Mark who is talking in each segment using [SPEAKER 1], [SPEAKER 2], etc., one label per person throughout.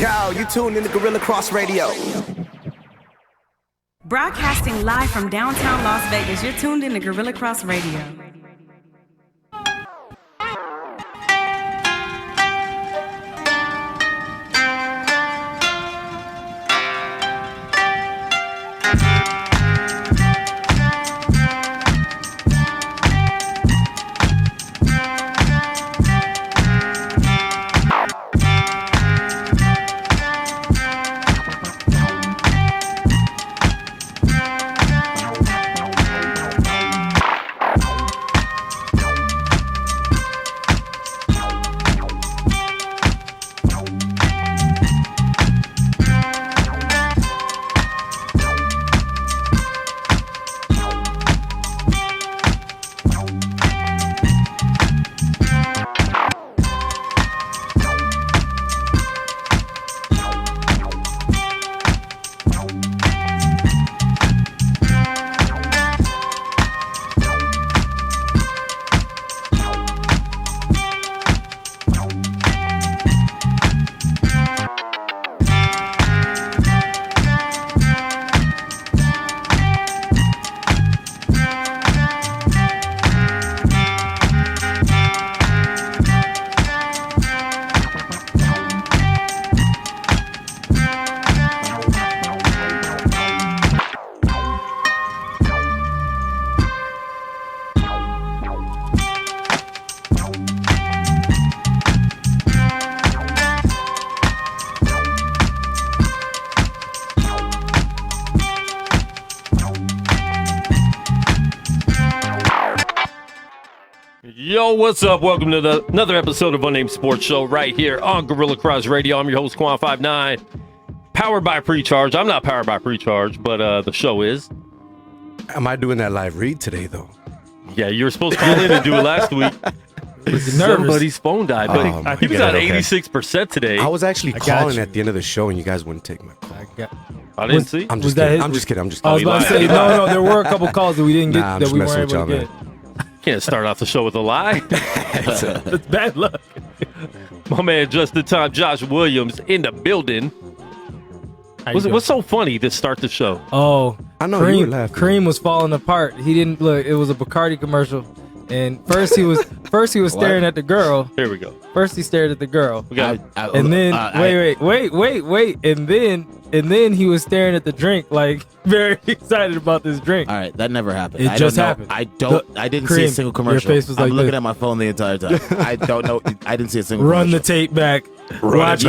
[SPEAKER 1] Cow, you tuned in to Gorilla Cross Radio.
[SPEAKER 2] Broadcasting live from downtown Las Vegas, you're tuned in to Gorilla Cross Radio.
[SPEAKER 3] Yo, what's up? Welcome to another episode of Unnamed Sports Show right here on Gorilla Cross Radio. I'm your host, Quan59, powered by Precharge. I'm not powered by Precharge, but the show is.
[SPEAKER 4] Am I doing that live read today, though?
[SPEAKER 3] Yeah, you were supposed to call in and do it last week. Somebody's phone died, but I think he was at 86% today.
[SPEAKER 4] I was actually calling at the end of the show, and you guys wouldn't take my call.
[SPEAKER 3] I didn't see.
[SPEAKER 4] I'm just kidding. I'm just kidding.
[SPEAKER 5] I was about to say, no, there were a couple calls that we didn't get that we weren't able to get.
[SPEAKER 3] Can't start off the show with a lie.
[SPEAKER 5] That's bad luck.
[SPEAKER 3] My man, just in time, Josh Williams in the building. What's so funny to start the show?
[SPEAKER 5] Oh,
[SPEAKER 4] I know you were laughing.
[SPEAKER 5] Cream was falling apart. He didn't look. It was a Bacardi commercial, and first he was staring at the girl.
[SPEAKER 3] Here we go.
[SPEAKER 5] First he stared at the girl,
[SPEAKER 3] and
[SPEAKER 5] then wait, and then he was staring at the drink, like very excited about this drink.
[SPEAKER 6] All right, that never happened.
[SPEAKER 5] It just happened.
[SPEAKER 6] I didn't see a single commercial.
[SPEAKER 5] Your face was like
[SPEAKER 6] I'm looking at my phone the entire time. I don't know. I didn't see a single
[SPEAKER 5] Run
[SPEAKER 6] commercial.
[SPEAKER 5] the tape back.
[SPEAKER 6] Watch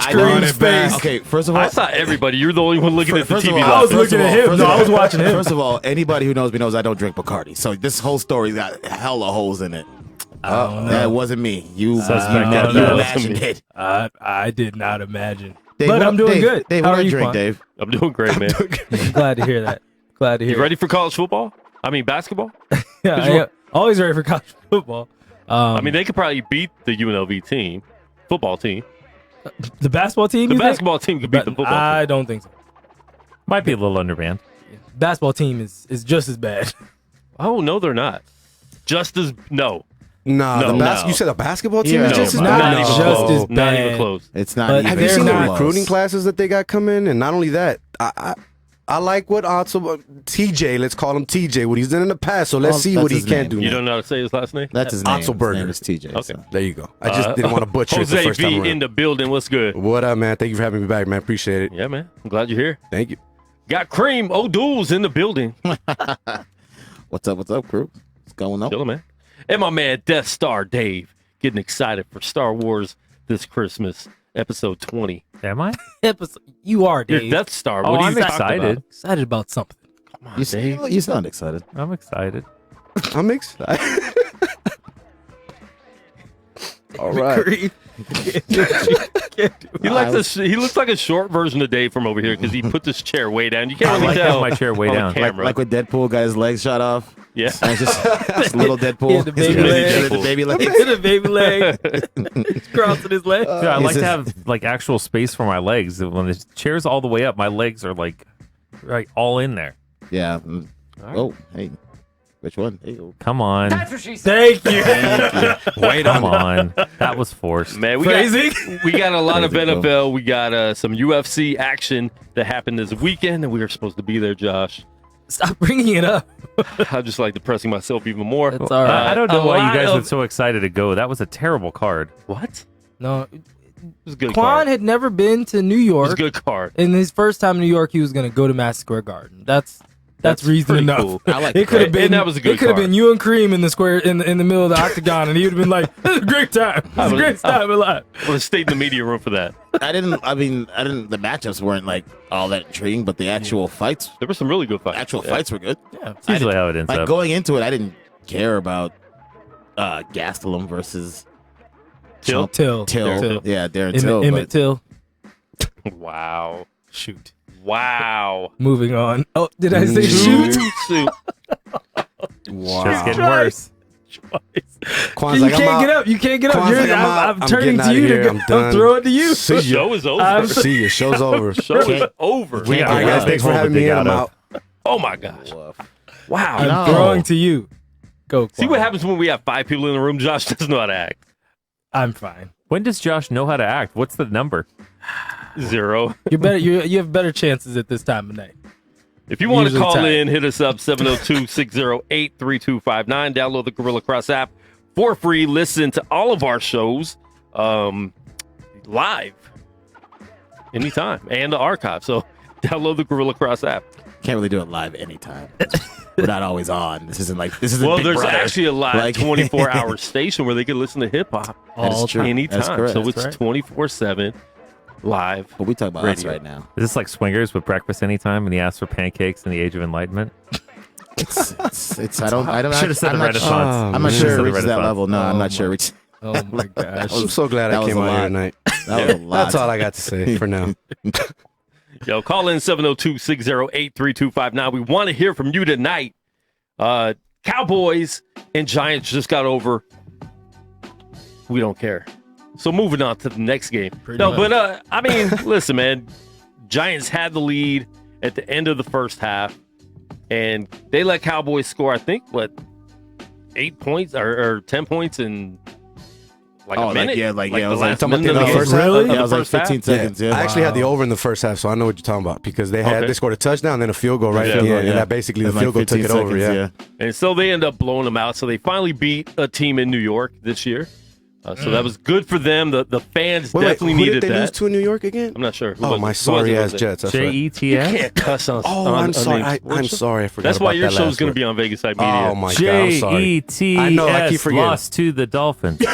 [SPEAKER 5] Cream's face.
[SPEAKER 6] Okay, first of all,
[SPEAKER 3] I saw everybody. You're the only one looking at the TV.
[SPEAKER 5] I was looking at him. No, I was watching him.
[SPEAKER 6] First of all, anybody who knows me knows I don't drink Bacardi. So this whole story got hella holes in it. That wasn't me. You imagined it.
[SPEAKER 5] I did not imagine.
[SPEAKER 6] Dave,
[SPEAKER 5] but I'm doing good.
[SPEAKER 6] Dave,
[SPEAKER 5] how
[SPEAKER 6] what
[SPEAKER 5] are you,
[SPEAKER 6] drink,
[SPEAKER 5] Quan?
[SPEAKER 6] Dave?
[SPEAKER 3] I'm doing great, man.
[SPEAKER 5] I'm glad to hear that. Glad to hear.
[SPEAKER 3] You ready for college football? I mean, basketball?
[SPEAKER 5] Yeah, always ready for college football.
[SPEAKER 3] I mean, they could probably beat the UNLV team, football team.
[SPEAKER 5] The basketball team?
[SPEAKER 3] The basketball team could beat the football team.
[SPEAKER 5] I don't think so.
[SPEAKER 7] Might be a little undermanned.
[SPEAKER 5] Basketball team is just as bad.
[SPEAKER 3] Oh, no, they're not. Just as, no.
[SPEAKER 4] You said the basketball team is just as bad?
[SPEAKER 3] Not even
[SPEAKER 5] just
[SPEAKER 3] close.
[SPEAKER 5] as bad.
[SPEAKER 3] Not even close.
[SPEAKER 6] It's not
[SPEAKER 5] But
[SPEAKER 6] even
[SPEAKER 4] Have you seen the
[SPEAKER 5] not
[SPEAKER 4] recruiting classes that they got coming? And not only that, I like what TJ, let's call him TJ, what he's done in the past. So let's see what he can do.
[SPEAKER 3] You don't know how to say his last name?
[SPEAKER 6] That's his name.
[SPEAKER 4] Otzelberger.
[SPEAKER 6] His name is TJ.
[SPEAKER 3] Okay.
[SPEAKER 6] So.
[SPEAKER 4] There you go. I just didn't want to butcher it the
[SPEAKER 3] Jose
[SPEAKER 4] first time
[SPEAKER 3] V
[SPEAKER 4] around.
[SPEAKER 3] in the building. What's good?
[SPEAKER 4] What up, man? Thank you for having me back, man. Appreciate it.
[SPEAKER 3] Yeah, man. I'm glad you're here.
[SPEAKER 4] Thank you.
[SPEAKER 3] Got Cream O'Doul's in the building.
[SPEAKER 6] What's up, crew? What's going on?
[SPEAKER 3] Chillin', man. And my man, Death Star Dave, getting excited for Star Wars this Christmas, episode 20.
[SPEAKER 7] Am I?
[SPEAKER 5] You are, Dave.
[SPEAKER 3] Your Death Star.
[SPEAKER 7] Oh,
[SPEAKER 3] What are
[SPEAKER 7] I'm
[SPEAKER 3] you talking
[SPEAKER 7] excited.
[SPEAKER 3] about?
[SPEAKER 5] Excited about something.
[SPEAKER 3] Come on, Dave.
[SPEAKER 6] You sound excited.
[SPEAKER 7] I'm excited.
[SPEAKER 4] I'm excited. All right.
[SPEAKER 3] He looks like a short version of Dave from over here because he put this chair way down. You can't
[SPEAKER 7] I
[SPEAKER 3] really
[SPEAKER 7] like
[SPEAKER 3] tell.
[SPEAKER 7] having my chair way
[SPEAKER 3] on the
[SPEAKER 7] down.
[SPEAKER 3] camera.
[SPEAKER 6] Like when Deadpool got his legs shot off.
[SPEAKER 3] Yeah.
[SPEAKER 6] And it's just little Deadpool.
[SPEAKER 5] Yeah, the baby
[SPEAKER 6] His
[SPEAKER 5] leg.
[SPEAKER 6] the baby leg.
[SPEAKER 5] The baby leg. He's crossing his leg.
[SPEAKER 7] Yeah, I like
[SPEAKER 6] Is
[SPEAKER 7] to
[SPEAKER 6] it-
[SPEAKER 7] have like actual space for my legs. When the chair's all the way up, my legs are like all in there.
[SPEAKER 6] Yeah. Oh, hey. Which one? Ew.
[SPEAKER 7] Come on.
[SPEAKER 5] Thank you.
[SPEAKER 4] Wait
[SPEAKER 7] Come on. That was forced.
[SPEAKER 3] Man, we got a lot of NFL. We got some UFC action that happened this weekend, and we were supposed to be there, Josh.
[SPEAKER 5] Stop bringing it up.
[SPEAKER 3] I'm just like depressing myself even more.
[SPEAKER 5] It's all right.
[SPEAKER 7] I don't know why you guys were so excited to go. That was a terrible card.
[SPEAKER 3] What?
[SPEAKER 5] No,
[SPEAKER 3] It was a good
[SPEAKER 5] Quan
[SPEAKER 3] card.
[SPEAKER 5] had never been to New
[SPEAKER 3] It
[SPEAKER 5] York.
[SPEAKER 3] was a good card.
[SPEAKER 5] In his first time in New York, he was going to go to Madison Square Garden. That's reason
[SPEAKER 3] pretty
[SPEAKER 5] enough.
[SPEAKER 3] cool.
[SPEAKER 6] I like
[SPEAKER 5] It could have been.
[SPEAKER 3] And that was a good
[SPEAKER 5] It could have
[SPEAKER 3] card.
[SPEAKER 5] been you and Kareem in the square in the middle of the octagon, and he would have been like, "This is a great time. This is a great time alive."
[SPEAKER 3] I would have stayed in the media room for that.
[SPEAKER 6] I didn't. The matchups weren't like all that intriguing, but the actual fights,
[SPEAKER 3] There were some really good fights.
[SPEAKER 6] fights were good.
[SPEAKER 5] Yeah.
[SPEAKER 7] It's usually how it ends
[SPEAKER 6] Like
[SPEAKER 7] up.
[SPEAKER 6] going into it, I didn't care about Gastelum versus
[SPEAKER 3] Till?
[SPEAKER 5] Till.
[SPEAKER 6] Yeah, Darren Till.
[SPEAKER 5] Emmett
[SPEAKER 6] but
[SPEAKER 5] Till.
[SPEAKER 3] Wow.
[SPEAKER 5] Shoot.
[SPEAKER 3] Wow.
[SPEAKER 5] Moving on. Oh, did I say shoot?
[SPEAKER 3] Shoot.
[SPEAKER 7] Just getting worse.
[SPEAKER 4] Quan's
[SPEAKER 5] You
[SPEAKER 4] like, I'm
[SPEAKER 5] can't
[SPEAKER 4] out.
[SPEAKER 5] get up. You can't get up.
[SPEAKER 4] Quan's like,
[SPEAKER 5] I'm
[SPEAKER 4] I'm
[SPEAKER 5] turning
[SPEAKER 4] getting
[SPEAKER 5] to
[SPEAKER 4] outta
[SPEAKER 5] you
[SPEAKER 4] here.
[SPEAKER 5] to
[SPEAKER 4] I'm
[SPEAKER 5] go.
[SPEAKER 4] done.
[SPEAKER 5] I'm throwing to you.
[SPEAKER 3] The show is over.
[SPEAKER 4] See you. Show's over.
[SPEAKER 3] Show is over.
[SPEAKER 7] We got
[SPEAKER 4] All right, guys.
[SPEAKER 7] a
[SPEAKER 4] Thanks for
[SPEAKER 7] hole to
[SPEAKER 4] having me
[SPEAKER 7] dig
[SPEAKER 4] in.
[SPEAKER 7] out
[SPEAKER 4] I'm
[SPEAKER 7] of.
[SPEAKER 4] out.
[SPEAKER 3] Oh my gosh. Wow.
[SPEAKER 5] I'm throwing to you. Go.
[SPEAKER 3] See
[SPEAKER 5] Quan.
[SPEAKER 3] what happens when we have 5 people in the room? Josh doesn't know how to act.
[SPEAKER 5] I'm fine.
[SPEAKER 7] When does Josh know how to act? What's the number?
[SPEAKER 3] 0.
[SPEAKER 5] You're better. You have better chances at this time of night.
[SPEAKER 3] If you want to
[SPEAKER 5] Usually
[SPEAKER 3] call
[SPEAKER 5] tight.
[SPEAKER 3] in, hit us up 702-608-3259. Download the Gorilla Cross app for free. Listen to all of our shows live anytime and the archive. So download the Gorilla Cross app.
[SPEAKER 6] can't really do it live anytime. We're not always on. This isn't
[SPEAKER 3] Well,
[SPEAKER 6] Big
[SPEAKER 3] there's
[SPEAKER 6] Brother.
[SPEAKER 3] actually a live
[SPEAKER 6] Like-
[SPEAKER 3] 24-hour station where they can listen to hip hop
[SPEAKER 6] That's true.
[SPEAKER 3] anytime.
[SPEAKER 6] That's correct.
[SPEAKER 3] So
[SPEAKER 6] That's
[SPEAKER 3] it's
[SPEAKER 6] right.
[SPEAKER 3] 24/7 live.
[SPEAKER 6] But we talk about us
[SPEAKER 3] radio.
[SPEAKER 6] right now.
[SPEAKER 7] Is this like swingers with breakfast anytime and he asks for pancakes in the Age of Enlightenment?
[SPEAKER 6] It's I don't
[SPEAKER 7] Should have said
[SPEAKER 6] I'm
[SPEAKER 7] the
[SPEAKER 6] not
[SPEAKER 7] Renaissance.
[SPEAKER 6] I'm not
[SPEAKER 7] Should've
[SPEAKER 6] sure
[SPEAKER 7] said
[SPEAKER 6] it
[SPEAKER 7] the
[SPEAKER 6] reaches that
[SPEAKER 7] Renaissance.
[SPEAKER 6] level. No, I'm
[SPEAKER 5] Oh
[SPEAKER 6] not sure.
[SPEAKER 5] my-
[SPEAKER 6] It
[SPEAKER 5] Oh my gosh.
[SPEAKER 4] I'm so glad
[SPEAKER 6] That
[SPEAKER 4] I
[SPEAKER 6] was
[SPEAKER 4] came
[SPEAKER 6] a
[SPEAKER 4] on here
[SPEAKER 6] lot.
[SPEAKER 4] tonight.
[SPEAKER 6] That was a lot.
[SPEAKER 4] That's all I got to say for now.
[SPEAKER 3] Yo, call in 702-608-3259. We want to hear from you tonight. Cowboys and Giants just got over. We don't care. So moving on to the next game. But I mean, listen, man. Giants had the lead at the end of the first half, and they let Cowboys score, I think, 8 points or 10 points in like a minute?
[SPEAKER 6] it was
[SPEAKER 3] last
[SPEAKER 6] like
[SPEAKER 3] minute of the
[SPEAKER 4] first
[SPEAKER 3] game.
[SPEAKER 4] half?
[SPEAKER 3] Of the
[SPEAKER 6] Yeah, it was like
[SPEAKER 3] first half.
[SPEAKER 6] 15 seconds. Yeah.
[SPEAKER 4] I actually had the over in the first half, so I know what you're talking about because they
[SPEAKER 3] Okay.
[SPEAKER 4] scored a touchdown, then a field goal right
[SPEAKER 3] Yeah.
[SPEAKER 4] at the
[SPEAKER 6] Yeah.
[SPEAKER 4] end, and that basically the
[SPEAKER 6] It was
[SPEAKER 4] field goal
[SPEAKER 6] like
[SPEAKER 4] took
[SPEAKER 6] 15
[SPEAKER 4] it over.
[SPEAKER 6] seconds,
[SPEAKER 4] Yeah.
[SPEAKER 3] And so they end up blowing them out. So they finally beat a team in New York this year. So that was good for them. The fans definitely
[SPEAKER 4] who
[SPEAKER 3] needed
[SPEAKER 4] did they
[SPEAKER 3] that.
[SPEAKER 4] lose to in New York again?
[SPEAKER 3] I'm not sure. Who
[SPEAKER 4] Oh,
[SPEAKER 3] was
[SPEAKER 4] my
[SPEAKER 3] it? Who was
[SPEAKER 4] sorry
[SPEAKER 3] it?
[SPEAKER 4] ass
[SPEAKER 3] Was it?
[SPEAKER 4] Jets. That's right.
[SPEAKER 3] You
[SPEAKER 7] JETS?
[SPEAKER 3] can't cuss on.
[SPEAKER 4] Oh,
[SPEAKER 3] on
[SPEAKER 4] I'm
[SPEAKER 3] a
[SPEAKER 4] sorry.
[SPEAKER 3] named sports
[SPEAKER 4] I'm
[SPEAKER 3] show.
[SPEAKER 4] sorry. I forgot
[SPEAKER 3] That's why
[SPEAKER 4] about
[SPEAKER 3] your
[SPEAKER 4] that
[SPEAKER 3] show's
[SPEAKER 4] last
[SPEAKER 3] going to
[SPEAKER 4] one.
[SPEAKER 3] be on Vegas Side Media.
[SPEAKER 4] Oh my god, I'm sorry.
[SPEAKER 7] JETS
[SPEAKER 4] I know, I keep forgetting.
[SPEAKER 7] lost to the Dolphins.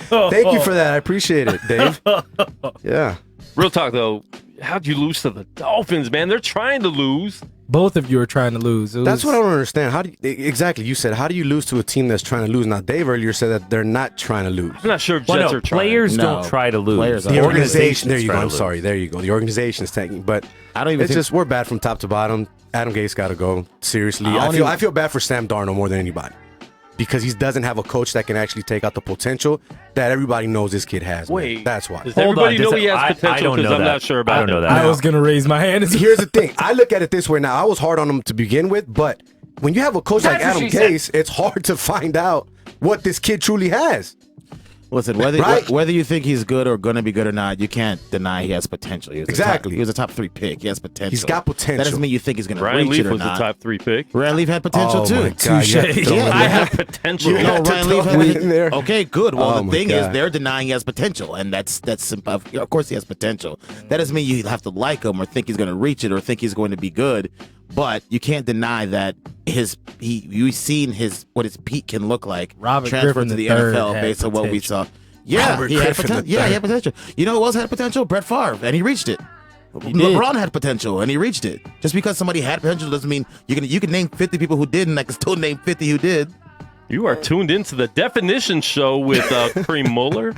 [SPEAKER 4] Thank you for that. I appreciate it, Dave. Yeah.
[SPEAKER 3] Real talk though, how'd you lose to the Dolphins, man? They're trying to lose.
[SPEAKER 5] Both of you are trying to lose.
[SPEAKER 4] That's what I don't understand. How do you, exactly? You said how do you lose to a team that's trying to lose? Now Dave earlier said that they're not trying to lose.
[SPEAKER 3] I'm not sure if
[SPEAKER 7] Well,
[SPEAKER 3] Jets
[SPEAKER 7] no,
[SPEAKER 3] are trying.
[SPEAKER 7] players
[SPEAKER 6] No.
[SPEAKER 7] don't try to lose.
[SPEAKER 6] Players
[SPEAKER 4] The
[SPEAKER 6] are.
[SPEAKER 4] organization. There you go.
[SPEAKER 7] trying
[SPEAKER 4] I'm
[SPEAKER 7] to lose.
[SPEAKER 4] sorry. There you go. The organization is tanking, but
[SPEAKER 6] I don't even
[SPEAKER 4] it's
[SPEAKER 6] think
[SPEAKER 4] just we're bad from top to bottom. Adam Gase got to go. Seriously,
[SPEAKER 6] I don't
[SPEAKER 4] I feel bad for Sam Darnold more than anybody because he doesn't have a coach that can actually take out the potential that everybody knows this kid has. man.
[SPEAKER 3] Wait,
[SPEAKER 4] That's why.
[SPEAKER 3] Does
[SPEAKER 7] Hold
[SPEAKER 3] everybody
[SPEAKER 7] on,
[SPEAKER 3] know
[SPEAKER 7] does
[SPEAKER 3] he
[SPEAKER 7] it-
[SPEAKER 3] has
[SPEAKER 7] I
[SPEAKER 3] potential?
[SPEAKER 7] don't
[SPEAKER 3] Because
[SPEAKER 7] know
[SPEAKER 3] I'm
[SPEAKER 7] that.
[SPEAKER 3] not sure about
[SPEAKER 7] I don't
[SPEAKER 3] it.
[SPEAKER 7] know that.
[SPEAKER 5] I was gonna raise my hand.
[SPEAKER 4] Here's the thing. I look at it this way now. I was hard on him to begin with, but when you have a coach like Adam Gase, it's hard to find out what this kid truly has.
[SPEAKER 6] Listen, whether
[SPEAKER 4] Right?
[SPEAKER 6] whether you think he's good or going to be good or not, you can't deny he has potential. He was
[SPEAKER 4] Exactly.
[SPEAKER 6] he was a top 3 pick. He has potential.
[SPEAKER 4] He's got potential.
[SPEAKER 6] That doesn't mean you think he's going to
[SPEAKER 3] Ryan
[SPEAKER 6] reach
[SPEAKER 3] Leaf
[SPEAKER 6] it or
[SPEAKER 3] was the
[SPEAKER 6] not.
[SPEAKER 3] top 3 pick.
[SPEAKER 6] Ryan Leaf had potential
[SPEAKER 4] Oh
[SPEAKER 6] too.
[SPEAKER 4] my God, you have to throw
[SPEAKER 6] Yeah,
[SPEAKER 4] him
[SPEAKER 3] I
[SPEAKER 4] in
[SPEAKER 3] have
[SPEAKER 4] there.
[SPEAKER 3] potential.
[SPEAKER 4] You have to
[SPEAKER 6] Ryan
[SPEAKER 4] throw
[SPEAKER 6] Leaf
[SPEAKER 4] him
[SPEAKER 6] had
[SPEAKER 4] in there.
[SPEAKER 6] Okay, good. Well,
[SPEAKER 4] Oh
[SPEAKER 6] the
[SPEAKER 4] my
[SPEAKER 6] thing is,
[SPEAKER 4] God.
[SPEAKER 6] they're denying he has potential, and that's of course he has potential. That doesn't mean you have to like him or think he's going to reach it or think he's going to be good. But you can't deny that you've seen what his peak can look like.
[SPEAKER 5] Robert
[SPEAKER 6] transferred
[SPEAKER 5] Griffin
[SPEAKER 6] to the
[SPEAKER 5] III
[SPEAKER 6] NFL
[SPEAKER 5] had
[SPEAKER 6] based on what we
[SPEAKER 5] potential.
[SPEAKER 6] saw. Yeah,
[SPEAKER 4] Robert
[SPEAKER 6] he had
[SPEAKER 4] Griffin
[SPEAKER 6] potential. Yeah, he had potential. You know who else had potential? Brett Favre, and he reached it.
[SPEAKER 5] did.
[SPEAKER 6] LeBron had potential, and he reached it. Just because somebody had potential doesn't mean you can name 50 people who didn't. I can still name 50 who did.
[SPEAKER 3] You are tuned into the Definition Show with Kareem Muller.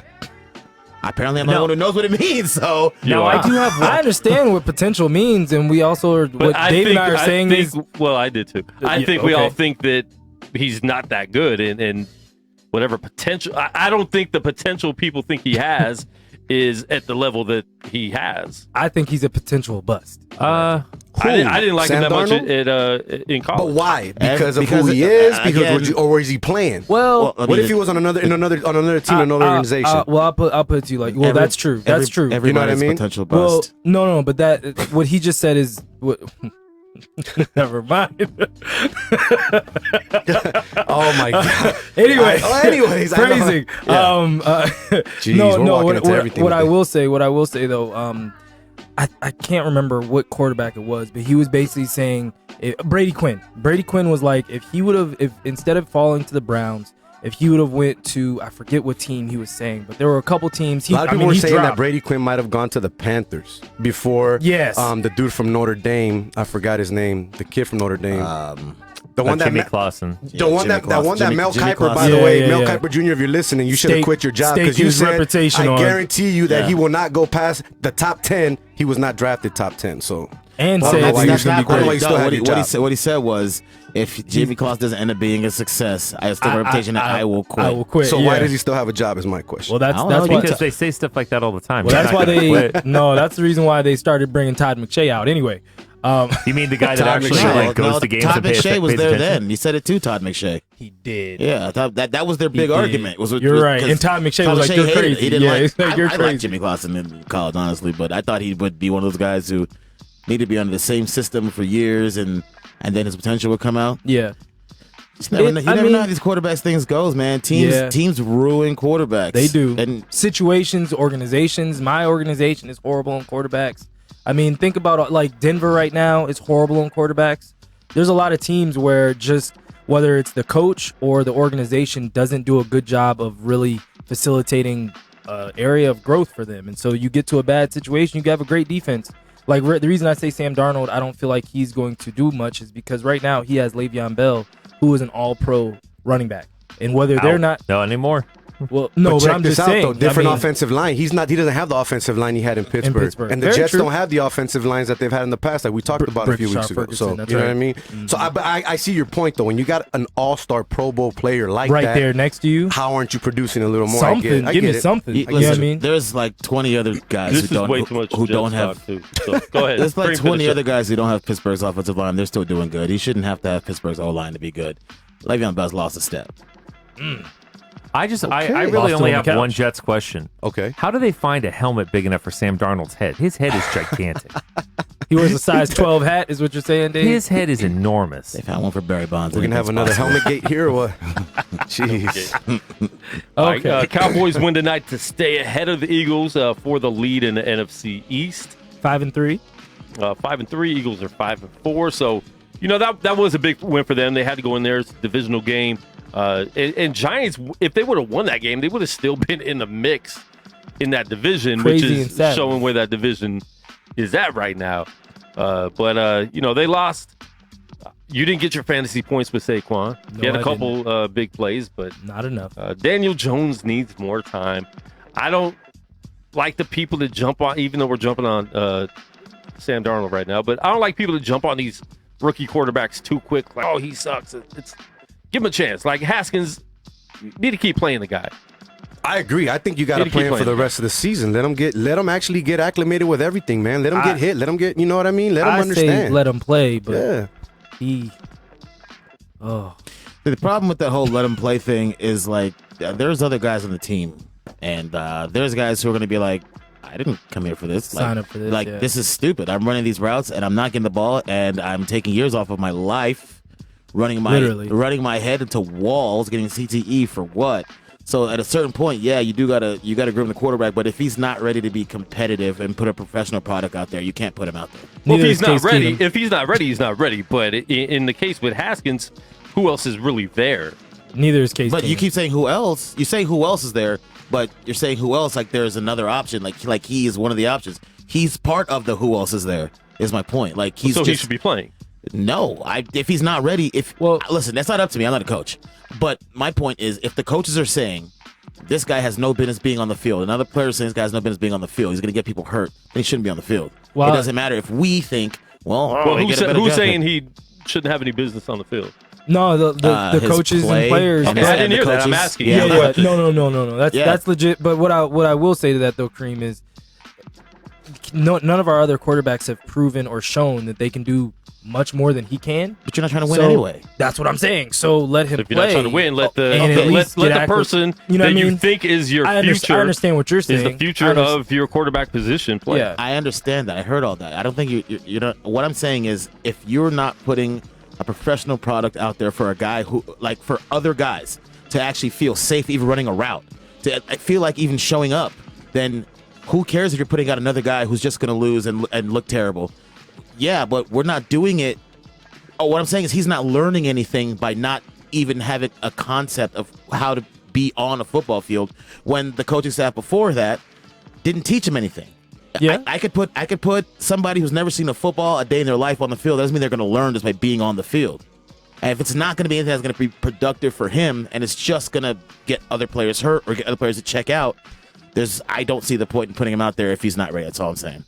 [SPEAKER 6] Apparently, I'm the one who knows what it means. So
[SPEAKER 7] Now, I do have
[SPEAKER 5] I understand what potential means, and we also are what Dave and I are saying is
[SPEAKER 3] well, I did too. I
[SPEAKER 5] Yeah,
[SPEAKER 3] think we all
[SPEAKER 5] okay.
[SPEAKER 3] think that he's not that good, and whatever potential. I don't think the potential people think he has is at the level that he has.
[SPEAKER 5] I think he's a potential bust.
[SPEAKER 3] I didn't like him that much in college.
[SPEAKER 4] But why? Because who he is? Or is he playing?
[SPEAKER 5] Well,
[SPEAKER 4] what if he was on another team, another organization?
[SPEAKER 5] Well, I'll put it to you like, well, that's true. That's true.
[SPEAKER 6] You know what I mean? Potential bust.
[SPEAKER 5] Well, no, but what he just said is what. Never mind.
[SPEAKER 4] Oh my god.
[SPEAKER 5] Anyways, phrasing.
[SPEAKER 4] Jeez,
[SPEAKER 5] what I will say though, I can't remember what quarterback it was, but he was basically saying Brady Quinn. Brady Quinn was like, if instead of falling to the Browns, if he would have went to, I forget what team he was saying, but there were a couple teams.
[SPEAKER 4] A lot of people were saying that Brady Quinn might have gone to the Panthers before.
[SPEAKER 5] Yes.
[SPEAKER 4] The dude from Notre Dame, I forgot his name. The kid from Notre Dame. The one that
[SPEAKER 7] Jimmy Clausen.
[SPEAKER 4] The one that Mel Kiper, by the way, Mel Kiper Jr. If you're listening, you should have quit your job because you said, I guarantee you that he will not go past the top 10. He was not drafted top 10. So
[SPEAKER 5] and said
[SPEAKER 6] that's not what he said was, if Jimmy Clausen doesn't end up being a success, I have still a reputation that I will quit.
[SPEAKER 5] I will quit.
[SPEAKER 4] So why does he still have a job? Is my question.
[SPEAKER 5] Well, that's
[SPEAKER 7] because they say stuff like that all the time.
[SPEAKER 5] Well, that's why that's the reason why they started bringing Todd McShay out. Anyway.
[SPEAKER 7] You mean the guy that actually goes to games
[SPEAKER 6] Todd
[SPEAKER 7] and pays
[SPEAKER 6] McShay was there
[SPEAKER 7] attention?
[SPEAKER 6] then. You said it too, Todd McShay.
[SPEAKER 5] He did.
[SPEAKER 6] Yeah, I thought that was their big argument.
[SPEAKER 5] You're right. And Todd McShay was like, you're crazy.
[SPEAKER 6] He didn't
[SPEAKER 5] you're
[SPEAKER 6] I
[SPEAKER 5] crazy.
[SPEAKER 6] liked Jimmy Clausen in college, honestly, but I thought he would be one of those guys who need to be under the same system for years, and then his potential would come out.
[SPEAKER 5] Yeah.
[SPEAKER 6] You never know how these quarterbacks things goes, man. Teams ruin quarterbacks.
[SPEAKER 5] They do.
[SPEAKER 6] And
[SPEAKER 5] situations, organizations. My organization is horrible on quarterbacks. I mean, think about like Denver right now is horrible on quarterbacks. There's a lot of teams where just whether it's the coach or the organization doesn't do a good job of really facilitating area of growth for them. And so you get to a bad situation, you have a great defense. Like the reason I say Sam Darnold, I don't feel like he's going to do much is because right now he has Le'Veon Bell, who is an all-pro running back. And whether they're not
[SPEAKER 7] anymore.
[SPEAKER 5] Well, no, but I'm just saying.
[SPEAKER 4] Though, different offensive line. He doesn't have the offensive line he had in Pittsburgh. And the Jets don't have the offensive lines that they've had in the past, like we talked about a few weeks ago. So, you know what I mean? Mm-hmm. So I see your point, though. When you got an all-star Pro Bowl player like that.
[SPEAKER 5] Right there next to you.
[SPEAKER 4] How aren't you producing a little more?
[SPEAKER 5] Something. Give me something. You know what I mean?
[SPEAKER 6] There's like 20 other guys who don't have.
[SPEAKER 3] So go ahead.
[SPEAKER 6] There's like 20 other guys who don't have Pittsburgh's offensive line. They're still doing good. He shouldn't have to have Pittsburgh's O-line to be good. Le'Veon Bell's lost a step.
[SPEAKER 7] I really only have one Jets question.
[SPEAKER 4] Okay.
[SPEAKER 7] How do they find a helmet big enough for Sam Darnold's head? His head is gigantic.
[SPEAKER 5] He wears a size 12 hat, is what you're saying, Dave?
[SPEAKER 7] His head is enormous.
[SPEAKER 6] They found one for Barry Bonds.
[SPEAKER 4] We're going to have another helmet gate here or what? Jeez.
[SPEAKER 3] Okay. Cowboys win tonight to stay ahead of the Eagles for the lead in the NFC East.
[SPEAKER 5] 5-3.
[SPEAKER 3] 5-3. Eagles are 5-4. So, that was a big win for them. They had to go in there. It's a divisional game. And Giants, if they would have won that game, they would have still been in the mix in that division, which is showing where that division is at right now. But they lost. You didn't get your fantasy points with Saquon.
[SPEAKER 5] No,
[SPEAKER 3] he had a couple big plays, but
[SPEAKER 5] not enough.
[SPEAKER 3] Daniel Jones needs more time. I don't like the people that jump on, even though we're jumping on Sam Darnold right now, but I don't like people that jump on these rookie quarterbacks too quick. Like, oh, he sucks. Give him a chance. Like Haskins, you need to keep playing the guy.
[SPEAKER 4] I agree. I think you got to play him for the rest of the season. Let him actually get acclimated with everything, man. Let him get hit. Let him get, you know what I mean? Let him understand.
[SPEAKER 5] Let him play, but the
[SPEAKER 6] problem with that whole let him play thing is like there's other guys on the team, and there's guys who are going to be like, I didn't come here for this.
[SPEAKER 5] Sign up for this.
[SPEAKER 6] Like this is stupid. I'm running these routes and I'm not getting the ball, and I'm taking years off of my life. Running my head into walls, getting CTE for what? So at a certain point, you gotta groom the quarterback. But if he's not ready to be competitive and put a professional product out there, you can't put him out there.
[SPEAKER 3] Well, if he's not ready, he's not ready. But in the case with Haskins, who else is really there?
[SPEAKER 5] Neither is Case.
[SPEAKER 6] But you keep saying who else? You say who else is there, but you're saying who else like there's another option. Like he is one of the options. He's part of the who else is there. Is my point. Like he should
[SPEAKER 3] be playing.
[SPEAKER 6] No, if he's not ready, listen, that's not up to me. I'm not a coach. But my point is, if the coaches are saying this guy has no business being on the field, another player is saying this guy has no business being on the field, he's going to get people hurt, then he shouldn't be on the field. Well, it doesn't matter if we think,
[SPEAKER 3] who's saying he shouldn't have any business on the field?
[SPEAKER 5] No, the coaches
[SPEAKER 6] play.
[SPEAKER 5] and players.
[SPEAKER 3] Okay, I didn't hear that. I'm asking.
[SPEAKER 5] Yeah. No. That's legit. But what I will say to that though, Kareem, is none of our other quarterbacks have proven or shown that they can do much more than he can.
[SPEAKER 6] But you're not trying to win anyway.
[SPEAKER 5] That's what I'm saying. So let him
[SPEAKER 3] if you're
[SPEAKER 5] play.
[SPEAKER 3] not trying to win, let the person that you think is your future.
[SPEAKER 5] I understand what you're saying.
[SPEAKER 3] Is the future of your quarterback position play.
[SPEAKER 5] Yeah.
[SPEAKER 6] I understand that. I heard all that. I don't think you know. What I'm saying is, if you're not putting a professional product out there for a guy who, like, for other guys to actually feel safe even running a route, to feel like even showing up, then who cares if you're putting out another guy who's just going to lose and look terrible? Yeah, but we're not doing it. Oh, what I'm saying is he's not learning anything by not even having a concept of how to be on a football field when the coaching staff before that didn't teach him anything.
[SPEAKER 5] Yeah,
[SPEAKER 6] I could put somebody who's never seen a football a day in their life on the field. That doesn't mean they're going to learn just by being on the field. And if it's not going to be anything that's going to be productive for him, and it's just going to get other players hurt or get other players to check out, I don't see the point in putting him out there if he's not ready. That's all I'm saying.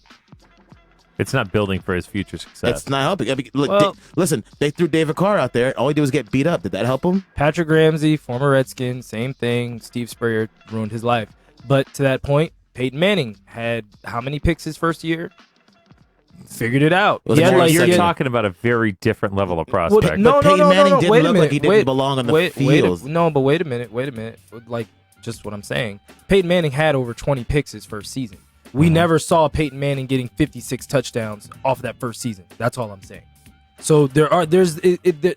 [SPEAKER 7] It's not building for his future success.
[SPEAKER 6] It's not helping. I mean, look, listen, they threw David Carr out there. All he did was get beat up. Did that help him?
[SPEAKER 5] Patrick Ramsey, former Redskin, same thing. Steve Spurrier ruined his life. But to that point, Peyton Manning had how many picks his first year? Figured it out.
[SPEAKER 7] You're talking about a very different level of prospect.
[SPEAKER 5] No.
[SPEAKER 6] Peyton Manning didn't look like he didn't belong on the field.
[SPEAKER 5] But wait a minute. Like, just what I'm saying. Peyton Manning had over 20 picks his first season. We never saw Peyton Manning getting 56 touchdowns off of that first season. That's all I'm saying. So just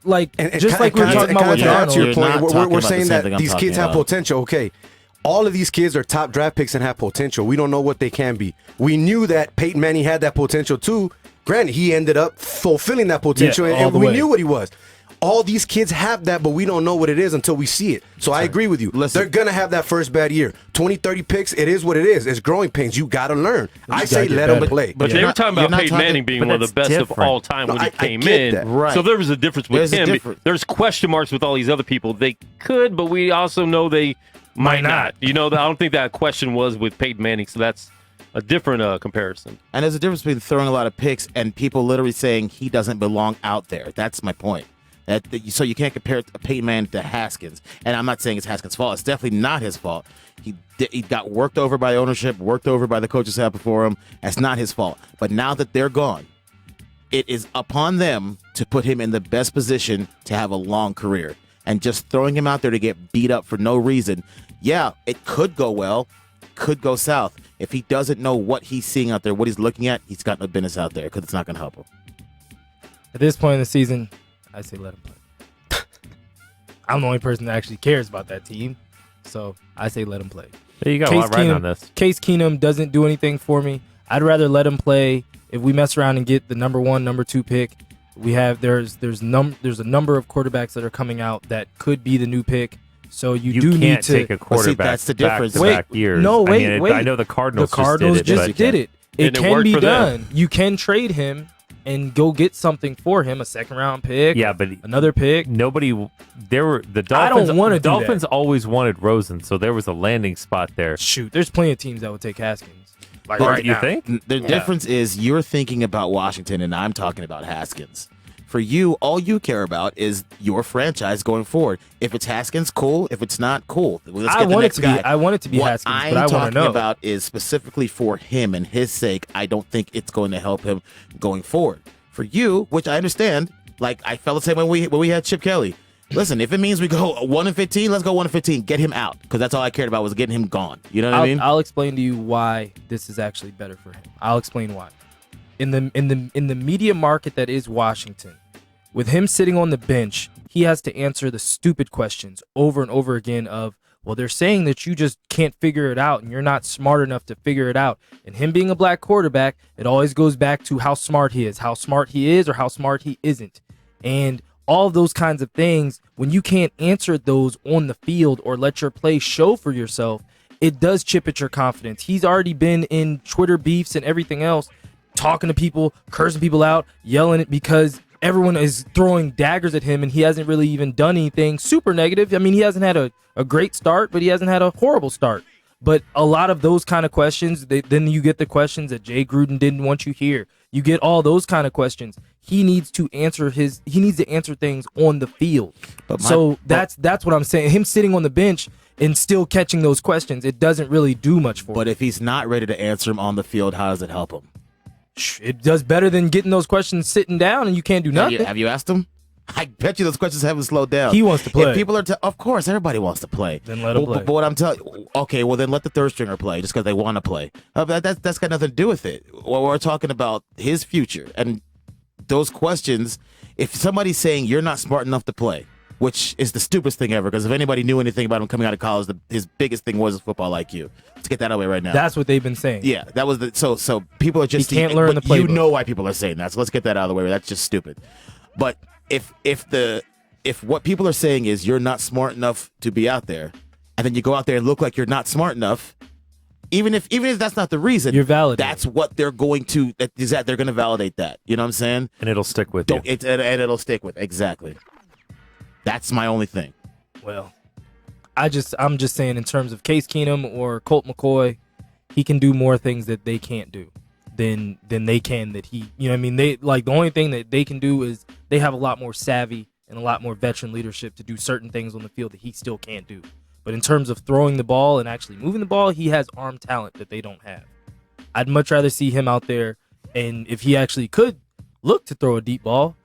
[SPEAKER 5] like we were talking about with
[SPEAKER 4] to your
[SPEAKER 5] Arnold.
[SPEAKER 4] point, we're saying that these kids have potential. Okay, all of these kids are top draft picks and have potential. We don't know what they can be. We knew that Peyton Manning had that potential too. Granted, he ended up fulfilling that potential, and we knew what he was. All these kids have that, but we don't know what it is until we see it. So I agree with you. Listen, they're going to have that first bad year. 20, 30 picks, it is what it is. It's growing pains. You got to learn. I say let them play.
[SPEAKER 3] But they were talking about Peyton Manning being one of the best of all time when he came in.
[SPEAKER 6] Right.
[SPEAKER 3] So there was a difference with him. There's question marks with all these other people. They could, but we also know they might not. You know, I don't think that question was with Peyton Manning, so that's a different comparison.
[SPEAKER 6] And there's a difference between throwing a lot of picks and people literally saying he doesn't belong out there. That's my point. So you can't compare Peyton Manning to Haskins. And I'm not saying it's Haskins' fault. It's definitely not his fault. He got worked over by ownership, worked over by the coaches staff before him. That's not his fault. But now that they're gone, it is upon them to put him in the best position to have a long career. And just throwing him out there to get beat up for no reason, yeah, it could go well, could go south. If he doesn't know what he's seeing out there, what he's looking at, he's got no business out there because it's not going to help him.
[SPEAKER 5] At this point in the season, I say let him play. I'm the only person that actually cares about that team, so I say let him play.
[SPEAKER 7] There you go. I'm right on this.
[SPEAKER 5] Case Keenum doesn't do anything for me. I'd rather let him play. If we mess around and get the number 1, number 2 pick, there's a number of quarterbacks that are coming out that could be the new pick. So you do need to
[SPEAKER 7] take a quarterback.
[SPEAKER 6] That's the difference.
[SPEAKER 7] Back years. I know the Cardinals.
[SPEAKER 5] just did it. It can be done. You can trade him and go get something for him, a second-round pick.
[SPEAKER 7] Yeah, but
[SPEAKER 5] another pick.
[SPEAKER 7] The Dolphins.
[SPEAKER 5] I don't want to do
[SPEAKER 7] Dolphins
[SPEAKER 5] that.
[SPEAKER 7] always wanted Rosen, so there was a landing spot there.
[SPEAKER 5] Shoot, there's plenty of teams that would take Haskins.
[SPEAKER 6] Like
[SPEAKER 5] right
[SPEAKER 7] you
[SPEAKER 5] now.
[SPEAKER 7] think?
[SPEAKER 6] The difference is you're thinking about Washington, and I'm talking about Haskins. For you, all you care about is your franchise going forward. If it's Haskins, cool. If it's not, cool. Let's get the next guy.
[SPEAKER 5] I want it to be Haskins, but I want to know.
[SPEAKER 6] What I'm talking about is specifically for him and his sake. I don't think it's going to help him going forward. For you, which I understand, like I felt the same when we had Chip Kelly. Listen, if it means we go 1-15, let's go 1-15. Get him out, because that's all I cared about was getting him gone. You know what I mean?
[SPEAKER 5] I'll explain to you why this is actually better for him. I'll explain why. In the media market that is Washington, with him sitting on the bench, he has to answer the stupid questions over and over again of, well, they're saying that you just can't figure it out and you're not smart enough to figure it out. And him being a black quarterback, it always goes back to how smart he is or how smart he isn't. And all of those kinds of things, when you can't answer those on the field or let your play show for yourself, it does chip at your confidence. He's already been in Twitter beefs and everything else, talking to people, cursing people out, yelling it because everyone is throwing daggers at him and he hasn't really even done anything super negative. I mean, he hasn't had a great start, but he hasn't had a horrible start. But a lot of those kind of questions, then you get the questions that Jay Gruden didn't want you here. You get all those kind of questions. he needs to answer things on the field. That's what I'm saying. Him sitting on the bench and still catching those questions, it doesn't really do much for him.
[SPEAKER 6] But if he's not ready to answer them on the field, how does it help him?
[SPEAKER 5] It does better than getting those questions sitting down and you can't do nothing.
[SPEAKER 6] Have you asked him? I bet you those questions haven't slowed down.
[SPEAKER 5] He wants to play.
[SPEAKER 6] If people are, of course, everybody wants to play.
[SPEAKER 5] Then let him play.
[SPEAKER 6] But what I'm telling you, okay, well then let the third stringer play just because they want to play. That's got nothing to do with it. Well, we're talking about his future and those questions. If somebody's saying you're not smart enough to play, which is the stupidest thing ever, because if anybody knew anything about him coming out of college, his biggest thing was his football IQ. Let's get that out of the way right now.
[SPEAKER 5] That's what they've been saying.
[SPEAKER 6] Yeah, that was so people are just
[SPEAKER 5] he can't learn the playbook.
[SPEAKER 6] You know why people are saying that. So let's get that out of the way. That's just stupid. But if what people are saying is you're not smart enough to be out there, and then you go out there and look like you're not smart enough, even if that's not the reason,
[SPEAKER 5] you're validating.
[SPEAKER 6] That's what they're going to. They're going to validate that. You know what I'm saying?
[SPEAKER 7] And it'll stick with you.
[SPEAKER 6] And it'll stick with exactly. That's my only thing.
[SPEAKER 5] Well, I'm just saying in terms of Case Keenum or Colt McCoy, he can do more things that they can't do than they can that he. You know what I mean? They the only thing that they can do is they have a lot more savvy and a lot more veteran leadership to do certain things on the field that he still can't do. But in terms of throwing the ball and actually moving the ball, he has arm talent that they don't have. I'd much rather see him out there, and if he actually could look to throw a deep ball,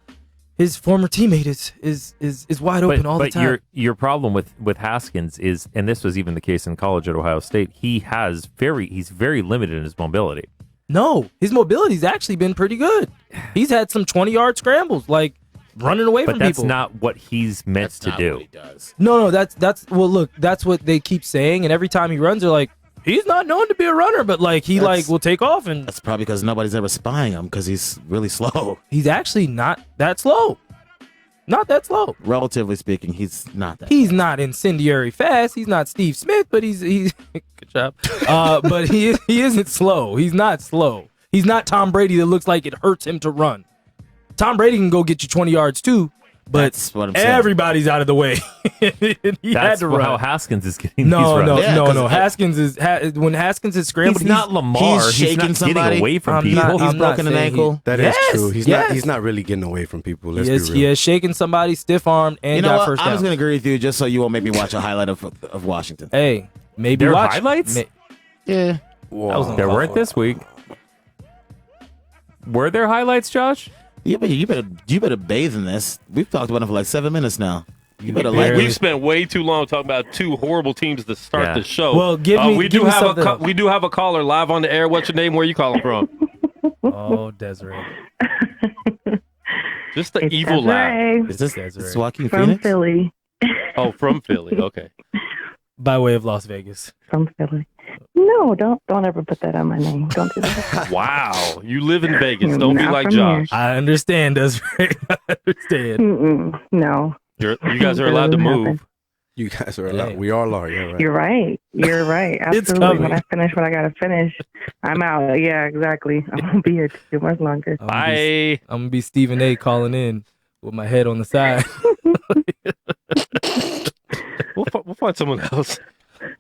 [SPEAKER 5] his former teammate is wide open all the time.
[SPEAKER 7] But your problem with Haskins is, and this was even the case in college at Ohio State, he's very limited in his mobility.
[SPEAKER 5] No, his mobility's actually been pretty good. He's had some 20-yard scrambles, like running away from people.
[SPEAKER 7] But that's not what he's meant to do.
[SPEAKER 6] What he does.
[SPEAKER 5] No, well, look, that's what they keep saying, and every time he runs, they're like, he's not known to be a runner, but will take off, and
[SPEAKER 6] that's probably because nobody's ever spying him because he's really slow.
[SPEAKER 5] He's actually not that slow. Not that slow.
[SPEAKER 6] Relatively speaking, he's not that.
[SPEAKER 5] He's not incendiary fast. He's not Steve Smith, but he's good job. But he isn't slow. He's not slow. He's not Tom Brady that looks like it hurts him to run. Tom Brady can go get you 20 yards too, but
[SPEAKER 6] that's what I'm saying.
[SPEAKER 5] Everybody's out of the way. He had to run.
[SPEAKER 7] How Haskins is getting these
[SPEAKER 5] No.
[SPEAKER 7] runs.
[SPEAKER 5] Haskins is when Haskins is scrambled.
[SPEAKER 7] He's not Lamar.
[SPEAKER 6] He's shaking
[SPEAKER 7] not
[SPEAKER 6] somebody.
[SPEAKER 7] Getting away from people.
[SPEAKER 6] He's broken an ankle.
[SPEAKER 4] That is true. He's not really getting away from people. Let's be real.
[SPEAKER 5] He has shaken somebody, stiff armed, and got first down.
[SPEAKER 6] I'm just gonna agree with you just so you won't make me watch a highlight of Washington.
[SPEAKER 5] Hey, maybe
[SPEAKER 7] there
[SPEAKER 5] watch
[SPEAKER 7] highlights.
[SPEAKER 6] Yeah,
[SPEAKER 7] there weren't this week. Were there highlights, Josh?
[SPEAKER 6] You better bathe in this. We've talked about it for like 7 minutes now. You better
[SPEAKER 3] We've spent way too long talking about two horrible teams to start the show.
[SPEAKER 5] Well, we do
[SPEAKER 3] have a caller live on the air. What's your name? Where are you calling from?
[SPEAKER 5] Oh, Desiree.
[SPEAKER 3] Just the evil laugh.
[SPEAKER 6] Is this Joaquin
[SPEAKER 8] from
[SPEAKER 6] Phoenix?
[SPEAKER 8] Philly?
[SPEAKER 3] Oh, from Philly. Okay.
[SPEAKER 5] By way of Las Vegas.
[SPEAKER 8] From Philly. No, don't ever put that on my name. Don't do that.
[SPEAKER 3] Wow, you live in Vegas. Don't be like Josh.
[SPEAKER 5] I understand, Desiree. I understand.
[SPEAKER 8] No.
[SPEAKER 3] You guys are allowed to move.
[SPEAKER 4] You guys are allowed. We are allowed. Yeah, right.
[SPEAKER 8] You're right. You're right. Absolutely. When I finish what I gotta finish, I'm out. Yeah, exactly. I won't be here too much longer.
[SPEAKER 3] Bye.
[SPEAKER 5] I'm gonna be Stephen A. calling in with my head on the side.
[SPEAKER 3] We'll find someone else.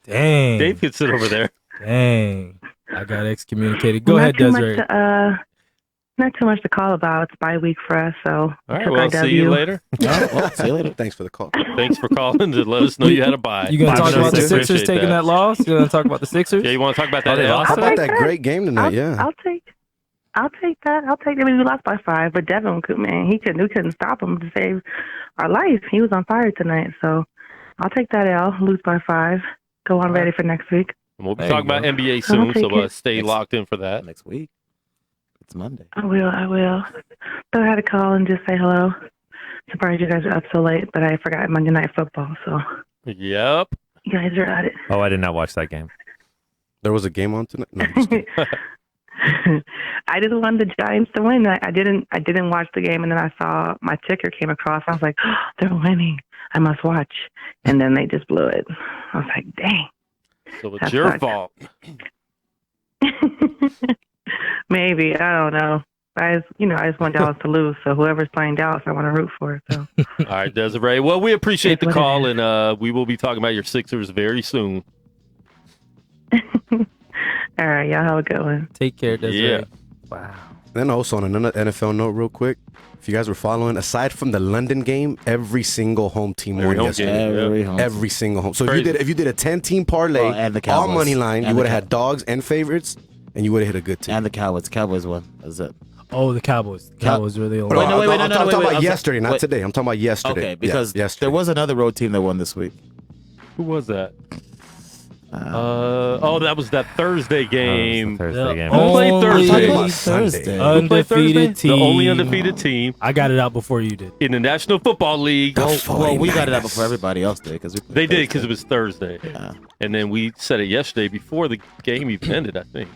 [SPEAKER 5] Dang.
[SPEAKER 3] Dave can sit over there.
[SPEAKER 5] Dang. I got excommunicated. Go ahead, Desiree.
[SPEAKER 8] Not too much to call about. It's bye week for us, so.
[SPEAKER 3] All right, well, see you later.
[SPEAKER 4] See you later. Thanks for the call.
[SPEAKER 3] Thanks for calling to let us know you had a bye.
[SPEAKER 5] You going to talk about the Sixers taking that loss? You going to talk about the Sixers?
[SPEAKER 3] Yeah, you want to talk about that?
[SPEAKER 4] How about that great game tonight?
[SPEAKER 8] I'll take that. I'll take that. We lost by 5, but Devin, man, we couldn't stop him to save our life. He was on fire tonight, so I'll take that L. Lose by 5. Go on ready for next week.
[SPEAKER 3] We'll be talking about NBA soon, so stay locked in for that.
[SPEAKER 6] Next week. It's Monday.
[SPEAKER 8] I will. So I had to call and just say hello. Surprised you guys are up so late, but I forgot Monday Night Football, so.
[SPEAKER 3] Yep.
[SPEAKER 8] You guys are at it.
[SPEAKER 7] Oh, I did not watch that game.
[SPEAKER 4] There was a game on tonight? No, just
[SPEAKER 8] I just wanted the Giants to win. I didn't watch the game, and then I saw my ticker came across. I was like, oh, they're winning. I must watch. And then they just blew it. I was like, dang.
[SPEAKER 3] So it's your fault.
[SPEAKER 8] Maybe. I don't know. I just want Dallas to lose. So whoever's playing Dallas, I want to root for. So.
[SPEAKER 3] All right, Desiree. Well, we appreciate the call, and we will be talking about your Sixers very soon.
[SPEAKER 8] All right, y'all have a good one.
[SPEAKER 5] Take care, Desiree.
[SPEAKER 3] Yeah.
[SPEAKER 5] Wow.
[SPEAKER 4] Then also on another NFL note, real quick, if you guys were following, aside from the London game, every single home team won yesterday. Every single home. So if you did a 10-team parlay,
[SPEAKER 6] and the
[SPEAKER 4] all
[SPEAKER 6] Cowboys.
[SPEAKER 4] money line, you would have had dogs and favorites, and you would have hit a good team.
[SPEAKER 6] And the Cowboys won. That's it.
[SPEAKER 5] Oh, the Cowboys. The Cowboys were the only.
[SPEAKER 4] I'm talking about yesterday, not today. I'm talking about yesterday.
[SPEAKER 6] Okay, because
[SPEAKER 4] yesterday.
[SPEAKER 6] there was another road team that won this week.
[SPEAKER 3] Who was that? That was that Thursday game.
[SPEAKER 7] That was the Thursday game.
[SPEAKER 3] Who played Thursday?
[SPEAKER 6] Thursday.
[SPEAKER 5] Undefeated team.
[SPEAKER 3] The only undefeated team
[SPEAKER 5] I got it out before you did.
[SPEAKER 3] in the National Football League.
[SPEAKER 6] Well, we got it out before everybody else did.
[SPEAKER 3] They did because it was Thursday.
[SPEAKER 6] Yeah.
[SPEAKER 3] And then we said it yesterday before the game even ended, I think.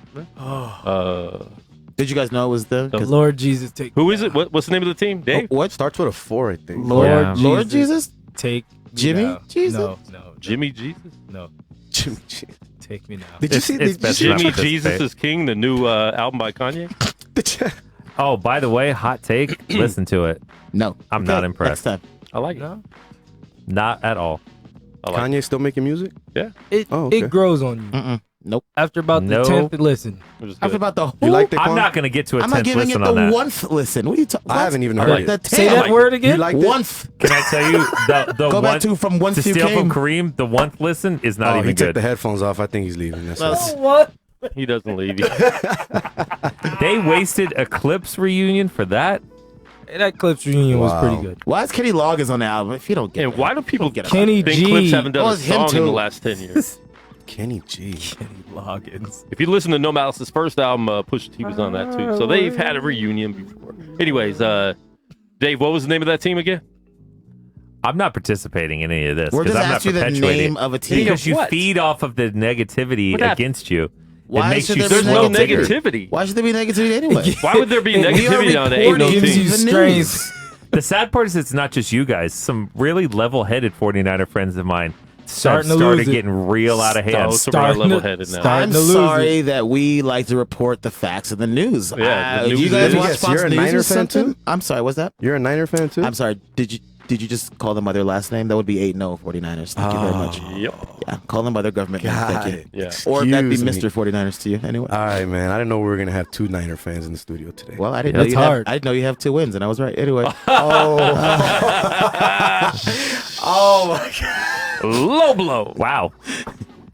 [SPEAKER 6] Did you guys know it was them?
[SPEAKER 5] The Lord Jesus take.
[SPEAKER 3] Who is it? What's the name of the team? Dave?
[SPEAKER 6] What?
[SPEAKER 4] Starts with a 4, I think.
[SPEAKER 6] Lord Jesus?
[SPEAKER 5] Take me
[SPEAKER 6] Jimmy
[SPEAKER 5] now.
[SPEAKER 6] Jesus?
[SPEAKER 5] No.
[SPEAKER 3] Jimmy Jesus?
[SPEAKER 5] No.
[SPEAKER 4] Jimmy G.
[SPEAKER 5] Take me now.
[SPEAKER 4] Did you see?
[SPEAKER 7] it's best
[SPEAKER 4] Did you
[SPEAKER 7] not
[SPEAKER 3] Jimmy
[SPEAKER 7] participate.
[SPEAKER 3] Jesus is King, the new album by Kanye?
[SPEAKER 7] Oh, by the way, hot take. Listen to it.
[SPEAKER 6] No.
[SPEAKER 7] I'm not impressed.
[SPEAKER 6] Next time.
[SPEAKER 3] I like it.
[SPEAKER 5] No.
[SPEAKER 7] Not at all.
[SPEAKER 3] I like
[SPEAKER 4] Kanye still making music?
[SPEAKER 5] It grows on you.
[SPEAKER 6] Nope.
[SPEAKER 5] After about the
[SPEAKER 7] No.
[SPEAKER 5] 10th listen.
[SPEAKER 3] it. Was
[SPEAKER 6] After
[SPEAKER 3] good.
[SPEAKER 6] about the whole...
[SPEAKER 4] You liked it,
[SPEAKER 7] I'm
[SPEAKER 4] Quan?
[SPEAKER 7] not going to get to a
[SPEAKER 6] I'm not
[SPEAKER 7] 10th
[SPEAKER 6] giving it
[SPEAKER 7] listen
[SPEAKER 6] the
[SPEAKER 7] on that.
[SPEAKER 6] 1th listen. What are you talking
[SPEAKER 4] I haven't even heard
[SPEAKER 3] like
[SPEAKER 4] it.
[SPEAKER 6] The
[SPEAKER 3] it.
[SPEAKER 5] Say
[SPEAKER 6] 10th.
[SPEAKER 5] that word again.
[SPEAKER 4] You liked it?
[SPEAKER 6] 1th.
[SPEAKER 7] Can I tell you the
[SPEAKER 6] Go
[SPEAKER 7] one,
[SPEAKER 6] back to from once
[SPEAKER 7] to
[SPEAKER 6] you
[SPEAKER 7] steal
[SPEAKER 6] came.
[SPEAKER 7] from Kareem? The one listen is not
[SPEAKER 4] Oh,
[SPEAKER 7] even
[SPEAKER 4] he took
[SPEAKER 7] good.
[SPEAKER 4] the headphones off. I think he's leaving. That's
[SPEAKER 6] Well,
[SPEAKER 4] it.
[SPEAKER 5] What?
[SPEAKER 3] He doesn't leave.
[SPEAKER 7] They wasted Eclipse reunion for that.
[SPEAKER 5] Hey, that Clips reunion was pretty good.
[SPEAKER 6] Why is Kenny Loggins on the album if you don't get
[SPEAKER 3] And
[SPEAKER 6] it?
[SPEAKER 3] why do people
[SPEAKER 6] Get it.
[SPEAKER 5] Kenny
[SPEAKER 3] think
[SPEAKER 5] G.
[SPEAKER 3] Clips haven't done
[SPEAKER 6] Well,
[SPEAKER 3] a
[SPEAKER 6] it's him
[SPEAKER 3] song in the
[SPEAKER 6] too.
[SPEAKER 3] last 10 years?
[SPEAKER 4] Kenny G.
[SPEAKER 5] Loggins.
[SPEAKER 3] If you listen to No Malice's first album, Pusha T was on that too. So they've had a reunion before. Anyways, Dave, what was the name of that team again?
[SPEAKER 7] I'm not participating in any of this
[SPEAKER 6] We're
[SPEAKER 7] because
[SPEAKER 6] just
[SPEAKER 7] I'm not
[SPEAKER 6] asking you the
[SPEAKER 7] perpetuating
[SPEAKER 6] name of a team.
[SPEAKER 7] because you
[SPEAKER 3] What?
[SPEAKER 7] feed off of the negativity
[SPEAKER 3] What happened?
[SPEAKER 7] against you.
[SPEAKER 6] Why
[SPEAKER 7] it makes
[SPEAKER 6] should
[SPEAKER 7] you
[SPEAKER 6] there be
[SPEAKER 3] There's no
[SPEAKER 7] swell bigger.
[SPEAKER 3] negativity.
[SPEAKER 6] Why should there be negativity anyway?
[SPEAKER 3] Why would there be
[SPEAKER 6] We are
[SPEAKER 3] negativity on the Ain't No
[SPEAKER 6] reporting
[SPEAKER 5] Gives you
[SPEAKER 3] Team?
[SPEAKER 6] the
[SPEAKER 5] strength.
[SPEAKER 6] news.
[SPEAKER 7] The sad part is it's not just you guys. Some really level-headed 49er friends of mine
[SPEAKER 5] Starting to
[SPEAKER 7] started
[SPEAKER 5] lose it.
[SPEAKER 7] getting real out of hand.
[SPEAKER 3] So we're level-headed now.
[SPEAKER 5] Starting
[SPEAKER 6] I'm
[SPEAKER 5] to lose
[SPEAKER 6] sorry
[SPEAKER 5] it.
[SPEAKER 6] that we like to report the facts of the news.
[SPEAKER 3] Yeah, the
[SPEAKER 6] do
[SPEAKER 3] news
[SPEAKER 6] you guys
[SPEAKER 3] is-
[SPEAKER 6] watch
[SPEAKER 4] Yes,
[SPEAKER 6] Fox
[SPEAKER 4] you're a
[SPEAKER 6] News
[SPEAKER 4] Niner
[SPEAKER 6] or
[SPEAKER 4] fan
[SPEAKER 6] something?
[SPEAKER 4] too?
[SPEAKER 6] I'm sorry, what's that?
[SPEAKER 4] You're a Niner fan too?
[SPEAKER 6] I'm sorry. Did you just call them by their last name? That would be 8-0 49ers. Thank you very much.
[SPEAKER 3] Yep.
[SPEAKER 6] Yeah, call them by their government name.
[SPEAKER 4] God.
[SPEAKER 6] Thank you.
[SPEAKER 3] Yeah.
[SPEAKER 6] Or that'd be
[SPEAKER 4] Excuse me.
[SPEAKER 6] Mr. 49ers to you. Anyway.
[SPEAKER 4] All right, man. I didn't know we were gonna have 2 Niner fans in the studio today.
[SPEAKER 6] Well, I didn't
[SPEAKER 5] That's
[SPEAKER 6] know you
[SPEAKER 5] hard.
[SPEAKER 6] I didn't know you have 2 wins, and I was right. Anyway.
[SPEAKER 4] Oh my God.
[SPEAKER 3] Low blow.
[SPEAKER 7] Wow.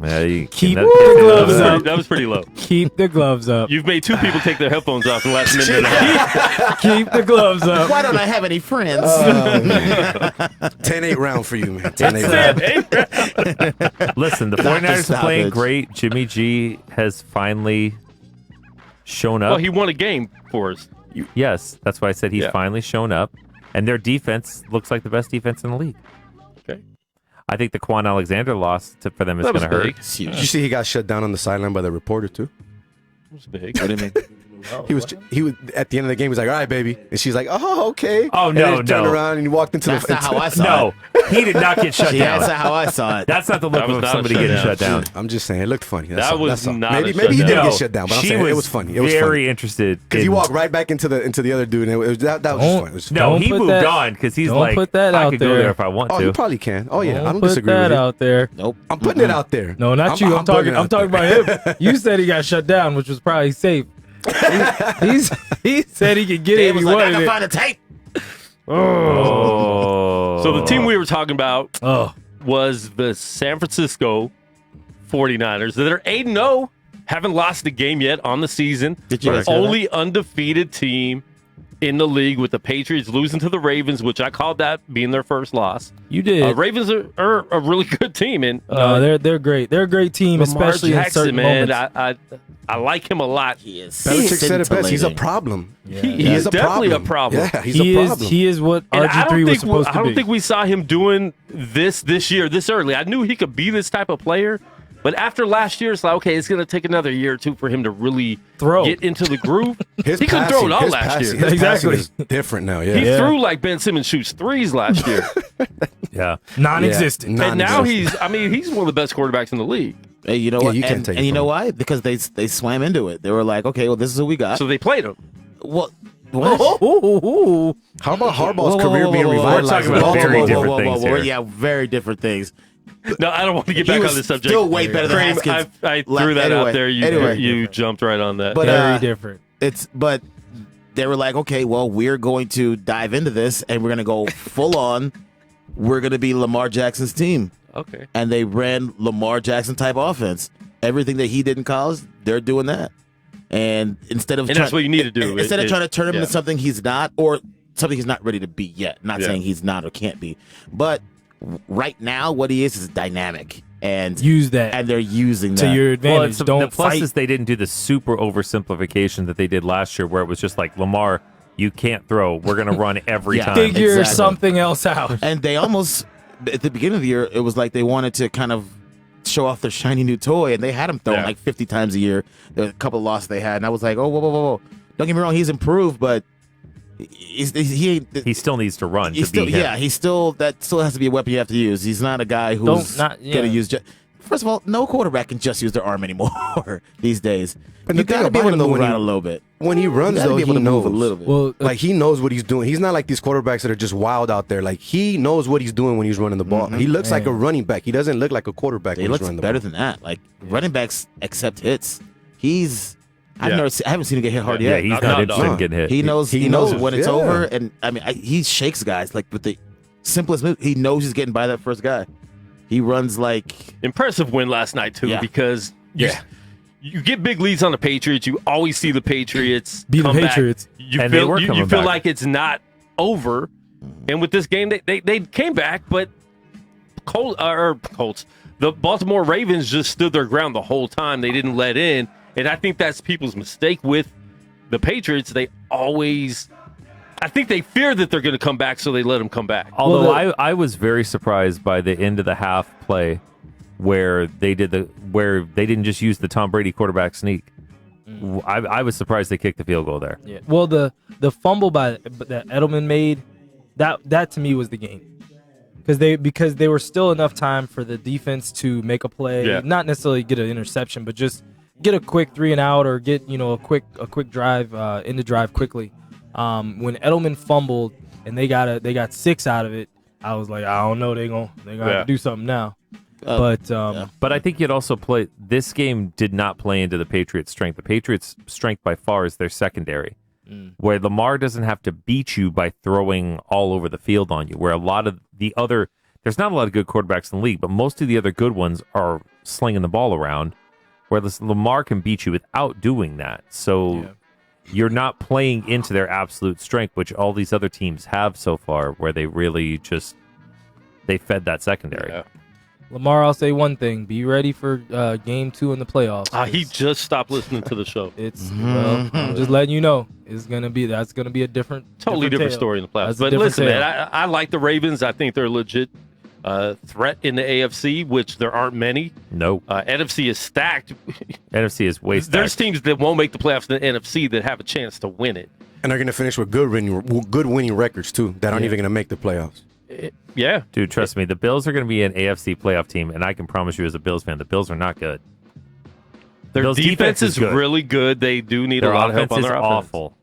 [SPEAKER 7] You
[SPEAKER 5] Keep
[SPEAKER 7] cannot
[SPEAKER 5] the
[SPEAKER 7] take it
[SPEAKER 5] gloves
[SPEAKER 7] over.
[SPEAKER 5] up.
[SPEAKER 3] That was pretty low.
[SPEAKER 5] Keep the gloves up.
[SPEAKER 3] You've made 2 people take their headphones off in the last minute and a half.
[SPEAKER 5] Keep the gloves up.
[SPEAKER 6] Why don't I have any friends?
[SPEAKER 4] 10-8 round for you, man. 10-8 round.
[SPEAKER 7] Listen, the
[SPEAKER 6] Dr.
[SPEAKER 7] 49ers are playing
[SPEAKER 6] Savage.
[SPEAKER 7] great. Jimmy G has finally shown up.
[SPEAKER 3] Well, he won a game for us.
[SPEAKER 7] Yes, that's why I said he's
[SPEAKER 3] Yeah.
[SPEAKER 7] finally shown up. And their defense looks like the best defense in the league.
[SPEAKER 3] Okay.
[SPEAKER 7] I think the Quan Alexander loss for them is
[SPEAKER 3] That
[SPEAKER 7] going
[SPEAKER 3] was
[SPEAKER 7] to hurt.
[SPEAKER 3] big.
[SPEAKER 6] It's huge.
[SPEAKER 3] Uh,
[SPEAKER 4] Did you see he got shut down on the sideline by the reporter too?
[SPEAKER 3] It was big.
[SPEAKER 6] What do you mean?
[SPEAKER 4] He was at the end of the game. He was like, "All right, baby," and she's like, "Oh, okay."
[SPEAKER 7] Oh,
[SPEAKER 4] And
[SPEAKER 7] no,
[SPEAKER 4] then he turned
[SPEAKER 7] no.
[SPEAKER 4] around and he walked into
[SPEAKER 6] That's
[SPEAKER 4] the.
[SPEAKER 6] not how I saw
[SPEAKER 7] No,
[SPEAKER 6] it.
[SPEAKER 7] he did not get shut
[SPEAKER 6] Yeah, that's
[SPEAKER 7] down.
[SPEAKER 6] not how I saw it.
[SPEAKER 7] That's not the look
[SPEAKER 3] That was
[SPEAKER 7] of
[SPEAKER 3] not a
[SPEAKER 7] somebody getting
[SPEAKER 3] shutdown.
[SPEAKER 7] shut down.
[SPEAKER 4] I'm just saying, it looked funny.
[SPEAKER 3] That
[SPEAKER 4] all.
[SPEAKER 3] was
[SPEAKER 4] That's all.
[SPEAKER 3] not a
[SPEAKER 4] Maybe he did
[SPEAKER 3] shutdown.
[SPEAKER 4] get shut down, but I'm
[SPEAKER 7] she
[SPEAKER 4] saying it was funny. It was
[SPEAKER 7] very
[SPEAKER 4] funny
[SPEAKER 7] interested.
[SPEAKER 4] because he
[SPEAKER 7] in-
[SPEAKER 4] walked right back into the other dude, and it was, that was just
[SPEAKER 5] Don't-
[SPEAKER 4] funny. It was
[SPEAKER 7] No,
[SPEAKER 5] Don't
[SPEAKER 7] he
[SPEAKER 5] put
[SPEAKER 7] moved
[SPEAKER 5] that-
[SPEAKER 7] on because he's
[SPEAKER 5] don't
[SPEAKER 7] like,
[SPEAKER 5] put that
[SPEAKER 7] I
[SPEAKER 5] out
[SPEAKER 7] could go
[SPEAKER 5] there.
[SPEAKER 7] there if I want
[SPEAKER 4] Oh,
[SPEAKER 7] to.
[SPEAKER 4] you probably can. Oh yeah, I don't
[SPEAKER 5] put
[SPEAKER 4] disagree
[SPEAKER 5] that
[SPEAKER 4] with you.
[SPEAKER 5] out there.
[SPEAKER 6] Nope.
[SPEAKER 4] I'm putting it out there.
[SPEAKER 5] No, not you. I'm
[SPEAKER 4] putting
[SPEAKER 5] talking.
[SPEAKER 4] it
[SPEAKER 5] I'm
[SPEAKER 4] out
[SPEAKER 5] talking
[SPEAKER 4] there.
[SPEAKER 5] about him. You said he got shut down, which was probably safe. He said he could get it
[SPEAKER 6] Dave
[SPEAKER 5] if
[SPEAKER 6] was
[SPEAKER 5] he
[SPEAKER 6] like, I
[SPEAKER 5] wanted
[SPEAKER 6] can
[SPEAKER 5] it.
[SPEAKER 6] find a tape.
[SPEAKER 7] Oh.
[SPEAKER 3] So the team we were talking about
[SPEAKER 5] Oh,
[SPEAKER 3] was the San Francisco 49ers that are 8-0, haven't lost a game yet on the season.
[SPEAKER 6] Did you
[SPEAKER 3] The
[SPEAKER 6] guys hear
[SPEAKER 3] only undefeated team in the league, with the Patriots losing to the Ravens, which I called that being their first loss.
[SPEAKER 5] you did.
[SPEAKER 3] Ravens are a really good team, and
[SPEAKER 5] No, they're great. They're a great team,
[SPEAKER 3] Lamar
[SPEAKER 5] especially in
[SPEAKER 3] Jackson,
[SPEAKER 5] certain
[SPEAKER 3] man,
[SPEAKER 5] moments.
[SPEAKER 3] I like him a lot.
[SPEAKER 6] He is.
[SPEAKER 4] Belichick said it best. He's a
[SPEAKER 6] scintillating.
[SPEAKER 4] problem.
[SPEAKER 3] He is definitely a problem.
[SPEAKER 4] Yeah, he's
[SPEAKER 5] he
[SPEAKER 4] a
[SPEAKER 5] is.
[SPEAKER 4] problem.
[SPEAKER 5] He is what
[SPEAKER 3] And
[SPEAKER 5] RG3 was supposed to be.
[SPEAKER 3] I don't think we saw him doing this year, this early. I knew he could be this type of player, but after last year, it's like, okay, it's going to take another year or two for him to really
[SPEAKER 5] Throw.
[SPEAKER 3] get into the groove.
[SPEAKER 4] His
[SPEAKER 3] He couldn't throw it all
[SPEAKER 4] his
[SPEAKER 3] last
[SPEAKER 4] passing-
[SPEAKER 3] year.
[SPEAKER 4] His
[SPEAKER 5] Exactly.
[SPEAKER 4] passing is different now. Yeah.
[SPEAKER 3] He
[SPEAKER 5] Yeah.
[SPEAKER 3] threw like Ben Simmons shoots threes last year.
[SPEAKER 7] Yeah.
[SPEAKER 5] Non-existent.
[SPEAKER 4] Yeah.
[SPEAKER 3] And now
[SPEAKER 4] Non-existent.
[SPEAKER 3] he's one of the best quarterbacks in the league.
[SPEAKER 6] Hey, you know
[SPEAKER 4] Yeah,
[SPEAKER 6] what?
[SPEAKER 4] you can't
[SPEAKER 6] and
[SPEAKER 4] take it
[SPEAKER 6] and you
[SPEAKER 4] from
[SPEAKER 6] know
[SPEAKER 4] him.
[SPEAKER 6] why? Because they swam into it. They were like, okay, well, this is who we got.
[SPEAKER 3] So they played him.
[SPEAKER 6] Well, what?
[SPEAKER 5] Ooh.
[SPEAKER 4] How about Harbaugh's
[SPEAKER 6] Whoa, whoa,
[SPEAKER 4] career
[SPEAKER 6] whoa,
[SPEAKER 4] being
[SPEAKER 6] whoa, whoa,
[SPEAKER 4] revitalized?
[SPEAKER 7] we're talking
[SPEAKER 4] in
[SPEAKER 7] about
[SPEAKER 4] Baltimore?
[SPEAKER 7] very different things here.
[SPEAKER 6] Yeah, very different things.
[SPEAKER 3] No, I don't want to get back
[SPEAKER 6] He
[SPEAKER 3] on
[SPEAKER 6] was
[SPEAKER 3] this subject.
[SPEAKER 6] still way better than
[SPEAKER 3] Kramer,
[SPEAKER 6] Haskins.
[SPEAKER 3] I threw that
[SPEAKER 6] Anyway,
[SPEAKER 3] out there. You
[SPEAKER 6] anyway.
[SPEAKER 3] you jumped right on that.
[SPEAKER 6] But
[SPEAKER 5] Very different.
[SPEAKER 6] but they were like, okay, well, we're going to dive into this and we're going to go full on. We're going to be Lamar Jackson's team.
[SPEAKER 3] Okay.
[SPEAKER 6] And they ran Lamar Jackson type offense. Everything that he did in college, they're doing that. And instead of
[SPEAKER 3] that's what you need to do.
[SPEAKER 6] Instead of trying to turn him into something he's not, or something he's not ready to be yet. Not saying he's not or can't be, but right now what he is dynamic. And
[SPEAKER 5] use that,
[SPEAKER 6] and they're using that
[SPEAKER 5] to your advantage. Don't
[SPEAKER 7] the plus
[SPEAKER 5] fight.
[SPEAKER 7] is they didn't do the super oversimplification that they did last year, where it was just like, Lamar, you can't throw. We're going to run every time.
[SPEAKER 5] Figure something else out.
[SPEAKER 6] And they almost at the beginning of the year, it was like they wanted to kind of show off their shiny new toy, and they had him throwing like 50 times a year. There were a couple of losses they had, and I was like, oh, whoa. Don't get me wrong, he's improved, but he
[SPEAKER 7] still needs to run.
[SPEAKER 6] He still has to be a weapon you have to use. He's not a guy who's going to use. First of all, no quarterback can just use their arm anymore these days.
[SPEAKER 4] And
[SPEAKER 6] you
[SPEAKER 4] the thing
[SPEAKER 6] got to be
[SPEAKER 4] about
[SPEAKER 6] able to
[SPEAKER 4] him, though,
[SPEAKER 6] move around a little bit.
[SPEAKER 4] When he runs, though, he knows
[SPEAKER 6] a little bit.
[SPEAKER 5] Well,
[SPEAKER 4] like he knows what he's doing. He's not like these quarterbacks that are just wild out there. Like he knows what he's doing when he's running the ball. He looks like a running back. He doesn't look like a quarterback.
[SPEAKER 6] He looks better than that. Like running backs accept hits. I haven't seen him get hit hard yet.
[SPEAKER 7] Yeah, he's not interested in getting hit.
[SPEAKER 6] He knows when it's over, and I mean he shakes guys like with the simplest move. He knows he's getting by that first guy. He runs like
[SPEAKER 3] impressive win last night too, because you get big leads on the Patriots. You always see the Patriots
[SPEAKER 5] be the Patriots.
[SPEAKER 3] You feel like it's not over, and with this game they came back, but Colts, the Baltimore Ravens just stood their ground the whole time. They didn't let in. And I think that's people's mistake with the Patriots. I think they fear that they're going to come back, so they let them come back.
[SPEAKER 7] Although I was very surprised by the end of the half play where they didn't just use the Tom Brady quarterback sneak. I was surprised they kicked the field goal there.
[SPEAKER 5] Yeah. Well, the fumble that Edelman made, that to me was the game. Because they were still enough time for the defense to make a play, not necessarily get an interception, but just get a quick 3 and out or get a quick drive in the drive quickly. When Edelman fumbled and they got 6 out of it, I was like, I don't know, they gonna have to do something now. But
[SPEAKER 7] I think you'd also play. This game did not play into the Patriots' strength. The Patriots' strength by far is their secondary, where Lamar doesn't have to beat you by throwing all over the field on you. Where a lot of the other, there's not a lot of good quarterbacks in the league, but most of the other good ones are slinging the ball around. Where Lamar can beat you without doing that. So you're not playing into their absolute strength, which all these other teams have so far, where they really they fed that secondary. Yeah.
[SPEAKER 5] Lamar, I'll say one thing. Be ready for game 2 in the playoffs.
[SPEAKER 3] He just stopped listening to the show.
[SPEAKER 5] I'm just letting you know. That's going to be a
[SPEAKER 3] totally different story in the playoffs. But listen, man, I like the Ravens. I think they're a legit threat in the AFC, which there aren't many.
[SPEAKER 7] No.
[SPEAKER 3] NFC is stacked.
[SPEAKER 7] NFC is way stacked.
[SPEAKER 3] There's teams that won't make the playoffs in the NFC that have a chance to win it.
[SPEAKER 4] And they're going to finish with good winning records, too, that aren't even going to make the playoffs.
[SPEAKER 3] Yeah.
[SPEAKER 7] Dude, trust me, the Bills are going to be an AFC playoff team, and I can promise you as a Bills fan, the Bills are not good.
[SPEAKER 3] Their defense is really good. They do need a lot of help on their offense.
[SPEAKER 7] Awful.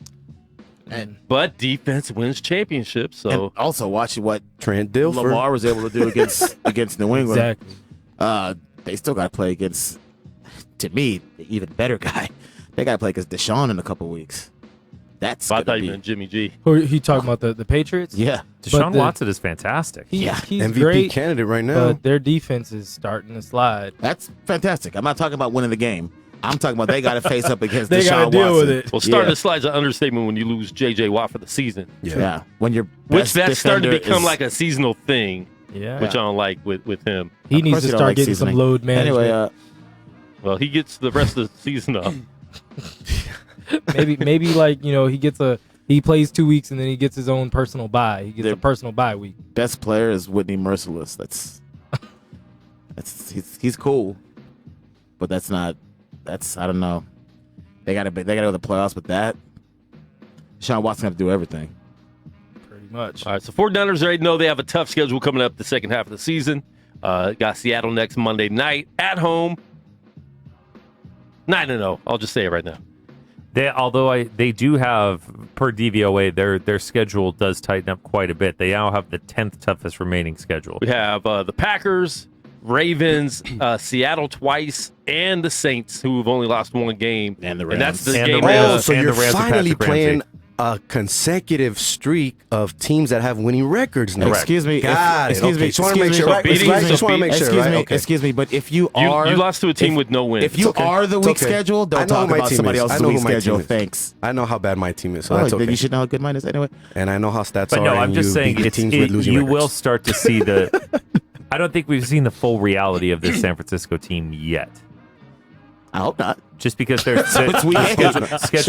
[SPEAKER 3] But defense wins championships. So
[SPEAKER 6] and also watching what
[SPEAKER 4] Trent Dilfer
[SPEAKER 6] Lamar was able to do against New England.
[SPEAKER 5] Exactly.
[SPEAKER 6] They still got to play against, to me, the even better guy. They got to play against Deshaun in a couple weeks. That's
[SPEAKER 3] I thought you meant Jimmy G.
[SPEAKER 5] He talking about the Patriots?
[SPEAKER 6] Yeah.
[SPEAKER 7] Deshaun Watson is fantastic.
[SPEAKER 5] He's
[SPEAKER 4] MVP
[SPEAKER 5] great,
[SPEAKER 4] candidate right now.
[SPEAKER 5] But their defense is starting to slide.
[SPEAKER 6] That's fantastic. I'm not talking about winning the game. I'm talking about they got to face up against
[SPEAKER 5] they
[SPEAKER 6] Deshaun
[SPEAKER 5] gotta deal
[SPEAKER 6] Watson.
[SPEAKER 5] with it.
[SPEAKER 3] Well, starting to slide is an understatement when you lose J.J. Watt for the season.
[SPEAKER 6] Yeah. When you're
[SPEAKER 3] which that's starting to become like a seasonal thing.
[SPEAKER 5] Yeah.
[SPEAKER 3] Which I don't like with him.
[SPEAKER 5] He needs to start getting some load management.
[SPEAKER 6] Anyway,
[SPEAKER 3] well, he gets the rest of the season up.
[SPEAKER 5] maybe like he plays 2 weeks and then he gets his own personal bye. He gets a personal bye week.
[SPEAKER 6] Best player is Whitney Merciless. He's cool, but that's I don't know. They gotta go to the playoffs with that. Deshaun Watson have to do everything.
[SPEAKER 5] Pretty much.
[SPEAKER 3] All right, so 49ers already know they have a tough schedule coming up the second half of the season. Got Seattle next Monday night at home. 9-0. I'll just say it right now.
[SPEAKER 7] They do have, per DVOA, their schedule does tighten up quite a bit. They now have the 10th toughest remaining schedule.
[SPEAKER 3] We have the Packers, Ravens, Seattle twice, and the Saints, who have only lost one game.
[SPEAKER 6] And the Rams.
[SPEAKER 3] And that's the
[SPEAKER 7] and
[SPEAKER 3] game.
[SPEAKER 7] The Rams,
[SPEAKER 4] so
[SPEAKER 7] and
[SPEAKER 4] you're
[SPEAKER 7] the Rams
[SPEAKER 4] finally playing a consecutive streak of teams that have winning records now.
[SPEAKER 6] Excuse me.
[SPEAKER 4] Excuse me. Just want to make sure, right? Just want to make sure,
[SPEAKER 6] Excuse
[SPEAKER 4] right?
[SPEAKER 6] me.
[SPEAKER 4] Okay.
[SPEAKER 6] Excuse me. But if you are,
[SPEAKER 3] you lost to a team with no wins.
[SPEAKER 6] If you are the weak schedule, don't talk about somebody else's weak schedule. Thanks.
[SPEAKER 4] I know how bad my team is, so that's okay.
[SPEAKER 6] Then you should know how good mine is anyway.
[SPEAKER 4] And I know how stats
[SPEAKER 7] But
[SPEAKER 4] are.
[SPEAKER 7] no, I'm just saying you will start to see the. I don't think we've seen the full reality of this San Francisco team yet.
[SPEAKER 6] I hope not.
[SPEAKER 7] Just because their schedule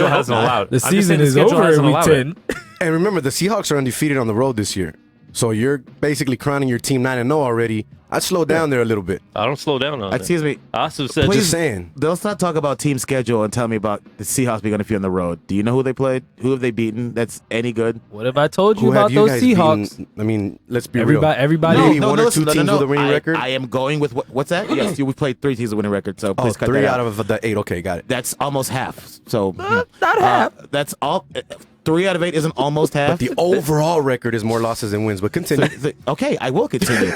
[SPEAKER 7] hasn't allowed.
[SPEAKER 5] The season is over in week 10.
[SPEAKER 4] And remember, the Seahawks are undefeated on the road this year. So you're basically crowning your team 9-0 already. I'd slow down there a little bit.
[SPEAKER 3] I don't slow down on that.
[SPEAKER 6] Excuse me.
[SPEAKER 3] I also said,
[SPEAKER 4] just saying.
[SPEAKER 6] Let's not talk about team schedule and tell me about the Seahawks being undefeated on the road. Do you know who they played? Who have they beaten that's any good?
[SPEAKER 5] What have I told you about those Seahawks?
[SPEAKER 4] Beaten? I mean, let's be real.
[SPEAKER 5] Everybody.
[SPEAKER 4] Maybe one or two teams with a winning record?
[SPEAKER 6] I am going with what's that? Yes, we played 3 teams with a winning record, so please cut that out.
[SPEAKER 4] 3 out of the 8. Okay, got it.
[SPEAKER 6] That's almost half. So
[SPEAKER 5] not half.
[SPEAKER 6] That's all. 3 out of 8 isn't almost half.
[SPEAKER 4] But the overall record is more losses than wins. But continue.
[SPEAKER 6] Okay, I will continue.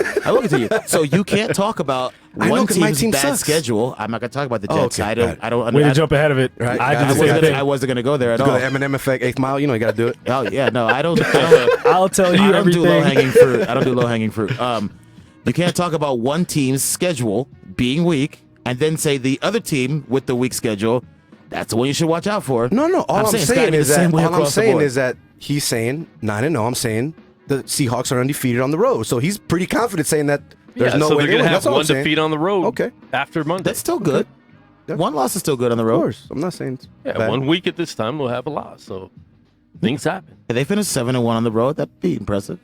[SPEAKER 6] So you can't talk about one team's bad schedule. I'm not going to talk about the Jets.
[SPEAKER 4] Okay,
[SPEAKER 6] I don't.
[SPEAKER 5] Way to jump ahead of it.
[SPEAKER 4] Right.
[SPEAKER 6] I wasn't going to go there at all.
[SPEAKER 4] Go to Eminem Effect, 8th Mile. You know you got to do it.
[SPEAKER 6] Oh yeah, no, I don't.
[SPEAKER 5] I'll tell you everything.
[SPEAKER 6] I don't do low hanging fruit. You can't talk about one team's schedule being weak and then say the other team with the weak schedule. That's the one you should watch out for.
[SPEAKER 4] No. All I'm saying is that he's saying 9-0. I'm saying the Seahawks are undefeated on the road. So he's pretty confident saying that there's no way
[SPEAKER 3] they're going to have one defeat on the road.
[SPEAKER 4] Okay.
[SPEAKER 3] After Monday.
[SPEAKER 6] That's still good. Okay. One loss is still good on the road.
[SPEAKER 4] Of course. I'm not saying it's bad.
[SPEAKER 3] 1 week at this time we'll have a loss. So things happen.
[SPEAKER 6] If they finished 7-1 on the road, that'd be impressive.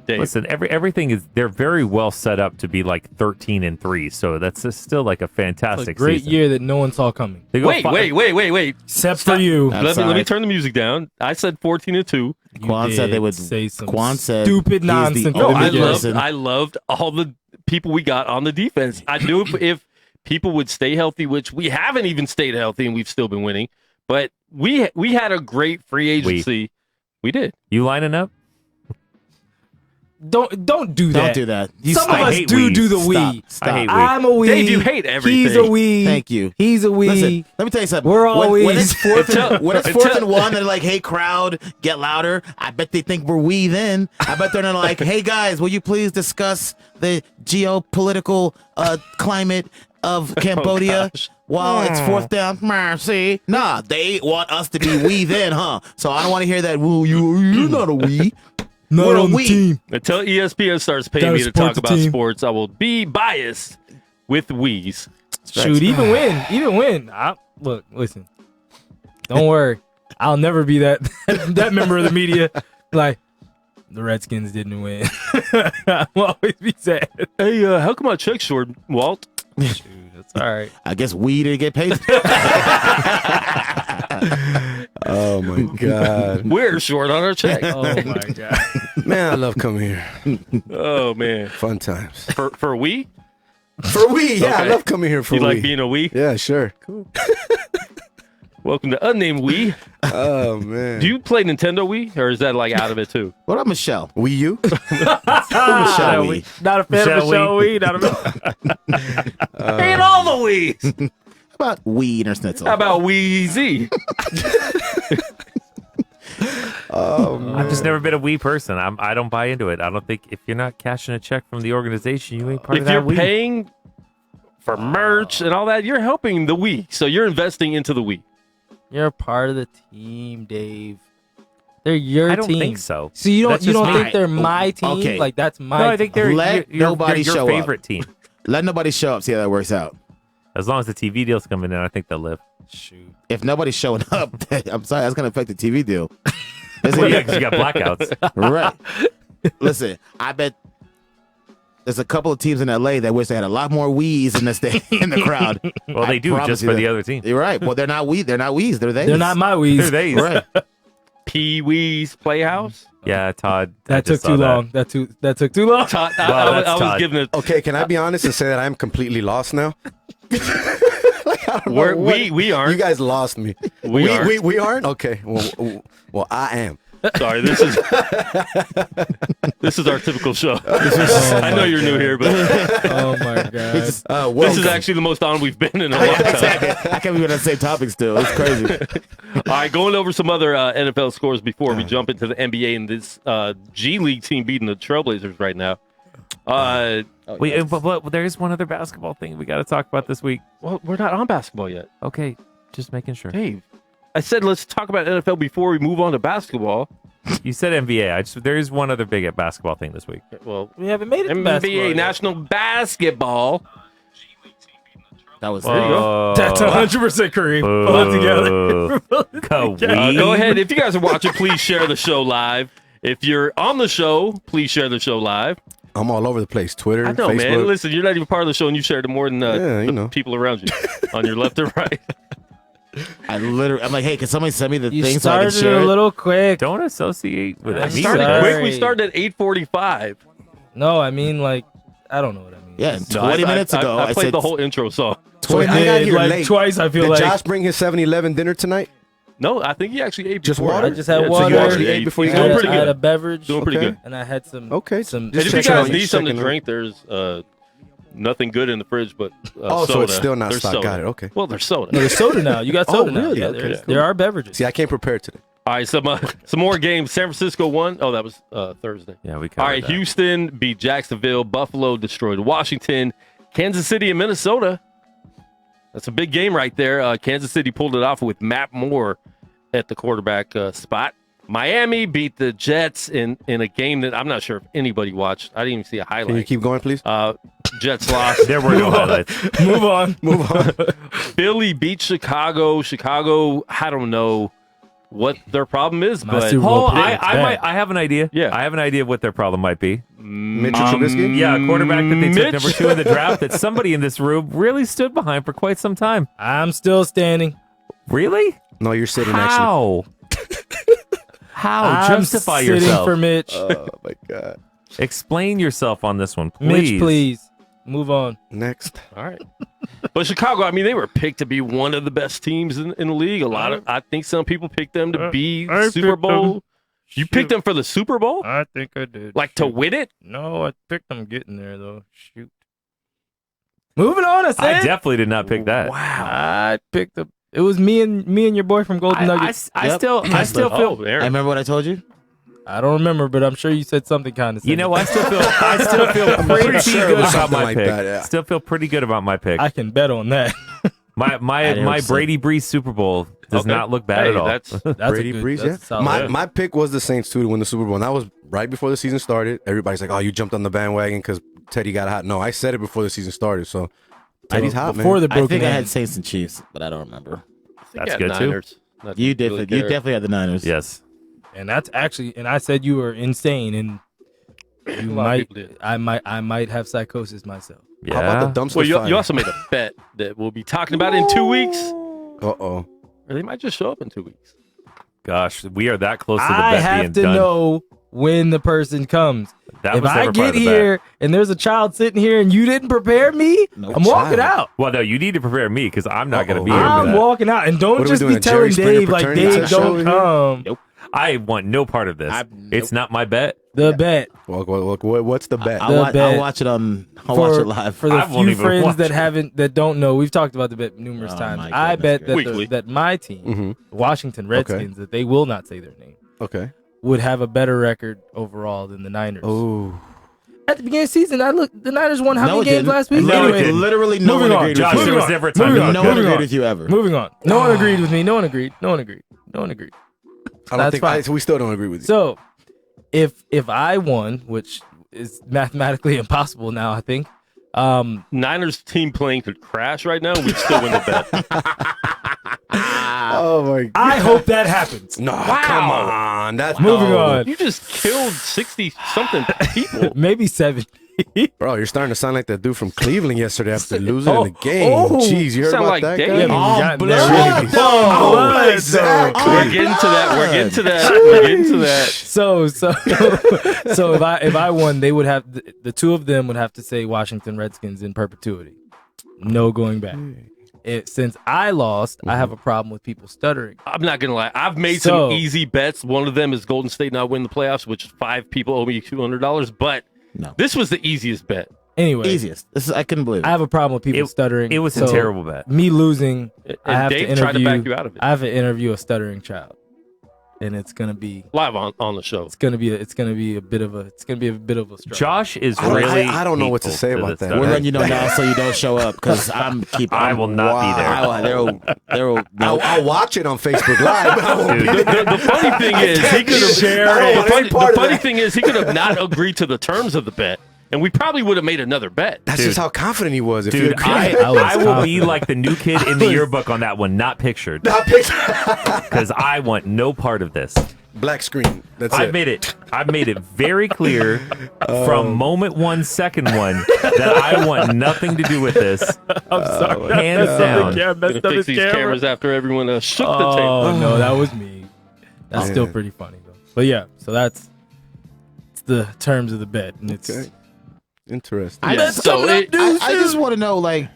[SPEAKER 3] Dave.
[SPEAKER 7] Listen, everything is they're very well set up to be like 13-3, so that's still like a fantastic
[SPEAKER 5] great
[SPEAKER 7] season.
[SPEAKER 5] year that no one saw coming.
[SPEAKER 3] Wait.
[SPEAKER 5] Except for you.
[SPEAKER 3] Let me turn the music down. I said 14-2.
[SPEAKER 6] Quan said they would
[SPEAKER 5] say some
[SPEAKER 6] stupid
[SPEAKER 5] nonsense.
[SPEAKER 3] No, I loved all the people we got on the defense. I knew if people would stay healthy, which we haven't even stayed healthy, and we've still been winning. But we had a great free agency. We did.
[SPEAKER 7] You lining up?
[SPEAKER 5] Don't do that.
[SPEAKER 6] Don't do that.
[SPEAKER 5] Some of us do the we.
[SPEAKER 6] Stop.
[SPEAKER 7] I hate we.
[SPEAKER 5] I'm a we.
[SPEAKER 3] Dave, you hate everything.
[SPEAKER 5] He's a we.
[SPEAKER 6] Thank you.
[SPEAKER 5] He's a we.
[SPEAKER 6] Listen, let me tell you something.
[SPEAKER 5] We're all
[SPEAKER 6] when it's fourth and 1, they're like, "Hey, crowd, get louder." I bet they think we're we. Then I bet they're not like, "Hey, guys, will you please discuss the geopolitical climate of Cambodia?" While it's 4th down, mercy. Nah, they want us to be we then, huh? So I don't want to hear that. Well, you're not a we.
[SPEAKER 5] Not on the team.
[SPEAKER 3] Until ESPN starts paying me to talk about sports, I will be biased with we's.
[SPEAKER 5] Shoot, even win. Look, listen. Don't worry. I'll never be that member of the media. Like, the Redskins didn't win. I'll always be sad.
[SPEAKER 3] Hey, how come my check's short, Walt?
[SPEAKER 5] Shoot, that's all right.
[SPEAKER 6] I guess we didn't get paid.
[SPEAKER 4] Oh my God.
[SPEAKER 3] We're short on our check.
[SPEAKER 5] Oh my God.
[SPEAKER 4] Man, I love coming here.
[SPEAKER 3] Oh man.
[SPEAKER 4] Fun times.
[SPEAKER 3] For we?
[SPEAKER 4] For we, yeah.
[SPEAKER 3] Okay.
[SPEAKER 4] I love coming here for
[SPEAKER 3] you
[SPEAKER 4] we.
[SPEAKER 3] like being a we?
[SPEAKER 4] Yeah, sure. Cool.
[SPEAKER 3] Welcome to Unnamed We.
[SPEAKER 4] Oh man.
[SPEAKER 3] Do you play Nintendo Wii, or is that like out of it too?
[SPEAKER 6] What about Michelle?
[SPEAKER 4] Wii U?
[SPEAKER 6] Michelle Wii.
[SPEAKER 5] Not a fan of Michelle Wii. Not a fan.
[SPEAKER 3] Hate all the Wii's.
[SPEAKER 6] How about Wiener Schnitzel?
[SPEAKER 3] How about Wheezy?
[SPEAKER 7] I've just never been a Wii person. I don't buy into it. I don't think if you're not cashing a check from the organization, you ain't part of
[SPEAKER 3] If
[SPEAKER 7] that
[SPEAKER 3] you're
[SPEAKER 7] Wii.
[SPEAKER 3] paying for merch and all that, you're helping the Wii. So you're investing into the Wii.
[SPEAKER 5] You're a part of the team, Dave. They're your team.
[SPEAKER 7] I don't think so.
[SPEAKER 5] So you
[SPEAKER 7] That's
[SPEAKER 5] don't
[SPEAKER 7] just
[SPEAKER 5] think
[SPEAKER 7] me.
[SPEAKER 5] they're my team?
[SPEAKER 6] Okay.
[SPEAKER 5] Like that's my
[SPEAKER 7] No, I think
[SPEAKER 5] team.
[SPEAKER 7] they're
[SPEAKER 6] Let
[SPEAKER 7] your
[SPEAKER 6] nobody
[SPEAKER 7] your
[SPEAKER 6] show
[SPEAKER 7] favorite
[SPEAKER 6] up.
[SPEAKER 7] team.
[SPEAKER 6] Let nobody show up. See how that works out.
[SPEAKER 7] As long as the TV deal's coming in, I think they'll live.
[SPEAKER 5] Shoot.
[SPEAKER 6] If nobody's showing up, I'm sorry, that's gonna affect the TV deal.
[SPEAKER 7] Well, yeah, 'cause you got blackouts.
[SPEAKER 6] Right. Listen, I bet there's a couple of teams in LA that wish they had a lot more Wii's in the crowd.
[SPEAKER 7] Well, they do just for the other team.
[SPEAKER 6] You're right. Well, they're not Wii. They're not Wii's. They're they.
[SPEAKER 5] They're not my Wii's.
[SPEAKER 7] They're they.
[SPEAKER 6] Right.
[SPEAKER 3] Pee Wee's Playhouse.
[SPEAKER 7] Yeah, Todd. I
[SPEAKER 5] That took
[SPEAKER 7] just saw
[SPEAKER 5] too
[SPEAKER 7] that.
[SPEAKER 5] long. That took too long.
[SPEAKER 3] Todd,
[SPEAKER 7] Well,
[SPEAKER 3] I
[SPEAKER 7] that's
[SPEAKER 3] was
[SPEAKER 7] Todd.
[SPEAKER 3] giving it.
[SPEAKER 4] Okay, can I be honest and say that I'm completely lost now?
[SPEAKER 3] We aren't.
[SPEAKER 4] You guys lost me.
[SPEAKER 3] We aren't.
[SPEAKER 4] We aren't? Okay. Well, I am.
[SPEAKER 3] Sorry, this is our typical show. I know you're new here, but
[SPEAKER 5] Oh my god.
[SPEAKER 3] this is actually the most on we've been in a long time.
[SPEAKER 6] Exactly. I can't be on the same topic still. It's crazy.
[SPEAKER 3] All right, going over some other NFL scores before we jump into the NBA and this G League team beating the Trailblazers right now.
[SPEAKER 7] But there is one other basketball thing we got to talk about this week.
[SPEAKER 3] Well, we're not on basketball yet.
[SPEAKER 7] Okay, just making sure.
[SPEAKER 3] Dave, I said let's talk about NFL before we move on to basketball.
[SPEAKER 7] You said NBA. There is one other big basketball thing this week.
[SPEAKER 3] Well,
[SPEAKER 5] We haven't made it to
[SPEAKER 3] NBA
[SPEAKER 5] basketball yet.
[SPEAKER 3] National Basketball.
[SPEAKER 6] That was
[SPEAKER 3] There you go.
[SPEAKER 5] That's 100% Kareem. Pull it together.
[SPEAKER 3] Go ahead. If you guys are watching, please share the show live. If you're on the show, please share the show live.
[SPEAKER 4] I'm all over the place. Twitter,
[SPEAKER 3] I know,
[SPEAKER 4] Facebook.
[SPEAKER 3] man. Listen, you're not even part of the show, and you shared it more than
[SPEAKER 4] you
[SPEAKER 3] the
[SPEAKER 4] know.
[SPEAKER 3] people around you on your left and right.
[SPEAKER 6] I'm like, hey, can somebody send me the
[SPEAKER 5] You
[SPEAKER 6] thing so I can
[SPEAKER 5] started
[SPEAKER 6] share
[SPEAKER 5] a
[SPEAKER 6] it?
[SPEAKER 5] little quick.
[SPEAKER 7] Don't associate with
[SPEAKER 5] I
[SPEAKER 7] me.
[SPEAKER 3] Started
[SPEAKER 5] Sorry.
[SPEAKER 3] quick. We started at 8:45.
[SPEAKER 5] No, I mean like I don't know what I mean.
[SPEAKER 6] Yeah,
[SPEAKER 3] No,
[SPEAKER 6] 20 minutes ago,
[SPEAKER 3] I played
[SPEAKER 6] said
[SPEAKER 3] the whole intro song.
[SPEAKER 4] So I got
[SPEAKER 5] Did,
[SPEAKER 4] here
[SPEAKER 5] like,
[SPEAKER 4] late.
[SPEAKER 5] twice. I feel
[SPEAKER 4] Did
[SPEAKER 5] like
[SPEAKER 4] Josh bring his 7-Eleven dinner tonight?
[SPEAKER 3] No, I think he actually ate
[SPEAKER 4] Just
[SPEAKER 3] before.
[SPEAKER 4] water?
[SPEAKER 5] I just had
[SPEAKER 3] Yeah,
[SPEAKER 5] water.
[SPEAKER 4] So you actually ate before you
[SPEAKER 3] He's
[SPEAKER 4] got
[SPEAKER 3] doing
[SPEAKER 4] here?
[SPEAKER 3] pretty
[SPEAKER 5] I had a
[SPEAKER 3] good.
[SPEAKER 5] beverage.
[SPEAKER 3] Doing pretty
[SPEAKER 4] Okay.
[SPEAKER 3] good.
[SPEAKER 5] And I had some.
[SPEAKER 4] Okay.
[SPEAKER 5] Some.
[SPEAKER 3] And if you
[SPEAKER 4] checking
[SPEAKER 3] guys
[SPEAKER 4] on
[SPEAKER 3] need something
[SPEAKER 4] checking
[SPEAKER 3] to
[SPEAKER 4] on-
[SPEAKER 3] drink, there's nothing good in the fridge but
[SPEAKER 4] Oh,
[SPEAKER 3] soda.
[SPEAKER 4] so it's still not
[SPEAKER 3] There's
[SPEAKER 4] stocked.
[SPEAKER 3] soda.
[SPEAKER 4] Got it. Okay.
[SPEAKER 3] Well, there's soda.
[SPEAKER 5] No, there's soda now. You got soda now.
[SPEAKER 4] really?
[SPEAKER 5] Yeah,
[SPEAKER 4] Okay.
[SPEAKER 5] there's- there are beverages.
[SPEAKER 4] See, I came prepared today.
[SPEAKER 3] All right, some more games. San Francisco won. Oh, that was Thursday.
[SPEAKER 7] Yeah, we covered
[SPEAKER 3] All right,
[SPEAKER 7] that.
[SPEAKER 3] Houston beat Jacksonville. Buffalo destroyed Washington. Kansas City and Minnesota. That's a big game right there. Kansas City pulled it off with Matt Moore at the quarterback spot. Miami beat the Jets in a game that I'm not sure if anybody watched. I didn't even see a highlight.
[SPEAKER 4] Can you keep going, please?
[SPEAKER 3] Jets lost.
[SPEAKER 7] There were no highlights.
[SPEAKER 5] Move on.
[SPEAKER 4] Move on.
[SPEAKER 3] Philly beat Chicago. Chicago, I don't know what their problem is,
[SPEAKER 5] My
[SPEAKER 3] but
[SPEAKER 5] Super Bowl
[SPEAKER 7] Oh,
[SPEAKER 5] predict-
[SPEAKER 7] I have an idea.
[SPEAKER 3] Yeah.
[SPEAKER 7] I have an idea of what their problem might be.
[SPEAKER 4] Mitchell Trubisky?
[SPEAKER 7] Yeah, a quarterback that they took
[SPEAKER 3] Mitch.
[SPEAKER 7] number 2 in the draft that somebody in this room really stood behind for quite some time.
[SPEAKER 5] I'm still standing.
[SPEAKER 7] Really?
[SPEAKER 4] No, you're sitting actually.
[SPEAKER 7] How? How?
[SPEAKER 5] I'm
[SPEAKER 7] Justify
[SPEAKER 5] sitting
[SPEAKER 7] yourself.
[SPEAKER 5] for Mitch.
[SPEAKER 4] Oh, my God.
[SPEAKER 7] Explain yourself on this one, please.
[SPEAKER 5] Mitch, please. Move on.
[SPEAKER 4] Next.
[SPEAKER 3] all right. But Chicago, I mean, they were picked to be one of the best teams in the league. I think some people picked them to be
[SPEAKER 5] I
[SPEAKER 3] Super
[SPEAKER 5] picked
[SPEAKER 3] Bowl.
[SPEAKER 5] them.
[SPEAKER 3] You picked them for the Super Bowl?
[SPEAKER 5] I think I did.
[SPEAKER 3] Like to win it?
[SPEAKER 5] No, I picked them getting there though. Shoot. Moving on, I said.
[SPEAKER 7] I definitely did not pick that.
[SPEAKER 3] Wow.
[SPEAKER 5] I picked up. It was me and your boy from Golden Nuggets.
[SPEAKER 7] I still feel.
[SPEAKER 3] Oh,
[SPEAKER 6] I
[SPEAKER 3] Aaron.
[SPEAKER 6] remember what I told you?
[SPEAKER 5] I don't remember, but I'm sure you said something kind of.
[SPEAKER 7] You know, I still feel pretty
[SPEAKER 4] sure it
[SPEAKER 7] good
[SPEAKER 4] was
[SPEAKER 7] about
[SPEAKER 4] something
[SPEAKER 7] my
[SPEAKER 4] like
[SPEAKER 7] pick.
[SPEAKER 4] that, yeah.
[SPEAKER 7] Still feel pretty good about my pick.
[SPEAKER 5] I can bet on that.
[SPEAKER 7] My Brady Brees Super Bowl does
[SPEAKER 3] Okay.
[SPEAKER 7] not look bad
[SPEAKER 3] Hey,
[SPEAKER 7] at all.
[SPEAKER 3] That's
[SPEAKER 5] That's
[SPEAKER 4] Brady
[SPEAKER 5] a good,
[SPEAKER 4] Breeze,
[SPEAKER 5] that's
[SPEAKER 4] yeah.
[SPEAKER 5] a solid-
[SPEAKER 4] My pick was the Saints too to win the Super Bowl, and that was right before the season started. Everybody's like, "Oh, you jumped on the bandwagon because Teddy got hot." No, I said it before the season started. So Teddy's hot,
[SPEAKER 5] before
[SPEAKER 4] man.
[SPEAKER 5] the
[SPEAKER 6] I
[SPEAKER 5] broken
[SPEAKER 6] think I had
[SPEAKER 5] hand.
[SPEAKER 6] Saints and Chiefs, but I don't remember.
[SPEAKER 7] That's
[SPEAKER 3] yeah,
[SPEAKER 7] good, too.
[SPEAKER 3] Niners. Not
[SPEAKER 6] You
[SPEAKER 3] really
[SPEAKER 6] definitely, you
[SPEAKER 3] care.
[SPEAKER 6] definitely had the Niners.
[SPEAKER 7] Yes.
[SPEAKER 5] And that's actually, and I said you were insane, and you
[SPEAKER 3] lot of
[SPEAKER 5] might,
[SPEAKER 3] people did.
[SPEAKER 5] I might have psychosis myself.
[SPEAKER 7] Yeah.
[SPEAKER 4] How about the dumpster
[SPEAKER 3] Well,
[SPEAKER 4] fire?
[SPEAKER 3] you also made a bet that we'll be talking about in 2 weeks.
[SPEAKER 4] Uh-oh.
[SPEAKER 3] Or they might just show up in 2 weeks.
[SPEAKER 7] Gosh, we are that close to the
[SPEAKER 5] I
[SPEAKER 7] bet
[SPEAKER 5] have
[SPEAKER 7] being
[SPEAKER 5] to
[SPEAKER 7] done.
[SPEAKER 5] know when the person comes.
[SPEAKER 7] That
[SPEAKER 5] If
[SPEAKER 7] was
[SPEAKER 5] I
[SPEAKER 7] never part
[SPEAKER 5] get
[SPEAKER 7] of the
[SPEAKER 5] here
[SPEAKER 7] bet.
[SPEAKER 5] and there's a child sitting here and you didn't prepare me, I'm walking out.
[SPEAKER 7] Well, no, you need to prepare me because I'm not going to be
[SPEAKER 4] Uh-oh.
[SPEAKER 7] here for
[SPEAKER 5] I'm
[SPEAKER 7] that.
[SPEAKER 5] walking out, and don't
[SPEAKER 4] What are we
[SPEAKER 5] just
[SPEAKER 4] doing,
[SPEAKER 5] be
[SPEAKER 4] a Jerry
[SPEAKER 5] telling
[SPEAKER 4] Springer
[SPEAKER 5] Dave like
[SPEAKER 4] paternity
[SPEAKER 5] Dave
[SPEAKER 4] show
[SPEAKER 5] don't
[SPEAKER 4] here?
[SPEAKER 5] come.
[SPEAKER 6] Nope.
[SPEAKER 7] I want no part of this. It's not my bet.
[SPEAKER 5] The bet
[SPEAKER 4] Well, what's the bet?
[SPEAKER 5] The bet.
[SPEAKER 6] I'll watch it on. I'll watch it live.
[SPEAKER 5] for the
[SPEAKER 7] I won't
[SPEAKER 5] few
[SPEAKER 7] even
[SPEAKER 5] friends
[SPEAKER 7] watch
[SPEAKER 5] that
[SPEAKER 7] it.
[SPEAKER 5] that don't know. We've talked about the bet numerous
[SPEAKER 6] Oh,
[SPEAKER 5] times.
[SPEAKER 6] my
[SPEAKER 5] I
[SPEAKER 6] goodness
[SPEAKER 5] bet that
[SPEAKER 3] Weekly.
[SPEAKER 5] that my team, Washington Redskins, that they will not say their name,
[SPEAKER 4] Okay.
[SPEAKER 5] would have a better record overall than the Niners.
[SPEAKER 4] Oh.
[SPEAKER 5] At the beginning of the season, the Niners won how
[SPEAKER 6] No,
[SPEAKER 5] many
[SPEAKER 6] it
[SPEAKER 5] games
[SPEAKER 6] didn't.
[SPEAKER 5] last week?
[SPEAKER 7] No, it
[SPEAKER 5] Anyway,
[SPEAKER 7] didn't.
[SPEAKER 6] Literally, no
[SPEAKER 5] Moving
[SPEAKER 6] one
[SPEAKER 5] on.
[SPEAKER 6] agreed
[SPEAKER 7] Josh,
[SPEAKER 6] with you.
[SPEAKER 7] there was never a time.
[SPEAKER 5] Moving
[SPEAKER 7] you
[SPEAKER 5] on.
[SPEAKER 6] No
[SPEAKER 7] looked
[SPEAKER 6] one
[SPEAKER 7] good.
[SPEAKER 6] agreed with you ever.
[SPEAKER 5] Moving on. No one agreed with me. No one agreed. No one agreed. No one agreed.
[SPEAKER 4] I don't
[SPEAKER 5] That's
[SPEAKER 4] think
[SPEAKER 5] fine.
[SPEAKER 4] we still don't agree with you.
[SPEAKER 5] So, if I won, which is mathematically impossible now, I think.
[SPEAKER 3] Niners team playing could crash right now. We'd still win the bet.
[SPEAKER 4] Oh my God.
[SPEAKER 5] I hope that happens.
[SPEAKER 4] No, come on. That's
[SPEAKER 5] Moving on.
[SPEAKER 3] You just killed 60-something people.
[SPEAKER 5] Maybe 7.
[SPEAKER 4] Bro, you're starting to sound like that dude from Cleveland yesterday after losing in the game.
[SPEAKER 5] oh.
[SPEAKER 4] Jeez, you heard
[SPEAKER 3] Sound
[SPEAKER 4] about
[SPEAKER 3] like
[SPEAKER 4] that
[SPEAKER 3] Dave.
[SPEAKER 4] guy?
[SPEAKER 5] Oh,
[SPEAKER 6] blood.
[SPEAKER 5] blood.
[SPEAKER 4] Oh,
[SPEAKER 3] We're
[SPEAKER 4] exactly.
[SPEAKER 3] getting to that. We're getting to that. We're getting to that.
[SPEAKER 5] So if I won, they would have the two of them would have to say Washington Redskins in perpetuity. No going back. since I lost, I have a problem with people stuttering.
[SPEAKER 3] I'm not gonna lie. I've made some easy bets. One of them is Golden State not win the playoffs, which 5 people owe me $200. But this was the easiest bet.
[SPEAKER 5] Anyway,
[SPEAKER 6] easiest. I couldn't believe it.
[SPEAKER 5] I have a problem with people stuttering.
[SPEAKER 7] It was a terrible bet.
[SPEAKER 5] Me losing, I have
[SPEAKER 3] Dave
[SPEAKER 5] to interview.
[SPEAKER 3] tried to back you out of it.
[SPEAKER 5] I have to interview a stuttering child, and it's gonna be
[SPEAKER 3] live on the show.
[SPEAKER 5] It's gonna be a bit of a struggle.
[SPEAKER 7] Josh is really.
[SPEAKER 4] I don't know what to say about that.
[SPEAKER 6] We're letting you know now so you don't show up because I
[SPEAKER 7] will not be there.
[SPEAKER 6] I'll
[SPEAKER 4] watch it on Facebook Live. But I won't be there.
[SPEAKER 3] The funny thing is, he could have shared. The funny thing is, he could have not agreed to the terms of the bet, and we probably would have made another bet.
[SPEAKER 4] That's just how confident he was.
[SPEAKER 7] Dude, I will be like the new kid in the yearbook on that one, not pictured.
[SPEAKER 4] Not pictured.
[SPEAKER 7] Because I want no part of this.
[SPEAKER 4] Black screen. That's
[SPEAKER 7] I've made it very clear from moment 1, second 1 that I want nothing to do with this.
[SPEAKER 5] I'm sorry.
[SPEAKER 7] Hands down.
[SPEAKER 5] Messed up
[SPEAKER 3] Fix
[SPEAKER 5] his
[SPEAKER 3] these
[SPEAKER 5] camera.
[SPEAKER 3] cameras after everyone shook the table.
[SPEAKER 5] Oh no, that was me. That's still pretty funny though. But yeah, so it's the terms of the bet, and it's
[SPEAKER 4] interesting.
[SPEAKER 6] I just want to know, like,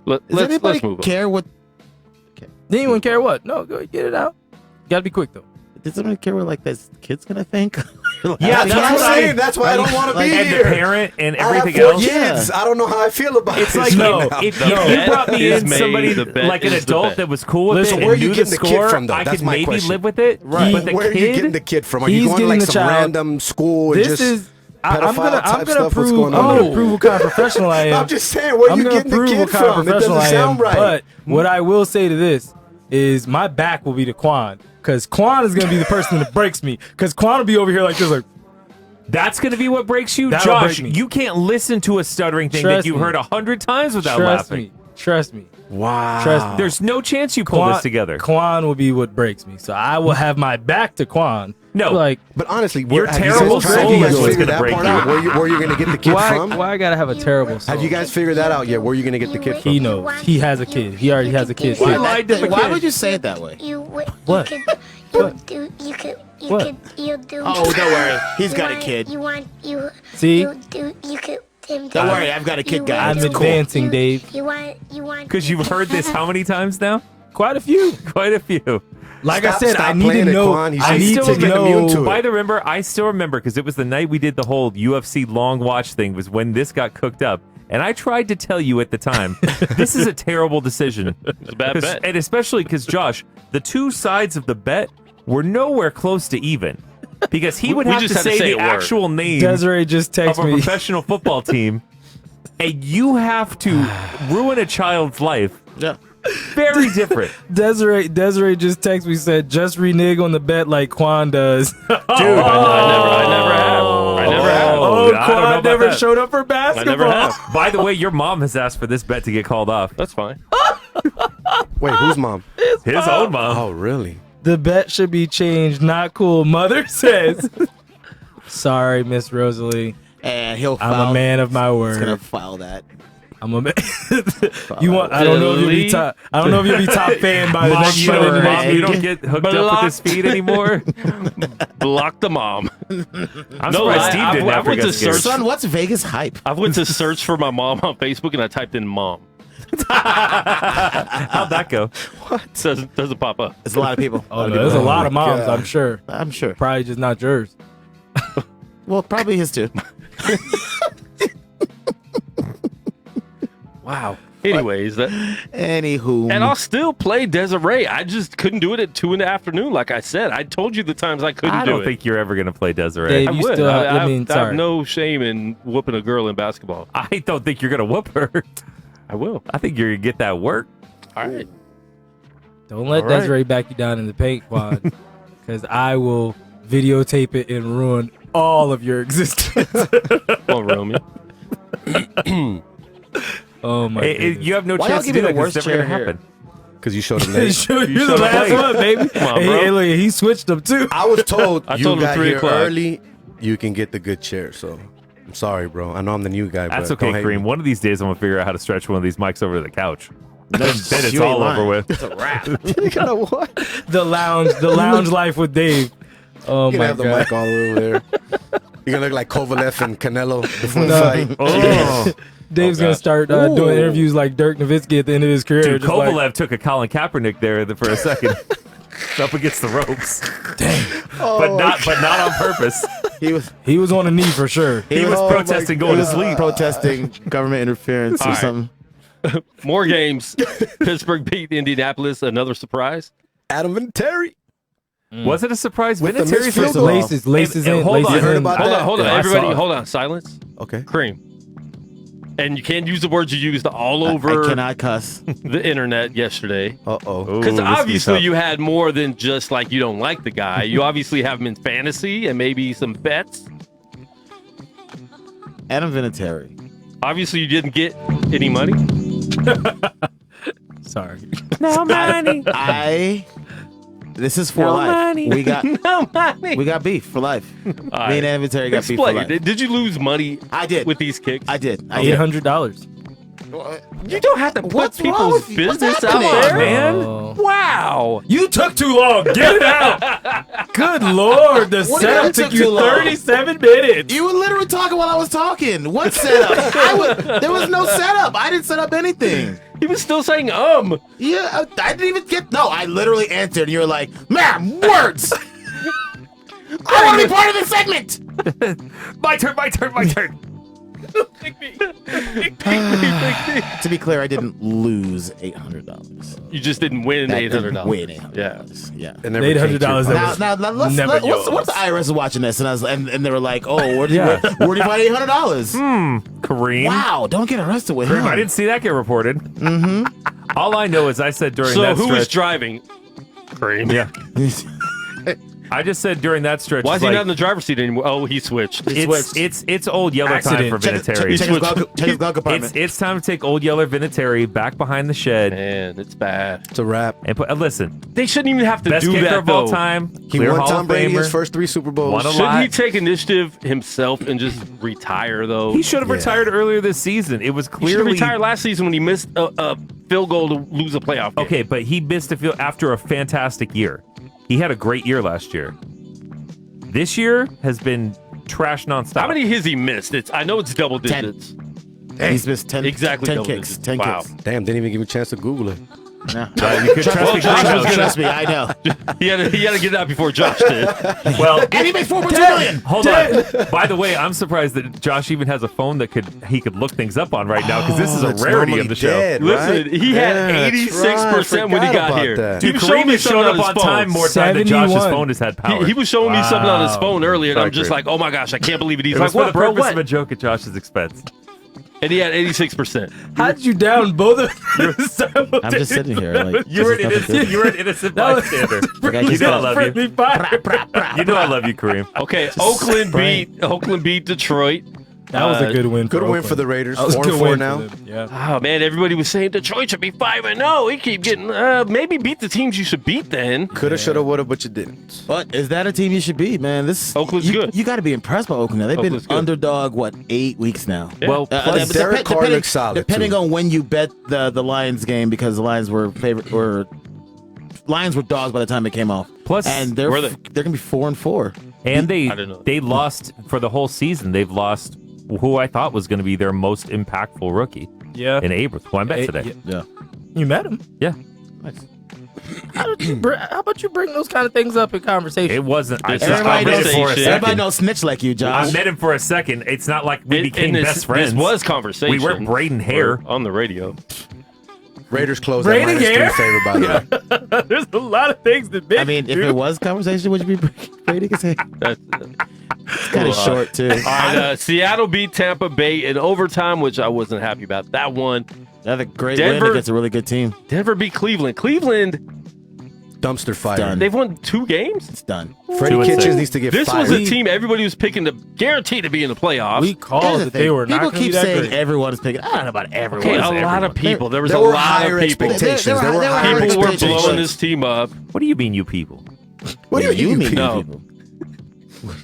[SPEAKER 6] does anybody
[SPEAKER 3] move on.
[SPEAKER 6] care what?
[SPEAKER 5] Anyone care what? No, go get it out. Gotta be quick though.
[SPEAKER 6] Does anybody care what like this kid's gonna think?
[SPEAKER 7] Yeah,
[SPEAKER 4] that's what I'm saying. That's why I don't want to be
[SPEAKER 7] and
[SPEAKER 4] here.
[SPEAKER 7] the parent and everything
[SPEAKER 4] I have 4
[SPEAKER 7] else.
[SPEAKER 4] kids. I don't know how I feel about it.
[SPEAKER 7] It's like if you brought me in somebody like an adult that was cool with
[SPEAKER 4] Listen,
[SPEAKER 7] it
[SPEAKER 4] where
[SPEAKER 7] and
[SPEAKER 4] you
[SPEAKER 7] knew
[SPEAKER 4] getting
[SPEAKER 7] the
[SPEAKER 4] the kid
[SPEAKER 7] score,
[SPEAKER 4] from, though?
[SPEAKER 7] I
[SPEAKER 4] That's
[SPEAKER 7] could
[SPEAKER 4] my
[SPEAKER 7] maybe
[SPEAKER 4] question.
[SPEAKER 7] live with it.
[SPEAKER 5] Right.
[SPEAKER 7] But the
[SPEAKER 4] Where are you getting the kid from? Are you going to like some random school and just
[SPEAKER 5] I'm gonna
[SPEAKER 4] prove
[SPEAKER 5] what kind of professional I am.
[SPEAKER 4] I'm just saying, where you getting the kid from? It doesn't sound right.
[SPEAKER 5] But what I will say to this is my back will be to Quan, because Quan is gonna be the person that breaks me. Because Quan will be over here like this, like.
[SPEAKER 7] That's going to be what breaks you?
[SPEAKER 5] That'll
[SPEAKER 7] Josh,
[SPEAKER 5] break me.
[SPEAKER 7] you can't listen to a stuttering thing that you heard 100 times without laughing.
[SPEAKER 5] Trust me.
[SPEAKER 4] Wow.
[SPEAKER 5] Trust me.
[SPEAKER 7] There's no chance you pull this together.
[SPEAKER 5] Quan will be what breaks me. So I will have my back to Quan.
[SPEAKER 7] No.
[SPEAKER 4] But honestly,
[SPEAKER 7] your terrible soul is what's going to break you.
[SPEAKER 4] Where you going to get the kid from?
[SPEAKER 5] Why I got to have a terrible soul?
[SPEAKER 4] Have you guys figured that out yet? Where you going to get the kid from?
[SPEAKER 5] He knows. He has a kid. He already has a kid.
[SPEAKER 6] Why would you say it that way?
[SPEAKER 5] What?
[SPEAKER 6] Oh, don't worry. He's got a kid.
[SPEAKER 5] See?
[SPEAKER 6] Don't worry, I've got a kid, guy.
[SPEAKER 5] I'm advancing, Dave.
[SPEAKER 7] Because you've heard this how many times now?
[SPEAKER 5] Quite a few.
[SPEAKER 7] Quite a few.
[SPEAKER 5] Like I said, I need to know. I need to know.
[SPEAKER 7] By the remember, I still remember because it was the night we did the whole UFC long watch thing. Was when this got cooked up, and I tried to tell you at the time, this is a terrible decision.
[SPEAKER 3] It's a bad bet,
[SPEAKER 7] and especially because Josh, the two sides of the bet were nowhere close to even. Because he would have to say the actual name
[SPEAKER 5] Desiree just
[SPEAKER 7] of
[SPEAKER 5] texted
[SPEAKER 7] a
[SPEAKER 5] me.
[SPEAKER 7] professional football team, and you have to ruin a child's life.
[SPEAKER 6] Yeah.
[SPEAKER 7] Very different.
[SPEAKER 5] Desiree just texted me, said, just renege on the bet like Quan does. Dude,
[SPEAKER 3] I never have.
[SPEAKER 5] Oh, Quan never showed up for basketball.
[SPEAKER 3] I never have.
[SPEAKER 7] By the way, your mom has asked for this bet to get called off.
[SPEAKER 3] That's fine.
[SPEAKER 4] Wait, whose mom?
[SPEAKER 7] His own mom.
[SPEAKER 4] Oh, really?
[SPEAKER 5] The bet should be changed. Not cool. Mother says. Sorry, Miss Rosalie.
[SPEAKER 6] And he'll file.
[SPEAKER 5] I'm a man of my word.
[SPEAKER 6] He's gonna file that.
[SPEAKER 5] I'm a man. You want? I don't know if you'll be top. I don't know if you'll be top fan by the next Monday.
[SPEAKER 7] Mom, you don't get hooked up with his feed anymore.
[SPEAKER 3] Block the mom.
[SPEAKER 7] I'm surprised Steve didn't.
[SPEAKER 3] I went to search.
[SPEAKER 6] Son, what's Vegas hype?
[SPEAKER 3] I went to search for my mom on Facebook and I typed in mom.
[SPEAKER 7] How'd that go?
[SPEAKER 3] What? Doesn't pop up.
[SPEAKER 6] It's a lot of people.
[SPEAKER 5] Oh, no, there's a lot of moms. I'm sure.
[SPEAKER 6] I'm sure.
[SPEAKER 5] Probably just not yours.
[SPEAKER 6] Well, probably his too.
[SPEAKER 3] Wow. Anyways,
[SPEAKER 6] Anywho,
[SPEAKER 3] and I'll still play Desiree. I just couldn't do it at 2 in the afternoon. Like I said, I told you the times I couldn't do it.
[SPEAKER 7] I don't think you're ever going to play Desiree.
[SPEAKER 5] Dave,
[SPEAKER 3] I
[SPEAKER 5] you
[SPEAKER 3] would.
[SPEAKER 5] still have,
[SPEAKER 3] I
[SPEAKER 5] sorry.
[SPEAKER 3] have no shame in whooping a girl in basketball.
[SPEAKER 7] I don't think you're going to whoop her.
[SPEAKER 3] I will.
[SPEAKER 7] I think you're going to get that work.
[SPEAKER 3] All right.
[SPEAKER 5] Don't let
[SPEAKER 3] All right.
[SPEAKER 5] Desiree back you down in the paint, Quan, because I will videotape it and ruin all of your existence.
[SPEAKER 3] Well, Romy.
[SPEAKER 5] Oh my goodness.
[SPEAKER 7] You have no
[SPEAKER 6] Why
[SPEAKER 7] chance
[SPEAKER 6] y'all
[SPEAKER 7] to do
[SPEAKER 6] give me
[SPEAKER 7] that
[SPEAKER 6] the
[SPEAKER 7] 'cause it's
[SPEAKER 6] worst
[SPEAKER 7] never going to
[SPEAKER 6] chair
[SPEAKER 7] happen.
[SPEAKER 4] Because you showed him late.
[SPEAKER 5] You're the last one, baby.
[SPEAKER 3] Come on, bro.
[SPEAKER 5] Hey, look, he switched them too.
[SPEAKER 4] I was told
[SPEAKER 3] I
[SPEAKER 4] you
[SPEAKER 3] told him
[SPEAKER 4] got
[SPEAKER 3] 3
[SPEAKER 4] here
[SPEAKER 3] o'clock.
[SPEAKER 4] early, you can get the good chair. So I'm sorry, bro. I know I'm the new guy,
[SPEAKER 7] That's
[SPEAKER 4] but
[SPEAKER 7] okay,
[SPEAKER 4] don't hate
[SPEAKER 7] Kareem.
[SPEAKER 4] me.
[SPEAKER 7] One of these days, I'm going to figure out how to stretch one of these mics over to the couch. Then it's
[SPEAKER 6] You ain't
[SPEAKER 7] all
[SPEAKER 6] lying.
[SPEAKER 7] over with.
[SPEAKER 6] It's a wrap.
[SPEAKER 5] The lounge life with Dave. Oh
[SPEAKER 4] You're
[SPEAKER 5] my
[SPEAKER 4] gonna have the
[SPEAKER 5] god.
[SPEAKER 4] mic all the way over there. You're gonna look like Kovalev and Canelo before the
[SPEAKER 5] No.
[SPEAKER 4] fight.
[SPEAKER 7] Oh,
[SPEAKER 5] Dave's going to start doing interviews like Dirk Nowitzki at the end of his career.
[SPEAKER 7] Dude, Kovalev took a Colin Kaepernick there for a second. Up against the ropes.
[SPEAKER 5] Dang.
[SPEAKER 7] But not on purpose.
[SPEAKER 5] He was on a knee for sure.
[SPEAKER 7] He was protesting going to sleep.
[SPEAKER 6] Protesting government interference or something.
[SPEAKER 3] More games. Pittsburgh beat Indianapolis. Another surprise.
[SPEAKER 4] Adam Vinatieri.
[SPEAKER 7] Was it a surprise?
[SPEAKER 5] Vinatieri's
[SPEAKER 4] missed field
[SPEAKER 5] laces in.
[SPEAKER 3] Hold on.
[SPEAKER 4] heard about that?
[SPEAKER 3] Hold on.
[SPEAKER 7] Yeah, I
[SPEAKER 3] Everybody,
[SPEAKER 7] saw it.
[SPEAKER 3] hold on. Silence.
[SPEAKER 4] Okay.
[SPEAKER 3] Cream. And you can't use the words you used all over
[SPEAKER 6] I cannot cuss.
[SPEAKER 3] the internet yesterday.
[SPEAKER 4] Uh-oh.
[SPEAKER 3] Because
[SPEAKER 7] Ooh, this
[SPEAKER 3] obviously
[SPEAKER 7] is tough.
[SPEAKER 3] you had more than just like you don't like the guy. You obviously have him in fantasy and maybe some bets.
[SPEAKER 6] Adam Vinatieri.
[SPEAKER 3] Obviously you didn't get any money.
[SPEAKER 5] Sorry.
[SPEAKER 7] No money.
[SPEAKER 6] This is for
[SPEAKER 7] No
[SPEAKER 6] life.
[SPEAKER 7] money.
[SPEAKER 6] We got
[SPEAKER 3] No money.
[SPEAKER 6] we got beef for life. Me
[SPEAKER 3] right.
[SPEAKER 6] and Adam Vinatieri got beef for
[SPEAKER 3] Explain.
[SPEAKER 6] life.
[SPEAKER 3] Did you lose money
[SPEAKER 6] I did.
[SPEAKER 3] with these kicks?
[SPEAKER 6] I did. I did.
[SPEAKER 5] $800.
[SPEAKER 3] You don't have to put
[SPEAKER 6] What's wrong
[SPEAKER 3] people's
[SPEAKER 6] with you? What's
[SPEAKER 3] business out
[SPEAKER 6] happening?
[SPEAKER 3] there,
[SPEAKER 7] man.
[SPEAKER 5] Oh.
[SPEAKER 3] Wow.
[SPEAKER 5] You took too long. Get it out. Good Lord. The
[SPEAKER 6] What do you mean
[SPEAKER 5] setup
[SPEAKER 6] it took
[SPEAKER 5] took you
[SPEAKER 6] too long?
[SPEAKER 5] 37 minutes.
[SPEAKER 6] You were literally talking while I was talking. What setup? There was no setup. I didn't set up anything.
[SPEAKER 3] He was still saying
[SPEAKER 6] Yeah, I didn't even get. No, I literally answered, and you were like, "Ma'am, words." I want to be part of this segment.
[SPEAKER 7] My turn.
[SPEAKER 6] To be clear, I didn't lose $800.
[SPEAKER 3] You just didn't win $800.
[SPEAKER 6] Win $800.
[SPEAKER 3] Yeah.
[SPEAKER 6] Yeah.
[SPEAKER 4] And never
[SPEAKER 5] $800
[SPEAKER 4] changed your
[SPEAKER 5] that
[SPEAKER 4] mind.
[SPEAKER 5] was
[SPEAKER 6] Now
[SPEAKER 5] never
[SPEAKER 6] what's
[SPEAKER 5] yours.
[SPEAKER 6] the IRS is watching this, and they were like, "Oh, where do
[SPEAKER 7] Yeah.
[SPEAKER 6] you find $800?"
[SPEAKER 7] Kareem.
[SPEAKER 6] Wow, don't get arrested with
[SPEAKER 7] Kareem,
[SPEAKER 6] him.
[SPEAKER 7] I didn't see that get reported. Mm-hmm. All I know is I said during
[SPEAKER 3] So
[SPEAKER 7] that
[SPEAKER 3] who
[SPEAKER 7] stretch.
[SPEAKER 3] was driving? Cream.
[SPEAKER 7] Yeah. I just said during that stretch.
[SPEAKER 3] Why is he
[SPEAKER 7] like,
[SPEAKER 3] not in the driver's seat anymore? Oh, he switched.
[SPEAKER 7] It's old Yeller
[SPEAKER 5] Accident.
[SPEAKER 7] time for Vinatieri.
[SPEAKER 6] Check his glove compartment.
[SPEAKER 7] It's time to take old Yeller Vinatieri back behind the shed
[SPEAKER 3] Man, it's bad.
[SPEAKER 4] It's a wrap.
[SPEAKER 7] and put. Listen,
[SPEAKER 3] They shouldn't even have to
[SPEAKER 7] best
[SPEAKER 3] do
[SPEAKER 7] kicker
[SPEAKER 3] that
[SPEAKER 7] of all
[SPEAKER 3] though.
[SPEAKER 7] time.
[SPEAKER 4] He
[SPEAKER 7] clear
[SPEAKER 4] won
[SPEAKER 7] Hall
[SPEAKER 4] Tom
[SPEAKER 7] of
[SPEAKER 4] Brady his
[SPEAKER 7] Famer.
[SPEAKER 4] first 3 Super Bowls.
[SPEAKER 7] Won a
[SPEAKER 3] Shouldn't he
[SPEAKER 7] lot.
[SPEAKER 3] take initiative himself and just retire though?
[SPEAKER 7] He should have
[SPEAKER 4] Yeah.
[SPEAKER 7] retired earlier this season. It was
[SPEAKER 3] He should have
[SPEAKER 7] clearly
[SPEAKER 3] retired last season when he missed a field goal to lose a playoff game.
[SPEAKER 7] okay, but he missed a field after a fantastic year. He had a great year last year. This year has been trash nonstop.
[SPEAKER 3] How many has he missed? I know it's double
[SPEAKER 6] 10.
[SPEAKER 3] digits.
[SPEAKER 6] He's missed 10,
[SPEAKER 3] Exactly
[SPEAKER 6] 10
[SPEAKER 3] double
[SPEAKER 6] kicks.
[SPEAKER 3] digits.
[SPEAKER 6] 10
[SPEAKER 3] Wow.
[SPEAKER 6] kicks.
[SPEAKER 4] Damn, didn't even give me a chance to Google it.
[SPEAKER 6] No.
[SPEAKER 7] You could trust me,
[SPEAKER 6] Trust me, I know.
[SPEAKER 3] He had to get it out before Josh did.
[SPEAKER 7] Well,
[SPEAKER 6] And he made $4.2 million.
[SPEAKER 7] hold on. By the way, I'm surprised that Josh even has a phone that he could look things up on right now because this is a
[SPEAKER 4] It's
[SPEAKER 7] rarity
[SPEAKER 4] normally
[SPEAKER 7] of the show.
[SPEAKER 4] dead,
[SPEAKER 3] Listen,
[SPEAKER 4] right?
[SPEAKER 3] he had
[SPEAKER 4] Yeah, that's
[SPEAKER 3] 86% when he
[SPEAKER 4] Forgot
[SPEAKER 3] got
[SPEAKER 4] about
[SPEAKER 3] here.
[SPEAKER 4] that.
[SPEAKER 3] He
[SPEAKER 7] Dude,
[SPEAKER 3] was showing
[SPEAKER 7] Kareem
[SPEAKER 3] me
[SPEAKER 7] has
[SPEAKER 3] something
[SPEAKER 7] shown
[SPEAKER 3] on
[SPEAKER 7] up
[SPEAKER 3] his
[SPEAKER 7] on
[SPEAKER 3] phone.
[SPEAKER 7] time more time than Josh's
[SPEAKER 5] 71.
[SPEAKER 7] phone has had power.
[SPEAKER 3] He was showing me something on his
[SPEAKER 7] Wow.
[SPEAKER 3] phone earlier, and
[SPEAKER 7] Sorry,
[SPEAKER 3] I'm just
[SPEAKER 7] Kareem.
[SPEAKER 3] like, oh my gosh, I can't believe it. He's
[SPEAKER 7] It
[SPEAKER 3] like,
[SPEAKER 7] was for
[SPEAKER 3] what,
[SPEAKER 7] the
[SPEAKER 3] bro?
[SPEAKER 7] purpose
[SPEAKER 3] What?
[SPEAKER 7] of a joke at Josh's expense.
[SPEAKER 3] And he had 86%.
[SPEAKER 5] How did you down both of them?
[SPEAKER 6] I'm just sitting here. Like,
[SPEAKER 7] You were an
[SPEAKER 6] this is nothing
[SPEAKER 7] innocent.
[SPEAKER 6] good.
[SPEAKER 7] You were an innocent bystander.
[SPEAKER 6] Like, I
[SPEAKER 7] You
[SPEAKER 6] just
[SPEAKER 7] know I
[SPEAKER 6] got-
[SPEAKER 7] love
[SPEAKER 5] Friendly
[SPEAKER 7] you.
[SPEAKER 5] fire.
[SPEAKER 7] You know I love you, Kareem.
[SPEAKER 3] Okay, Oakland beat Detroit.
[SPEAKER 5] That was a good win.
[SPEAKER 4] Good
[SPEAKER 5] for
[SPEAKER 4] win
[SPEAKER 5] Oakland.
[SPEAKER 4] for the Raiders.
[SPEAKER 5] That was a
[SPEAKER 4] 4-4
[SPEAKER 5] good win
[SPEAKER 4] now.
[SPEAKER 5] for them, Yeah.
[SPEAKER 3] Oh man, everybody was saying Detroit should be 5-0. He keep getting maybe beat the teams you should beat then.
[SPEAKER 4] Coulda, shoulda, woulda, but you didn't.
[SPEAKER 6] But is that a team you should beat, man?
[SPEAKER 3] Oakland's good.
[SPEAKER 6] You got to be impressed by Oakland. Now. They've
[SPEAKER 3] Oakland's
[SPEAKER 6] been
[SPEAKER 3] good.
[SPEAKER 6] underdog 8 weeks now.
[SPEAKER 3] Yeah.
[SPEAKER 7] Well,
[SPEAKER 4] Plus, Derek Carr looks solid,
[SPEAKER 6] Depending
[SPEAKER 4] too.
[SPEAKER 6] on when you bet the Lions game, because the Lions were Lions were dogs by the time it came off.
[SPEAKER 7] Plus,
[SPEAKER 6] and they're
[SPEAKER 3] were they?
[SPEAKER 6] they're gonna be 4-4.
[SPEAKER 7] And
[SPEAKER 3] I don't know.
[SPEAKER 7] they lost for the whole season. They've lost who I thought was going to be their most impactful rookie
[SPEAKER 5] Yeah.
[SPEAKER 7] in Abrams, who I met today.
[SPEAKER 6] Yeah.
[SPEAKER 5] You met him.
[SPEAKER 7] Yeah.
[SPEAKER 5] How about you bring those kind of things up in conversation?
[SPEAKER 7] It wasn't. I,
[SPEAKER 6] Everybody
[SPEAKER 7] I met him for a
[SPEAKER 3] knows-
[SPEAKER 6] Everybody
[SPEAKER 7] second.
[SPEAKER 6] knows snitch like you, Josh.
[SPEAKER 7] I met him for a second. It's not like we became best friends.
[SPEAKER 3] This was conversation.
[SPEAKER 7] We weren't braiding hair.
[SPEAKER 3] on the radio.
[SPEAKER 4] Raiders closed
[SPEAKER 5] Braiding
[SPEAKER 4] that
[SPEAKER 5] hair?
[SPEAKER 4] -3 favor, by the way.
[SPEAKER 5] There's a lot of things that make
[SPEAKER 6] I mean, if it was conversation, would you be braiding his hair?
[SPEAKER 3] That's,
[SPEAKER 6] It's kind of short too.
[SPEAKER 3] all right, Seattle beat Tampa Bay in overtime, which I wasn't happy about. That one.
[SPEAKER 6] That's a great
[SPEAKER 3] Denver-
[SPEAKER 6] win against a really good team.
[SPEAKER 3] Denver beat Cleveland. Cleveland,
[SPEAKER 4] Dumpster fire.
[SPEAKER 6] done.
[SPEAKER 3] they've won 2 games.
[SPEAKER 6] It's done.
[SPEAKER 4] Freddie
[SPEAKER 7] 2-6.
[SPEAKER 4] Kitchens needs to get
[SPEAKER 3] This
[SPEAKER 4] fired.
[SPEAKER 3] was a team everybody was picking to guarantee to be in the playoffs.
[SPEAKER 5] We
[SPEAKER 6] Here's
[SPEAKER 5] called
[SPEAKER 6] the
[SPEAKER 5] that
[SPEAKER 6] thing.
[SPEAKER 5] they were not
[SPEAKER 6] People
[SPEAKER 5] going to be
[SPEAKER 6] keep
[SPEAKER 5] that
[SPEAKER 6] saying
[SPEAKER 5] great.
[SPEAKER 6] everyone is picking. I don't know about everyone.
[SPEAKER 3] okay, a
[SPEAKER 6] Everyone.
[SPEAKER 3] lot of people. There was
[SPEAKER 4] There
[SPEAKER 3] a
[SPEAKER 4] were
[SPEAKER 3] lot
[SPEAKER 4] higher
[SPEAKER 3] of people.
[SPEAKER 4] expectations.
[SPEAKER 6] There were
[SPEAKER 4] There were
[SPEAKER 6] higher
[SPEAKER 4] higher
[SPEAKER 3] People were
[SPEAKER 6] expectations.
[SPEAKER 3] blowing this team up.
[SPEAKER 7] What do you mean, you people?
[SPEAKER 6] What do you mean?
[SPEAKER 3] No.
[SPEAKER 6] People?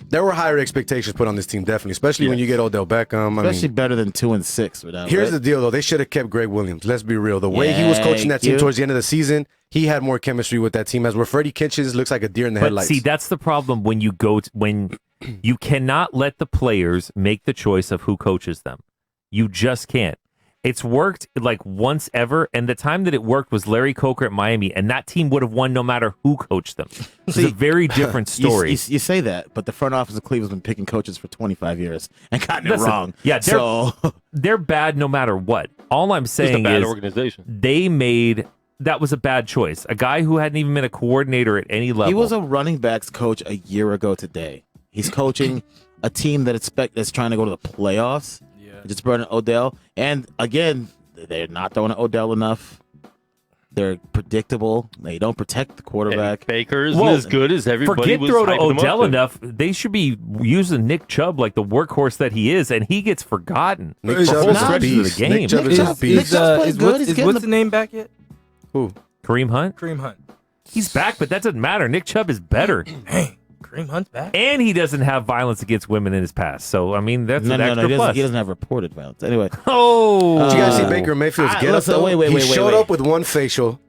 [SPEAKER 4] There were higher expectations put on this team, definitely, especially when you get Odell Beckham.
[SPEAKER 6] Especially better than 2-6 without.
[SPEAKER 4] Here's the deal, though. They should have kept Greg Williams. Let's be real. The way he was coaching that team
[SPEAKER 6] Thank you.
[SPEAKER 4] towards the end of the season, he had more chemistry with that team. As where Freddie Kitchens looks like a deer in the
[SPEAKER 7] But
[SPEAKER 4] headlights.
[SPEAKER 7] see, that's the problem when you go when you cannot let the players make the choice of who coaches them. You just can't. It's worked like once ever, and the time that it worked was Larry Coker at Miami, and that team would have won no matter who coached them. It's a very different story.
[SPEAKER 6] You say that, but the front office of Cleveland's been picking coaches for 25 years and gotten it wrong.
[SPEAKER 7] Yeah, they're bad no matter what. All I'm saying
[SPEAKER 3] bad
[SPEAKER 7] is
[SPEAKER 3] organization.
[SPEAKER 7] That was a bad choice. A guy who hadn't even been a coordinator at any level.
[SPEAKER 6] He was a running backs coach a year ago today. He's coaching a team that's trying to go to the playoffs. Just brought in Odell, and again, they're not throwing Odell enough. They're predictable. They don't protect the quarterback.
[SPEAKER 3] And Baker isn't as good as everybody
[SPEAKER 7] forget
[SPEAKER 3] was
[SPEAKER 7] throw to
[SPEAKER 3] hyping him
[SPEAKER 7] Odell
[SPEAKER 3] up
[SPEAKER 7] enough. They should be using Nick Chubb like the workhorse that he is, and he gets forgotten
[SPEAKER 4] Nick
[SPEAKER 7] the
[SPEAKER 4] Chubb
[SPEAKER 7] whole
[SPEAKER 4] is a
[SPEAKER 7] stretches of the
[SPEAKER 4] beast.
[SPEAKER 7] game.
[SPEAKER 4] Nick Chubb is a beast.
[SPEAKER 5] What's the name back yet?
[SPEAKER 4] Who?
[SPEAKER 7] Kareem Hunt?
[SPEAKER 5] Kareem Hunt.
[SPEAKER 7] He's back, but that doesn't matter. Nick Chubb is better.
[SPEAKER 5] Dang, Kareem Hunt's back.
[SPEAKER 7] And he doesn't have violence against women in his past. So, I mean, that's an extra plus.
[SPEAKER 6] He doesn't have reported violence. Anyway.
[SPEAKER 4] Did you guys see Baker Mayfield's get up, though? He showed up with one facial.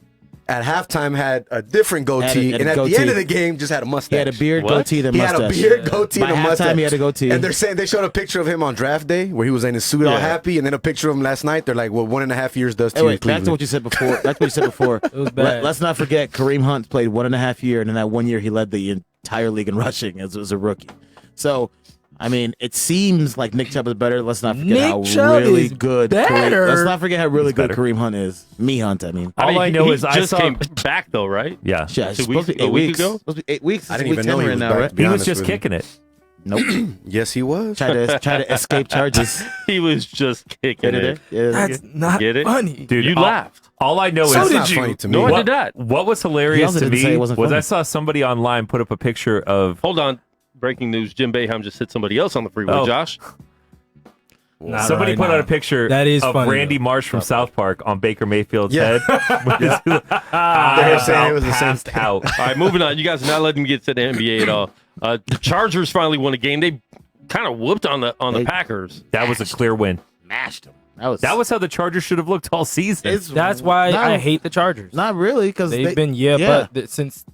[SPEAKER 4] At halftime, had a different goatee, and at the end of the game, just had a mustache.
[SPEAKER 6] He had a beard, goatee, and mustache.
[SPEAKER 4] He had a beard, goatee, and a mustache.
[SPEAKER 6] By halftime, he had a goatee.
[SPEAKER 4] And they're saying they showed a picture of him on draft day where he was in his suit all happy, and then a picture of him last night. They're like, well, 1.5 years does to you in Cleveland.
[SPEAKER 6] Back to what you said before. It
[SPEAKER 5] was bad.
[SPEAKER 6] Let's not forget Kareem Hunt played 1.5 years, and in that 1 year, he led the entire league in rushing as a rookie. So, I mean, it seems like Nick Chubb is better. Let's not forget how really good. Let's not forget how really good Kareem Hunt is. Hunt, I mean.
[SPEAKER 7] All I know is
[SPEAKER 3] I just came back though, right?
[SPEAKER 7] Yeah.
[SPEAKER 6] It's
[SPEAKER 3] a week ago.
[SPEAKER 6] Supposed to be 8 weeks.
[SPEAKER 4] I didn't even know he was back.
[SPEAKER 7] He was just kicking it.
[SPEAKER 6] Nope.
[SPEAKER 4] Yes, he was.
[SPEAKER 6] Try to escape charges.
[SPEAKER 3] He was just kicking it.
[SPEAKER 5] That's not funny.
[SPEAKER 7] Dude,
[SPEAKER 3] you laughed.
[SPEAKER 7] All I know
[SPEAKER 4] So
[SPEAKER 7] is
[SPEAKER 4] did you. Funny to me.
[SPEAKER 3] No, I did not.
[SPEAKER 7] What was hilarious
[SPEAKER 6] He also
[SPEAKER 7] to
[SPEAKER 6] didn't say
[SPEAKER 7] me
[SPEAKER 6] it
[SPEAKER 7] was
[SPEAKER 6] wasn't funny.
[SPEAKER 7] I saw somebody online put up a picture of.
[SPEAKER 3] Hold on. Breaking news: Jim Boeheim just hit somebody else on the freeway.
[SPEAKER 7] Oh.
[SPEAKER 3] Josh.
[SPEAKER 7] Somebody put out a picture
[SPEAKER 5] that is
[SPEAKER 7] of
[SPEAKER 5] funny,
[SPEAKER 7] Randy
[SPEAKER 5] though.
[SPEAKER 7] Marsh from South Park on Baker Mayfield's
[SPEAKER 4] Yeah.
[SPEAKER 7] head.
[SPEAKER 4] They're saying it was the same
[SPEAKER 7] passed out.
[SPEAKER 3] All right, moving on. You guys are not letting me get to the NBA at all. The Chargers finally won a game. They kind of whooped on the Packers.
[SPEAKER 7] That was a clear win.
[SPEAKER 6] Mashed him.
[SPEAKER 7] That was how the Chargers should have looked all season.
[SPEAKER 5] That's why I hate the Chargers.
[SPEAKER 6] Not really, because
[SPEAKER 5] They've been but since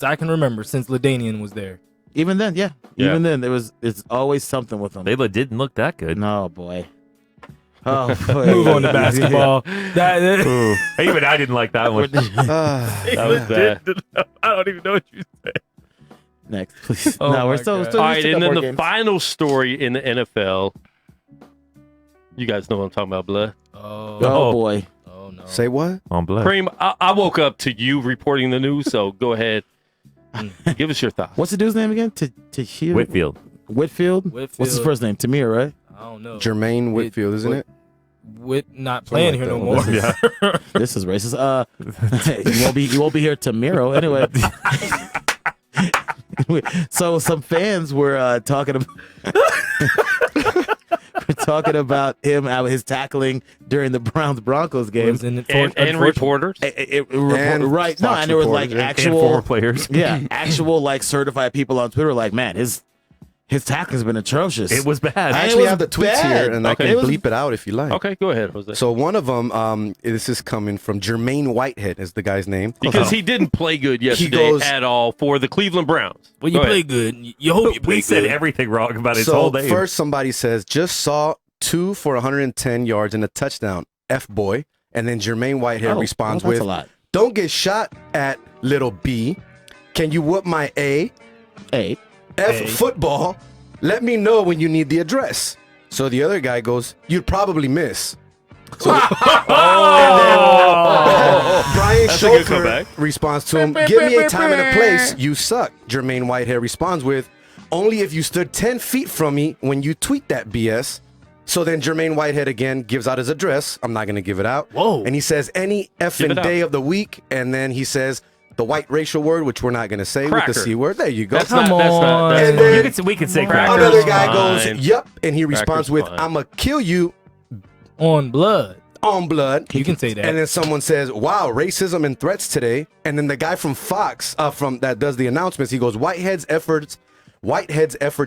[SPEAKER 5] I can remember, since LaDainian was there.
[SPEAKER 6] Even then, even then, it's always something with them.
[SPEAKER 7] They didn't look that good.
[SPEAKER 6] No, boy. Oh, boy.
[SPEAKER 5] Move on to basketball.
[SPEAKER 7] Even I didn't like that one.
[SPEAKER 3] That was bad.
[SPEAKER 7] I don't even know what you said.
[SPEAKER 6] Next, please.
[SPEAKER 5] Oh
[SPEAKER 6] no, we're
[SPEAKER 5] my
[SPEAKER 6] still.
[SPEAKER 5] God.
[SPEAKER 3] All right, and then the final story in the NFL. You guys know what I'm talking about, Blood.
[SPEAKER 6] Oh boy.
[SPEAKER 5] Oh no.
[SPEAKER 4] Say what?
[SPEAKER 7] On blood.
[SPEAKER 3] Cream, I woke up to you reporting the news, so go ahead. Give us your thoughts.
[SPEAKER 6] What's the dude's name again? Tahir
[SPEAKER 7] Whitfield.
[SPEAKER 6] Whitfield. What's his first name? Tamir, right?
[SPEAKER 5] I don't know.
[SPEAKER 4] Jermaine Whitfield, isn't it?
[SPEAKER 5] Not playing here no more.
[SPEAKER 6] This is racist. You won't be here tomorrow anyway. So some fans were talking about him, his tackling during the Browns-Broncos game.
[SPEAKER 3] And reporters.
[SPEAKER 6] Right. No, and there was like actual
[SPEAKER 7] former players.
[SPEAKER 6] Yeah, actual like certified people on Twitter like, man, his tackling's been atrocious.
[SPEAKER 7] It was bad.
[SPEAKER 4] I actually have the tweets here, and I can bleep it out if you like.
[SPEAKER 3] Okay, go ahead, Jose.
[SPEAKER 4] So one of them, this is coming from Jermaine Whitehead, is the guy's name.
[SPEAKER 3] Because he didn't play good yesterday at all for the Cleveland Browns.
[SPEAKER 5] Well, you play good. You hope you play good.
[SPEAKER 7] We said everything wrong about his
[SPEAKER 4] so
[SPEAKER 7] whole name.
[SPEAKER 4] First, somebody says, just saw 2 for 110 yards and a touchdown, F-boy. And then Jermaine Whitehead responds with, don't get shot at, little B. Can you whoop my A? Football. Let me know when you need the address. So the other guy goes, you'd probably miss. So, and then Brian Schofield responds to him, give me a time and a place, you suck. Jermaine Whitehead responds with, only if you stood 10 feet from me when you tweet that BS. So then Jermaine Whitehead again gives out his address. I'm not going to give it out.
[SPEAKER 5] Whoa.
[SPEAKER 4] And he says, any effing day of the week. And then he says, the white racial word, which we're not going to say, with the C word. There you go.
[SPEAKER 5] Come on.
[SPEAKER 4] And then
[SPEAKER 7] we can say crackers.
[SPEAKER 4] Another guy goes, yup. And he responds with, I'm going to kill you.
[SPEAKER 5] On blood.
[SPEAKER 4] On blood.
[SPEAKER 5] You can say that.
[SPEAKER 4] And then someone says, wow, racism and threats today. And then the guy from Fox, that does the announcements, he goes, Whitehead's effort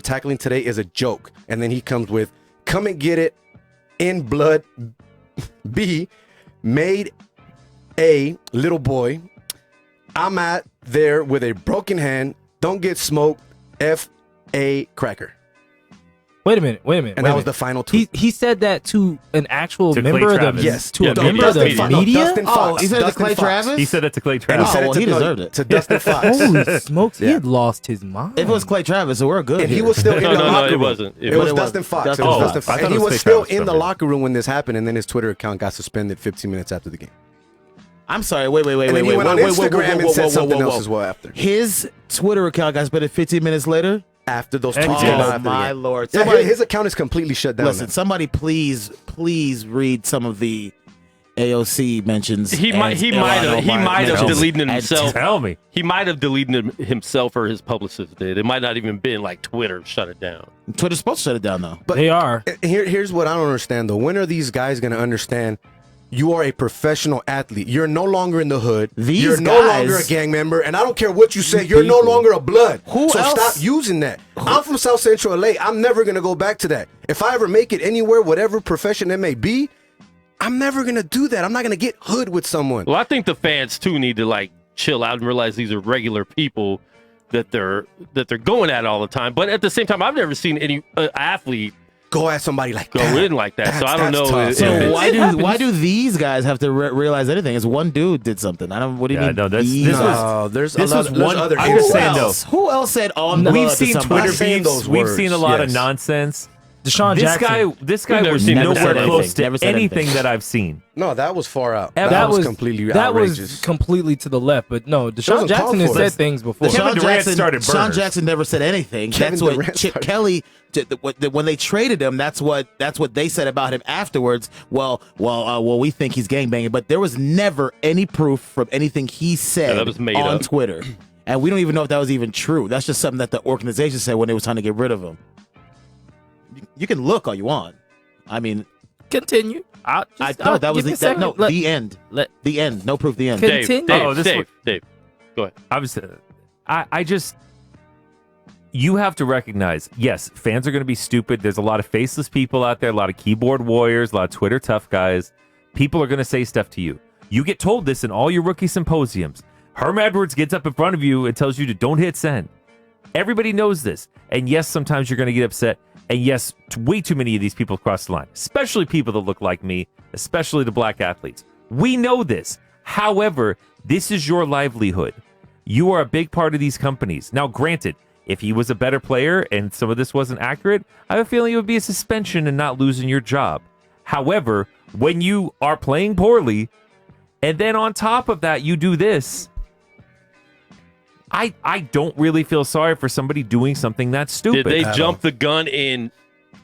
[SPEAKER 4] tackling today is a joke. And then he comes with, come and get it in blood. B, made a little boy. I'm at there with a broken hand. Don't get smoked. F.A. cracker.
[SPEAKER 5] Wait a minute.
[SPEAKER 4] And that was the final tweet.
[SPEAKER 5] He said that to an actual
[SPEAKER 7] To
[SPEAKER 5] member
[SPEAKER 7] Clay
[SPEAKER 5] of the
[SPEAKER 7] Travis.
[SPEAKER 4] Yes,
[SPEAKER 5] to a
[SPEAKER 3] Yeah,
[SPEAKER 5] member of the
[SPEAKER 3] Dustin Fox.
[SPEAKER 5] media.
[SPEAKER 4] Dustin Fox.
[SPEAKER 6] he said it to
[SPEAKER 4] Dustin
[SPEAKER 6] Clay
[SPEAKER 4] Fox.
[SPEAKER 6] Travis?
[SPEAKER 7] He said it to Clay
[SPEAKER 4] And he
[SPEAKER 7] Travis.
[SPEAKER 4] said
[SPEAKER 6] well,
[SPEAKER 4] it to,
[SPEAKER 6] he deserved it.
[SPEAKER 4] to Dustin Fox.
[SPEAKER 5] Holy smokes! He
[SPEAKER 4] Yeah.
[SPEAKER 5] had lost his mind.
[SPEAKER 6] If it was Clay Travis, so we're good.
[SPEAKER 4] And he
[SPEAKER 6] here.
[SPEAKER 4] was still in
[SPEAKER 3] No,
[SPEAKER 4] the
[SPEAKER 3] no,
[SPEAKER 4] locker
[SPEAKER 3] it
[SPEAKER 4] room.
[SPEAKER 3] wasn't.
[SPEAKER 4] It was
[SPEAKER 6] It
[SPEAKER 4] Dustin
[SPEAKER 6] was
[SPEAKER 4] Fox. It
[SPEAKER 6] Dustin
[SPEAKER 4] was
[SPEAKER 7] Fox.
[SPEAKER 4] Dustin
[SPEAKER 7] I
[SPEAKER 4] Fox.
[SPEAKER 7] thought
[SPEAKER 4] And
[SPEAKER 7] it
[SPEAKER 4] he
[SPEAKER 7] was
[SPEAKER 4] was
[SPEAKER 7] Clay
[SPEAKER 4] still
[SPEAKER 7] Travis
[SPEAKER 4] in the
[SPEAKER 7] for some
[SPEAKER 4] locker room when this happened, and then his Twitter account got suspended 15 minutes after the game.
[SPEAKER 6] I'm sorry. Wait.
[SPEAKER 4] And then he went on Instagram and said something else as well after.
[SPEAKER 6] His Twitter account got suspended 15 minutes later.
[SPEAKER 4] After those tweets
[SPEAKER 5] Oh,
[SPEAKER 4] came out after the
[SPEAKER 6] my
[SPEAKER 4] game.
[SPEAKER 6] Lord!
[SPEAKER 4] Yeah,
[SPEAKER 6] Somebody,
[SPEAKER 4] his account is completely shut down.
[SPEAKER 6] listen,
[SPEAKER 4] now.
[SPEAKER 6] somebody, please read some of the AOC mentions.
[SPEAKER 3] He might have deleted himself.
[SPEAKER 7] Tell me.
[SPEAKER 3] He might have deleted himself or his publicist did. It might not even been like Twitter shut it down.
[SPEAKER 6] Twitter's supposed to shut it down though.
[SPEAKER 4] But
[SPEAKER 5] They are.
[SPEAKER 4] Here's what I don't understand though. When are these guys going to understand? You are a professional athlete. You're no longer in the hood.
[SPEAKER 6] These
[SPEAKER 4] you're no
[SPEAKER 6] guys-
[SPEAKER 4] longer a gang member. And I don't care what you say. You're no longer a blood.
[SPEAKER 6] Who
[SPEAKER 4] so
[SPEAKER 6] else-
[SPEAKER 4] stop using that. I'm from South Central LA. I'm never going to go back to that. If I ever make it anywhere, whatever profession it may be, I'm never going to do that. I'm not going to get hood with someone.
[SPEAKER 3] Well, I think the fans too need to like chill out and realize these are regular people that they're going at all the time. But at the same time, I've never seen any athlete
[SPEAKER 4] Go at somebody like
[SPEAKER 3] go
[SPEAKER 4] that.
[SPEAKER 3] in like that. So I don't know.
[SPEAKER 4] tough.
[SPEAKER 3] if
[SPEAKER 6] So
[SPEAKER 3] it's-
[SPEAKER 6] why do these guys have to realize anything? It's one dude did something. I don't. What do you
[SPEAKER 7] Yeah,
[SPEAKER 6] mean?
[SPEAKER 7] no, this
[SPEAKER 6] these?
[SPEAKER 7] was-
[SPEAKER 4] There's
[SPEAKER 7] this
[SPEAKER 4] a
[SPEAKER 7] was
[SPEAKER 4] lot, there's
[SPEAKER 7] one-
[SPEAKER 4] other
[SPEAKER 7] I'm just
[SPEAKER 6] Who
[SPEAKER 7] saying,
[SPEAKER 4] instances.
[SPEAKER 6] else? Who else said on blood
[SPEAKER 7] We've
[SPEAKER 6] to
[SPEAKER 7] seen
[SPEAKER 6] somebody?
[SPEAKER 7] Twitter
[SPEAKER 4] saying
[SPEAKER 7] beefs.
[SPEAKER 4] those
[SPEAKER 7] We've
[SPEAKER 4] words,
[SPEAKER 7] seen a lot of
[SPEAKER 4] yes.
[SPEAKER 7] nonsense.
[SPEAKER 5] Deshaun
[SPEAKER 7] This
[SPEAKER 5] Jackson.
[SPEAKER 7] guy
[SPEAKER 3] never
[SPEAKER 7] was
[SPEAKER 3] seen
[SPEAKER 7] nowhere
[SPEAKER 3] anything.
[SPEAKER 7] close to
[SPEAKER 6] Never said
[SPEAKER 7] anything
[SPEAKER 6] anything.
[SPEAKER 7] that I've seen.
[SPEAKER 4] No, that was far out.
[SPEAKER 7] That
[SPEAKER 4] That was completely
[SPEAKER 5] that
[SPEAKER 4] outrageous.
[SPEAKER 5] was completely to the left. But no, Deshaun
[SPEAKER 4] Doesn't call
[SPEAKER 5] Jackson has
[SPEAKER 4] for
[SPEAKER 5] said
[SPEAKER 4] it.
[SPEAKER 5] things before.
[SPEAKER 7] Kevin Durant started
[SPEAKER 6] Sean
[SPEAKER 7] burners.
[SPEAKER 6] Jackson never said anything.
[SPEAKER 4] Kevin
[SPEAKER 6] That's what
[SPEAKER 4] Durant
[SPEAKER 6] Chip
[SPEAKER 4] started-
[SPEAKER 6] Kelly when they traded him. That's what they said about him afterwards. Well, we think he's gangbanging, but there was never any proof from anything he said
[SPEAKER 3] that was made
[SPEAKER 6] on
[SPEAKER 3] up.
[SPEAKER 6] Twitter, and we don't even know if that was even true. That's just something that the organization said when they was trying to get rid of him. You can look all you want. I mean,
[SPEAKER 5] Continue.
[SPEAKER 6] I thought that was
[SPEAKER 5] give me a
[SPEAKER 6] the
[SPEAKER 5] second.
[SPEAKER 6] no
[SPEAKER 5] Let-
[SPEAKER 6] the end. The end. No proof. The end.
[SPEAKER 5] Can-
[SPEAKER 3] Dave,
[SPEAKER 5] Continue.
[SPEAKER 3] Dave,
[SPEAKER 7] Oh, this
[SPEAKER 3] Dave,
[SPEAKER 7] one-
[SPEAKER 3] Dave, go ahead.
[SPEAKER 7] I just, you have to recognize, yes, fans are going to be stupid. There's a lot of faceless people out there, a lot of keyboard warriors, a lot of Twitter tough guys. People are going to say stuff to you. You get told this in all your rookie symposiums. Herm Edwards gets up in front of you and tells you to don't hit send. Everybody knows this. And yes, sometimes you're going to get upset. And yes, way too many of these people cross the line, especially people that look like me, especially the black athletes. We know this. However, this is your livelihood. You are a big part of these companies. Now, granted, if he was a better player and some of this wasn't accurate, I have a feeling it would be a suspension and not losing your job. However, when you are playing poorly, and then on top of that, you do this, I don't really feel sorry for somebody doing something that's stupid.
[SPEAKER 3] Did they jump the gun in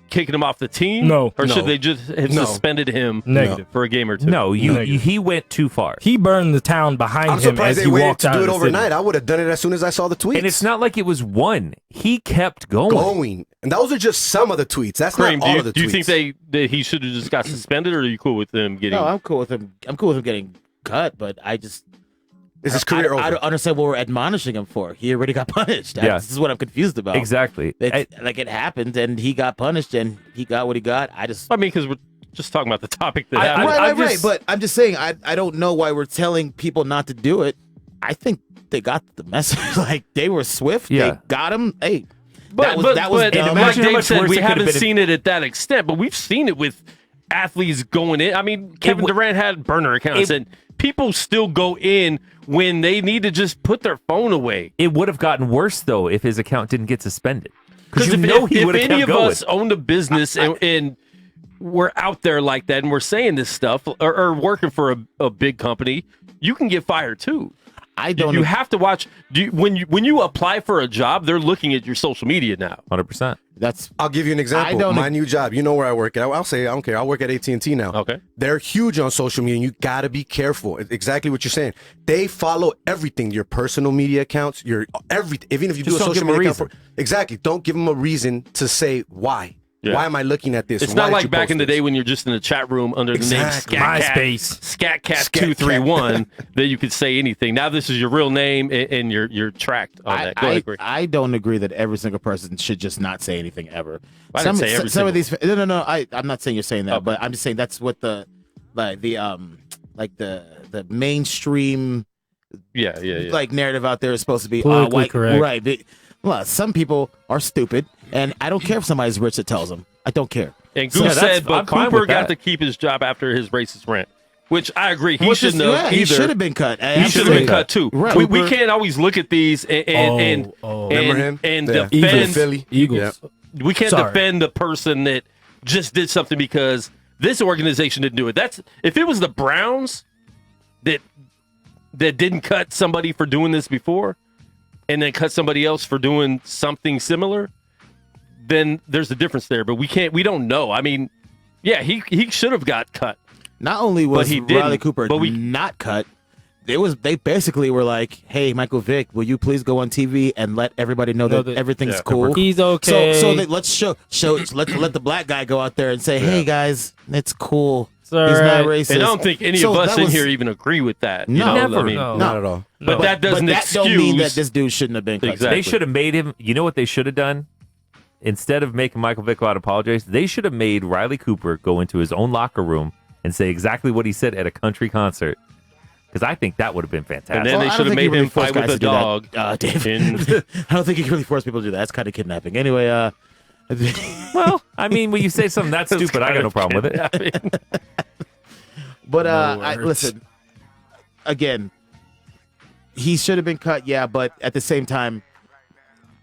[SPEAKER 3] kicking him off the team?
[SPEAKER 5] No.
[SPEAKER 3] Or
[SPEAKER 4] No.
[SPEAKER 3] should they just have
[SPEAKER 4] No.
[SPEAKER 3] suspended him
[SPEAKER 5] Negative.
[SPEAKER 3] for a game or two?
[SPEAKER 7] No, he went too far.
[SPEAKER 5] He burned the town behind
[SPEAKER 4] I'm
[SPEAKER 5] him
[SPEAKER 4] surprised
[SPEAKER 5] as
[SPEAKER 4] they
[SPEAKER 5] he
[SPEAKER 4] waited
[SPEAKER 5] walked
[SPEAKER 4] to
[SPEAKER 5] out
[SPEAKER 4] do
[SPEAKER 5] of
[SPEAKER 4] it
[SPEAKER 5] the city.
[SPEAKER 4] overnight. I would have done it as soon as I saw the tweets.
[SPEAKER 7] And it's not like it was one. He kept going.
[SPEAKER 4] And those are just some of the tweets. That's
[SPEAKER 3] Kareem,
[SPEAKER 4] not all of the tweets.
[SPEAKER 3] do you think that he should have just got suspended, or are you cool with them getting?
[SPEAKER 6] No, I'm cool with him. I'm cool with him getting cut, but I just
[SPEAKER 4] Is his career
[SPEAKER 6] I
[SPEAKER 4] over?
[SPEAKER 6] don't understand what we're admonishing him for. He already got punished.
[SPEAKER 7] Yeah.
[SPEAKER 6] This is what I'm confused about.
[SPEAKER 7] Exactly.
[SPEAKER 6] It happened, and he got punished, and he got what he got. I mean,
[SPEAKER 3] because we're just talking about the topic that
[SPEAKER 7] I-
[SPEAKER 3] happened.
[SPEAKER 6] right. But I'm just saying, I don't know why we're telling people not to do it. I think they got the message. Like, they were swift.
[SPEAKER 7] Yeah.
[SPEAKER 6] They got him. Hey,
[SPEAKER 3] But
[SPEAKER 6] that was
[SPEAKER 3] like
[SPEAKER 6] dumb.
[SPEAKER 7] imagine how
[SPEAKER 3] Dave
[SPEAKER 7] much
[SPEAKER 3] said,
[SPEAKER 7] worse
[SPEAKER 3] we
[SPEAKER 7] it could've
[SPEAKER 3] haven't
[SPEAKER 7] been if-
[SPEAKER 3] seen it at that extent, but we've seen it with athletes going in. I mean, Kevin Durant had burner accounts, and people still go in when they need to just put their phone away.
[SPEAKER 7] It would have gotten worse, though, if his account didn't get suspended.
[SPEAKER 3] Because
[SPEAKER 7] you
[SPEAKER 3] if,
[SPEAKER 7] know he
[SPEAKER 3] if
[SPEAKER 7] would have
[SPEAKER 3] any
[SPEAKER 7] kept
[SPEAKER 3] of
[SPEAKER 7] going.
[SPEAKER 3] us owned a business and we're out there like that and we're saying this stuff or working for a big company, you can get fired too.
[SPEAKER 6] I don't.
[SPEAKER 3] You have to watch. When you apply for a job, they're looking at your social media now.
[SPEAKER 7] 100%.
[SPEAKER 4] I'll give you an example.
[SPEAKER 6] I don't-
[SPEAKER 4] My new job. You know where I work at. I'll say I don't care. I work at AT&T now.
[SPEAKER 3] Okay.
[SPEAKER 4] They're huge on social media, and you got to be careful. It's exactly what you're saying. They follow everything. Your personal media accounts. Your everything. Even if you
[SPEAKER 7] Just
[SPEAKER 4] do a
[SPEAKER 7] don't
[SPEAKER 4] social
[SPEAKER 7] give 'em a
[SPEAKER 4] media account.
[SPEAKER 7] reason.
[SPEAKER 4] Exactly. Don't give them a reason to say why.
[SPEAKER 3] Yeah.
[SPEAKER 4] Why am I looking at this?
[SPEAKER 3] It's
[SPEAKER 4] Why
[SPEAKER 3] not
[SPEAKER 4] did
[SPEAKER 3] like
[SPEAKER 4] you
[SPEAKER 3] back
[SPEAKER 4] post
[SPEAKER 3] in the
[SPEAKER 4] this?
[SPEAKER 3] day when you're just in a chat room under the name
[SPEAKER 4] Exactly.
[SPEAKER 3] ScatCat231 that you could say anything. Now this is your real name and you're tracked on that. Go ahead, Greg.
[SPEAKER 6] I don't agree that every single person should just not say anything ever.
[SPEAKER 3] I didn't say every
[SPEAKER 6] some of
[SPEAKER 3] single-
[SPEAKER 6] these. No. I'm not saying you're saying that,
[SPEAKER 3] Okay.
[SPEAKER 6] but I'm just saying that's what the mainstream
[SPEAKER 3] Yeah.
[SPEAKER 6] like narrative out there is supposed to be.
[SPEAKER 5] Politically
[SPEAKER 6] White,
[SPEAKER 5] correct.
[SPEAKER 6] right? Well, some people are stupid And I don't care if somebody's rich that tells him. I don't care.
[SPEAKER 3] And Goose said, but Cooper got to keep his job after his racist rant. Which I agree. He shouldn't have either.
[SPEAKER 6] He should have been cut.
[SPEAKER 3] He should have been cut too. Right. We can't always look at these and defend
[SPEAKER 4] Philly
[SPEAKER 5] Eagles.
[SPEAKER 3] Yeah. We can't defend the person that just did something because this organization didn't do it. That's if it was the Browns that didn't cut somebody for doing this before and then cut somebody else for doing something similar, then there's a difference there. But we don't know. I mean, yeah, he should have got cut.
[SPEAKER 6] Not only was Riley Cooper not cut, they basically were like, "Hey, Michael Vick, will you please go on TV and let everybody know that everything's cool?
[SPEAKER 5] He's okay."
[SPEAKER 6] So let's let the black guy go out there and say, "Hey guys, it's cool. He's not racist."
[SPEAKER 3] And I don't think any of us in here even agree with that.
[SPEAKER 6] No,
[SPEAKER 3] never.
[SPEAKER 4] Not at all.
[SPEAKER 3] But that doesn't excuse.
[SPEAKER 6] Don't mean that this dude shouldn't have been cut.
[SPEAKER 3] Exactly.
[SPEAKER 7] They should have made him. You know what they should have done? Instead of making Michael Vick go out and apologize, they should have made Riley Cooper go into his own locker room and say exactly what he said at a country concert. Because I think that would have been fantastic.
[SPEAKER 3] And then they should have made him fight with a dog.
[SPEAKER 6] Dave. I don't think you can really force people to do that. That's kind of kidnapping. Anyway,
[SPEAKER 7] well, I mean, when you say something that stupid, I got no problem with it.
[SPEAKER 6] But listen, again, he should have been cut, yeah, but at the same time,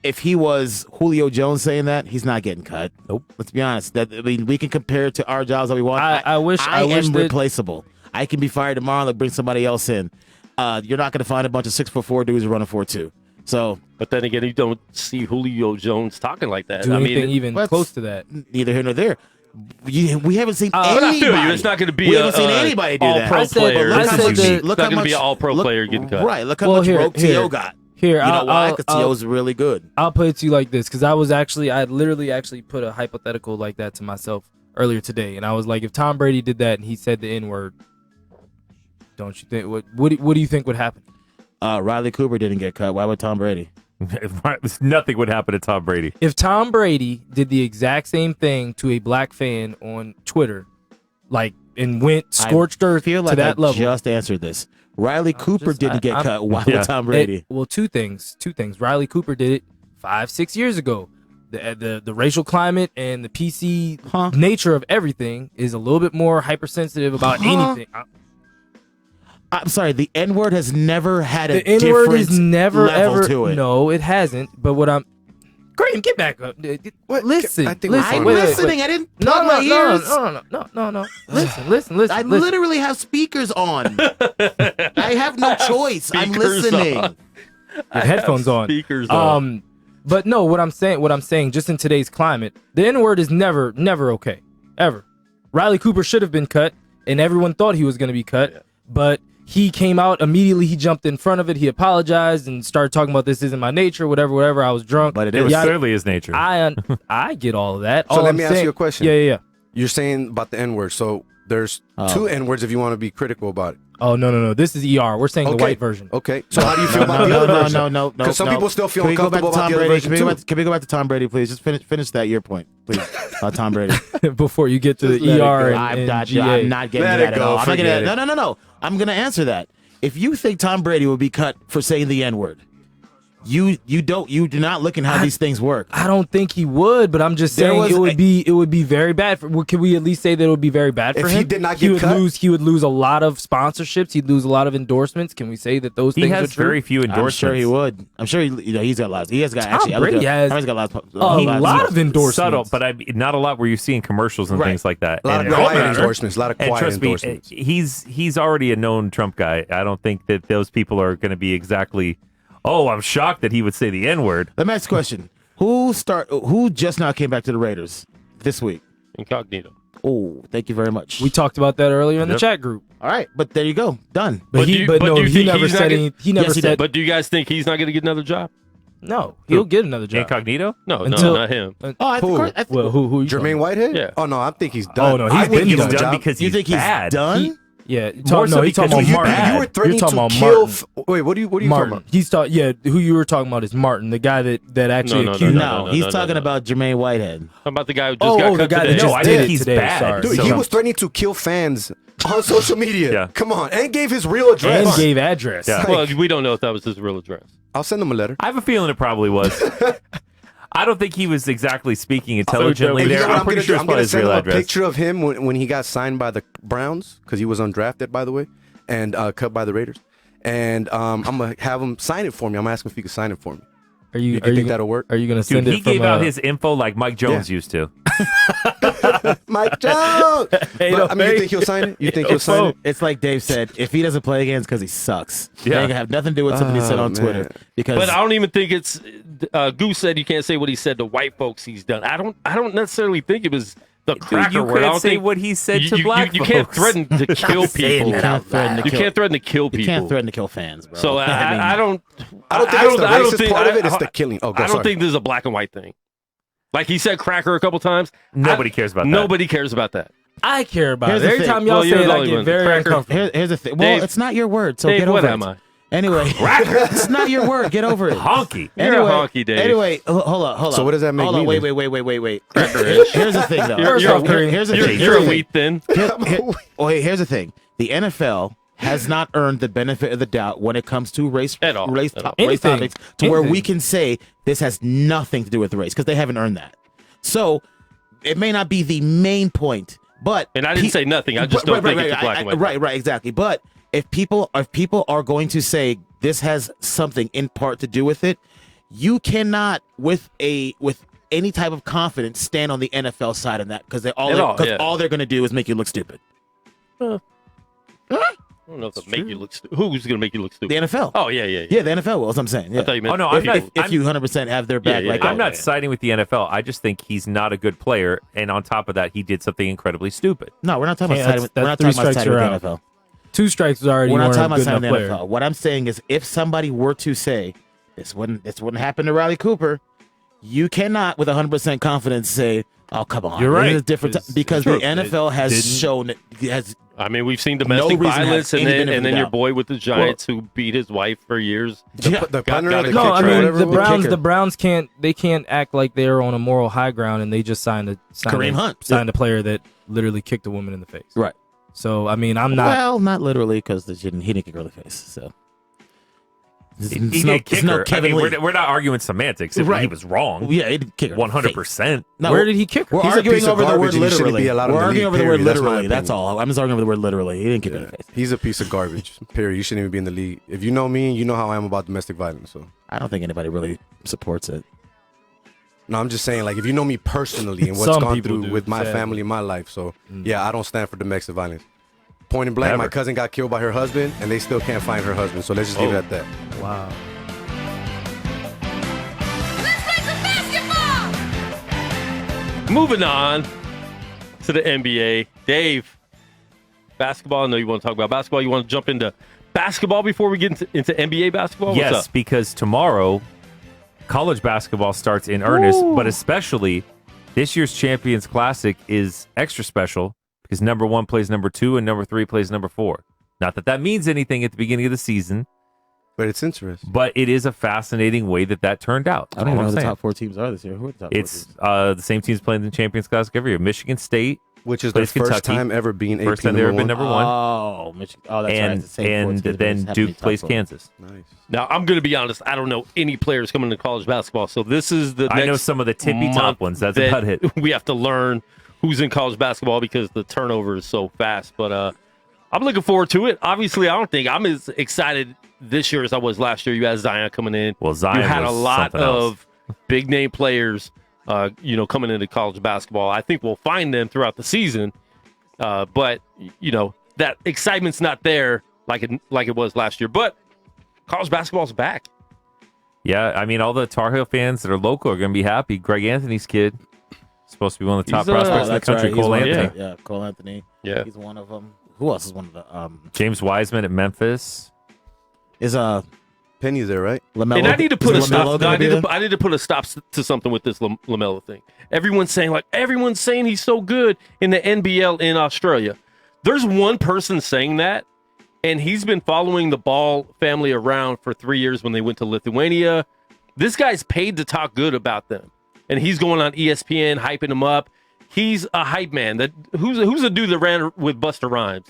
[SPEAKER 6] if he was Julio Jones saying that, he's not getting cut. Nope. Let's be honest. We can compare it to our jobs that we want.
[SPEAKER 5] I wish
[SPEAKER 6] I am replaceable. I can be fired tomorrow and bring somebody else in. You're not going to find a bunch of 6'4" dudes who run a 4.2. So,
[SPEAKER 3] but then again, you don't see Julio Jones talking like that.
[SPEAKER 5] Do anything even close to that.
[SPEAKER 6] Neither here nor there. We haven't seen
[SPEAKER 3] But
[SPEAKER 6] anybody.
[SPEAKER 3] I feel you. It's not going to be
[SPEAKER 6] we haven't seen anybody do that.
[SPEAKER 3] All-pro player.
[SPEAKER 6] Look how much.
[SPEAKER 3] It's not going to be an all-pro player getting cut.
[SPEAKER 6] Right. Look how much rope T.O. got.
[SPEAKER 5] Here,
[SPEAKER 6] you know why? Because T.O.'s really good.
[SPEAKER 5] I'll put it to you like this, because I literally actually put a hypothetical like that to myself earlier today, and I was like, if Tom Brady did that and he said the N-word, don't you think what do you think would happen?
[SPEAKER 6] Riley Cooper didn't get cut. Why would Tom Brady?
[SPEAKER 7] Nothing would happen to Tom Brady.
[SPEAKER 5] If Tom Brady did the exact same thing to a black fan on Twitter, and went scorched earth to that level.
[SPEAKER 6] Just answered this. Riley Cooper didn't get cut. Why would Tom Brady?
[SPEAKER 5] Two things. Riley Cooper did it 5-6 years ago. The racial climate and the PC nature of everything is a little bit more hypersensitive about anything.
[SPEAKER 6] I'm sorry. The N-word has never had a
[SPEAKER 5] different
[SPEAKER 6] N-word
[SPEAKER 5] is never
[SPEAKER 6] level
[SPEAKER 5] ever
[SPEAKER 6] to it.
[SPEAKER 5] No, it hasn't. But what I'm Graham, get back up. Listen.
[SPEAKER 6] I'm listening. I didn't plug my ears.
[SPEAKER 5] No. Listen.
[SPEAKER 6] I literally have speakers on. I have no choice. I'm listening.
[SPEAKER 5] Your headphones on.
[SPEAKER 3] Speakers on.
[SPEAKER 5] But no, what I'm saying, just in today's climate, the N-word is never okay. Ever. Riley Cooper should have been cut, and everyone thought he was going to be cut, but he came out immediately. He jumped in front of it. He apologized and started talking about this isn't my nature, whatever. I was drunk.
[SPEAKER 7] But it was certainly his nature.
[SPEAKER 5] I get all of that.
[SPEAKER 4] So let me ask you a question.
[SPEAKER 5] Yeah.
[SPEAKER 4] You're saying about the N-word. So there's two N-words if you want to be critical about it.
[SPEAKER 5] Oh, no. This is ER. We're saying the white version.
[SPEAKER 4] Okay. So how do you feel about the other version?
[SPEAKER 6] No.
[SPEAKER 4] Because some people still feel uncomfortable about the other version too.
[SPEAKER 6] Can we go back to Tom Brady, please? Just finish that your point, please. Tom Brady.
[SPEAKER 5] Before you get to the ER and GA.
[SPEAKER 6] I'm not getting that at all. No. I'm going to answer that. If you think Tom Brady will be cut for saying the N-word, you do not look at how these things work.
[SPEAKER 5] I don't think he would, but I'm just saying it would be very bad. Can we at least say that it would be very bad for him?
[SPEAKER 4] If he did not get cut,
[SPEAKER 5] he would lose a lot of sponsorships. He'd lose a lot of endorsements. Can we say that those things are true?
[SPEAKER 7] He has very few endorsements.
[SPEAKER 6] I'm sure he would. I'm sure he's got lots. He has got
[SPEAKER 5] Tom Brady has
[SPEAKER 6] got lots.
[SPEAKER 5] A lot of endorsements.
[SPEAKER 7] Subtle, but not a lot where you're seeing commercials and things like that.
[SPEAKER 4] A lot of quiet endorsements. A lot of quiet endorsements.
[SPEAKER 7] He's already a known Trump guy. I don't think that those people are going to be exactly. Oh, I'm shocked that he would say the N-word.
[SPEAKER 6] Let me ask a question. Who just now came back to the Raiders this week?
[SPEAKER 3] Incognito.
[SPEAKER 6] Oh, thank you very much.
[SPEAKER 5] We talked about that earlier in the chat group.
[SPEAKER 6] All right, but there you go. Done.
[SPEAKER 5] But he never said.
[SPEAKER 3] But do you guys think he's not going to get another job?
[SPEAKER 5] No, he'll get another job.
[SPEAKER 7] Incognito?
[SPEAKER 3] No, not him.
[SPEAKER 6] Who?
[SPEAKER 4] Jermaine Whitehead?
[SPEAKER 3] Yeah.
[SPEAKER 4] Oh no, I think he's done.
[SPEAKER 5] Oh no, he's been
[SPEAKER 7] done because
[SPEAKER 6] you think
[SPEAKER 7] bad.
[SPEAKER 6] He's done?
[SPEAKER 5] Yeah, he's talking about Martin.
[SPEAKER 4] You were threatening
[SPEAKER 5] to
[SPEAKER 4] kill. Wait, what are you
[SPEAKER 5] Martin.
[SPEAKER 4] talking about?
[SPEAKER 5] He's who you were talking about is Martin, the guy that actually accused.
[SPEAKER 6] No, he's talking about Jermaine Whitehead.
[SPEAKER 3] How about the guy who just got cut today?
[SPEAKER 5] No,
[SPEAKER 7] I think he's bad.
[SPEAKER 5] Sorry.
[SPEAKER 4] Dude, he was threatening to kill fans on social media.
[SPEAKER 7] Yeah.
[SPEAKER 4] Come on, and gave his real address.
[SPEAKER 5] And gave address.
[SPEAKER 7] Yeah.
[SPEAKER 3] Well, we don't know if that was his real address.
[SPEAKER 4] I'll send him a letter.
[SPEAKER 7] I have a feeling it probably was. I don't think he was exactly speaking intelligently
[SPEAKER 4] You know
[SPEAKER 7] there.
[SPEAKER 4] what
[SPEAKER 7] I'm pretty sure it's
[SPEAKER 4] I'm
[SPEAKER 7] probably
[SPEAKER 4] gonna
[SPEAKER 7] his
[SPEAKER 4] send
[SPEAKER 7] real
[SPEAKER 4] him a
[SPEAKER 7] address.
[SPEAKER 4] picture of him when he got signed by the Browns because he was undrafted, by the way, and cut by the Raiders. And I'm gonna have him sign it for me. I'm gonna ask him if he can sign it for me. You think that'll work?
[SPEAKER 5] Are you gonna
[SPEAKER 7] Dude,
[SPEAKER 5] send it?
[SPEAKER 7] he gave out his info like Mike Jones used to.
[SPEAKER 4] Mike Jones. But, I mean, you think he'll sign it? You think he'll sign it?
[SPEAKER 6] It's like Dave said, if he doesn't play again, it's because he sucks.
[SPEAKER 7] Yeah.
[SPEAKER 6] It ain't gonna have nothing to do with something he said on
[SPEAKER 4] man.
[SPEAKER 6] Twitter. Because
[SPEAKER 3] But I don't even think it's. Goose said you can't say what he said to white folks he's done. I don't necessarily think it was the cracker
[SPEAKER 7] you
[SPEAKER 3] word. I
[SPEAKER 7] can't
[SPEAKER 3] don't
[SPEAKER 7] say
[SPEAKER 3] think
[SPEAKER 7] what he said to black
[SPEAKER 3] you can't
[SPEAKER 7] folks.
[SPEAKER 3] threaten to kill people.
[SPEAKER 6] you can't threaten to
[SPEAKER 3] You
[SPEAKER 6] kill.
[SPEAKER 3] can't threaten to kill people.
[SPEAKER 6] You can't threaten to kill fans, bro.
[SPEAKER 3] So I don't.
[SPEAKER 4] I don't think it's the racist part of it. It's the killing. Oh,
[SPEAKER 3] I don't
[SPEAKER 4] sorry.
[SPEAKER 3] think this is a black and white thing. Like he said, cracker a couple times.
[SPEAKER 7] Nobody cares about that.
[SPEAKER 3] Nobody cares about that.
[SPEAKER 5] I care about
[SPEAKER 6] Here's
[SPEAKER 5] it.
[SPEAKER 6] the
[SPEAKER 5] Every
[SPEAKER 6] thing.
[SPEAKER 5] time y'all
[SPEAKER 3] Well, you're
[SPEAKER 5] say it,
[SPEAKER 3] the
[SPEAKER 5] I
[SPEAKER 3] only
[SPEAKER 5] get
[SPEAKER 3] one.
[SPEAKER 5] very
[SPEAKER 3] Cracker.
[SPEAKER 5] uncomfortable.
[SPEAKER 6] Here's the thing. Well,
[SPEAKER 3] Dave-
[SPEAKER 6] it's not your word, so
[SPEAKER 3] Dave,
[SPEAKER 6] get over
[SPEAKER 3] what
[SPEAKER 6] it.
[SPEAKER 3] am I?
[SPEAKER 6] Anyway, it's not your word. Get over it.
[SPEAKER 7] Honky.
[SPEAKER 3] You're a honky, Dave.
[SPEAKER 6] Anyway, hold on.
[SPEAKER 4] So what does that make
[SPEAKER 6] Hold on,
[SPEAKER 4] me
[SPEAKER 6] wait.
[SPEAKER 3] Cracker.
[SPEAKER 6] Here's the thing, though. Here's the thing.
[SPEAKER 3] You're a wheat thin.
[SPEAKER 6] Here's the thing. The NFL has not earned the benefit of the doubt when it comes to race
[SPEAKER 3] At all.
[SPEAKER 6] race
[SPEAKER 3] At all.
[SPEAKER 6] topics to where we
[SPEAKER 5] Anything.
[SPEAKER 6] can say this has nothing to do with race because they haven't earned that. So it may not be the main point, but
[SPEAKER 3] And I didn't say nothing. I just don't think it's a black and white.
[SPEAKER 6] Right, exactly. But if people are going to say this has something in part to do with it, you cannot with any type of confidence stand on the NFL side of that because all they're going to do is make you look stupid.
[SPEAKER 3] I don't know if it'll make you look stupid. Who's going to make you look
[SPEAKER 6] The
[SPEAKER 3] stupid?
[SPEAKER 6] NFL.
[SPEAKER 3] Oh, yeah.
[SPEAKER 6] Yeah, the NFL will. That's what I'm saying. Yeah.
[SPEAKER 3] I thought you meant
[SPEAKER 7] Oh, no, I'm not-
[SPEAKER 6] If you 100% have their back,
[SPEAKER 3] Yeah,
[SPEAKER 6] like
[SPEAKER 3] yeah.
[SPEAKER 7] I'm not siding with the NFL. I just think he's not a good player, and on top of that, he did something incredibly stupid.
[SPEAKER 6] No, we're not talking
[SPEAKER 5] Yeah,
[SPEAKER 6] about siding with,
[SPEAKER 5] that's
[SPEAKER 6] we're not
[SPEAKER 5] three
[SPEAKER 6] talking about
[SPEAKER 5] strikes,
[SPEAKER 6] siding
[SPEAKER 5] you're
[SPEAKER 6] with the
[SPEAKER 5] out.
[SPEAKER 6] NFL.
[SPEAKER 5] 2 strikes is already
[SPEAKER 6] We're not
[SPEAKER 5] weren't
[SPEAKER 6] talking
[SPEAKER 5] a
[SPEAKER 6] about
[SPEAKER 5] good
[SPEAKER 6] siding
[SPEAKER 5] enough
[SPEAKER 6] with the
[SPEAKER 5] player.
[SPEAKER 6] NFL. What I'm saying is, if somebody were to say this wouldn't happen to Riley Cooper, you cannot with 100% confidence say, "Oh, come on,
[SPEAKER 5] You're right.
[SPEAKER 6] This is different," because the NFL has
[SPEAKER 5] didn't-
[SPEAKER 6] shown has.
[SPEAKER 3] I mean, we've seen domestic
[SPEAKER 6] No reason to have
[SPEAKER 3] violence, and
[SPEAKER 6] any
[SPEAKER 3] then
[SPEAKER 6] benefit
[SPEAKER 3] and then
[SPEAKER 6] of
[SPEAKER 3] your
[SPEAKER 6] doubt.
[SPEAKER 3] boy with the Giants who beat his wife for years.
[SPEAKER 4] The punter,
[SPEAKER 3] got
[SPEAKER 4] the
[SPEAKER 3] it.
[SPEAKER 5] No,
[SPEAKER 4] kicker,
[SPEAKER 5] I mean
[SPEAKER 4] whatever
[SPEAKER 5] the
[SPEAKER 4] it was.
[SPEAKER 5] Browns.
[SPEAKER 4] Kicker.
[SPEAKER 5] The Browns can't act like they're on a moral high ground, and they just signed
[SPEAKER 6] Kareem Hunt.
[SPEAKER 5] a player that literally kicked a woman in the face.
[SPEAKER 6] Right.
[SPEAKER 5] So I mean, I'm not.
[SPEAKER 6] Well, not literally because he didn't kick her in the face. So
[SPEAKER 7] He
[SPEAKER 6] it's
[SPEAKER 7] did kick her. I
[SPEAKER 6] Kevin
[SPEAKER 7] mean,
[SPEAKER 6] Lee.
[SPEAKER 7] we're not arguing semantics. If
[SPEAKER 6] Right.
[SPEAKER 7] he was wrong,
[SPEAKER 6] Yeah, he didn't kick her. in the face.
[SPEAKER 7] 100%.
[SPEAKER 6] No,
[SPEAKER 5] Where did he kick her?
[SPEAKER 6] We're
[SPEAKER 4] He's a
[SPEAKER 6] arguing
[SPEAKER 4] piece of
[SPEAKER 6] over the
[SPEAKER 4] garbage
[SPEAKER 6] word
[SPEAKER 4] and he shouldn't
[SPEAKER 6] literally.
[SPEAKER 4] be allowed in
[SPEAKER 6] We're
[SPEAKER 4] the
[SPEAKER 6] arguing
[SPEAKER 4] league,
[SPEAKER 6] over the word
[SPEAKER 4] period. That's my
[SPEAKER 6] literally. That's
[SPEAKER 4] opinion.
[SPEAKER 6] all. I'm just arguing over the word literally. He didn't kick her in the face.
[SPEAKER 4] He's a piece of garbage. Period. You shouldn't even be in the league. If you know me, you know how I am about domestic violence. So
[SPEAKER 6] I don't think anybody really supports it.
[SPEAKER 4] no, I'm just saying, like, if you know me personally and what's
[SPEAKER 5] Some
[SPEAKER 4] gone
[SPEAKER 5] people
[SPEAKER 4] through
[SPEAKER 5] do,
[SPEAKER 4] with my
[SPEAKER 5] sadly.
[SPEAKER 4] family and my life, so yeah, I don't stand for domestic violence. Point and blank, my
[SPEAKER 7] Never.
[SPEAKER 4] cousin got killed by her husband, and they still can't find her husband. So let's just leave it at that.
[SPEAKER 5] Wow.
[SPEAKER 3] Moving on to the NBA. Dave, basketball. I know you want to talk about basketball. You want to jump into basketball before we get into NBA basketball? What's
[SPEAKER 7] Yes,
[SPEAKER 3] up?
[SPEAKER 7] because tomorrow college basketball starts in earnest, but especially this year's Champions Classic is extra special because number 1 plays number 2 and number 3 plays number 4. Not that that means anything at the beginning of the season,
[SPEAKER 4] But it's interesting.
[SPEAKER 7] but it is a fascinating way that turned out.
[SPEAKER 6] I don't even know
[SPEAKER 7] All
[SPEAKER 6] who
[SPEAKER 7] I'm
[SPEAKER 6] the
[SPEAKER 7] saying.
[SPEAKER 6] top 4 teams are this year. Who are the top 4
[SPEAKER 7] It's
[SPEAKER 6] teams?
[SPEAKER 7] the same teams playing the Champions Classic every year. Michigan State,
[SPEAKER 4] Which is their
[SPEAKER 7] plays
[SPEAKER 4] first
[SPEAKER 7] Kentucky.
[SPEAKER 4] time ever being
[SPEAKER 7] First
[SPEAKER 4] AP
[SPEAKER 7] time they've ever been
[SPEAKER 4] number
[SPEAKER 7] number 1.
[SPEAKER 6] Oh, Michigan. Oh, that's right.
[SPEAKER 7] and
[SPEAKER 6] It's the same 4
[SPEAKER 7] and
[SPEAKER 6] teams, but
[SPEAKER 7] then
[SPEAKER 6] just haven't
[SPEAKER 7] Duke
[SPEAKER 6] been top
[SPEAKER 7] plays
[SPEAKER 6] 4.
[SPEAKER 7] Kansas.
[SPEAKER 4] one. Nice.
[SPEAKER 3] Now, I'm going to be honest. I don't know any players coming to college basketball. So this is the
[SPEAKER 7] I know
[SPEAKER 3] next
[SPEAKER 7] some of the tippy top
[SPEAKER 3] month
[SPEAKER 7] ones. That's
[SPEAKER 3] that
[SPEAKER 7] about it.
[SPEAKER 3] We have to learn who's in college basketball because the turnover is so fast. But I'm looking forward to it. Obviously, I don't think I'm as excited this year as I was last year. You had Zion coming in.
[SPEAKER 7] Well, Zion
[SPEAKER 3] you had a
[SPEAKER 7] was
[SPEAKER 3] lot
[SPEAKER 7] something else.
[SPEAKER 3] of big name players, coming into college basketball. I think we'll find them throughout the season. But that excitement's not there like it was last year. But college basketball's back.
[SPEAKER 7] Yeah, I mean, all the Tar Heel fans that are local are going to be happy. Greg Anthony's kid, supposed to be one of the top
[SPEAKER 3] He's,
[SPEAKER 7] prospects in the
[SPEAKER 6] that's
[SPEAKER 7] country.
[SPEAKER 6] right. He's
[SPEAKER 7] Cole
[SPEAKER 6] one of
[SPEAKER 7] Anthony,
[SPEAKER 6] them. Yeah, Cole Anthony.
[SPEAKER 3] Yeah.
[SPEAKER 6] He's one of them. Who else is one of the
[SPEAKER 7] James Wiseman at Memphis.
[SPEAKER 6] is
[SPEAKER 4] Penny's there, right?
[SPEAKER 6] LaMelo?
[SPEAKER 3] And I need to put a
[SPEAKER 6] is
[SPEAKER 3] stop.
[SPEAKER 6] LaMelo
[SPEAKER 3] No,
[SPEAKER 6] gonna be there?
[SPEAKER 3] I need to put a stop to something with this LaMelo thing. Everyone's saying he's so good in the NBL in Australia. There's one person saying that, and he's been following the Ball family around for 3 years when they went to Lithuania. This guy's paid to talk good about them, and he's going on ESPN hyping them up. He's a hype man. Who's the dude that ran with Busta Rhymes?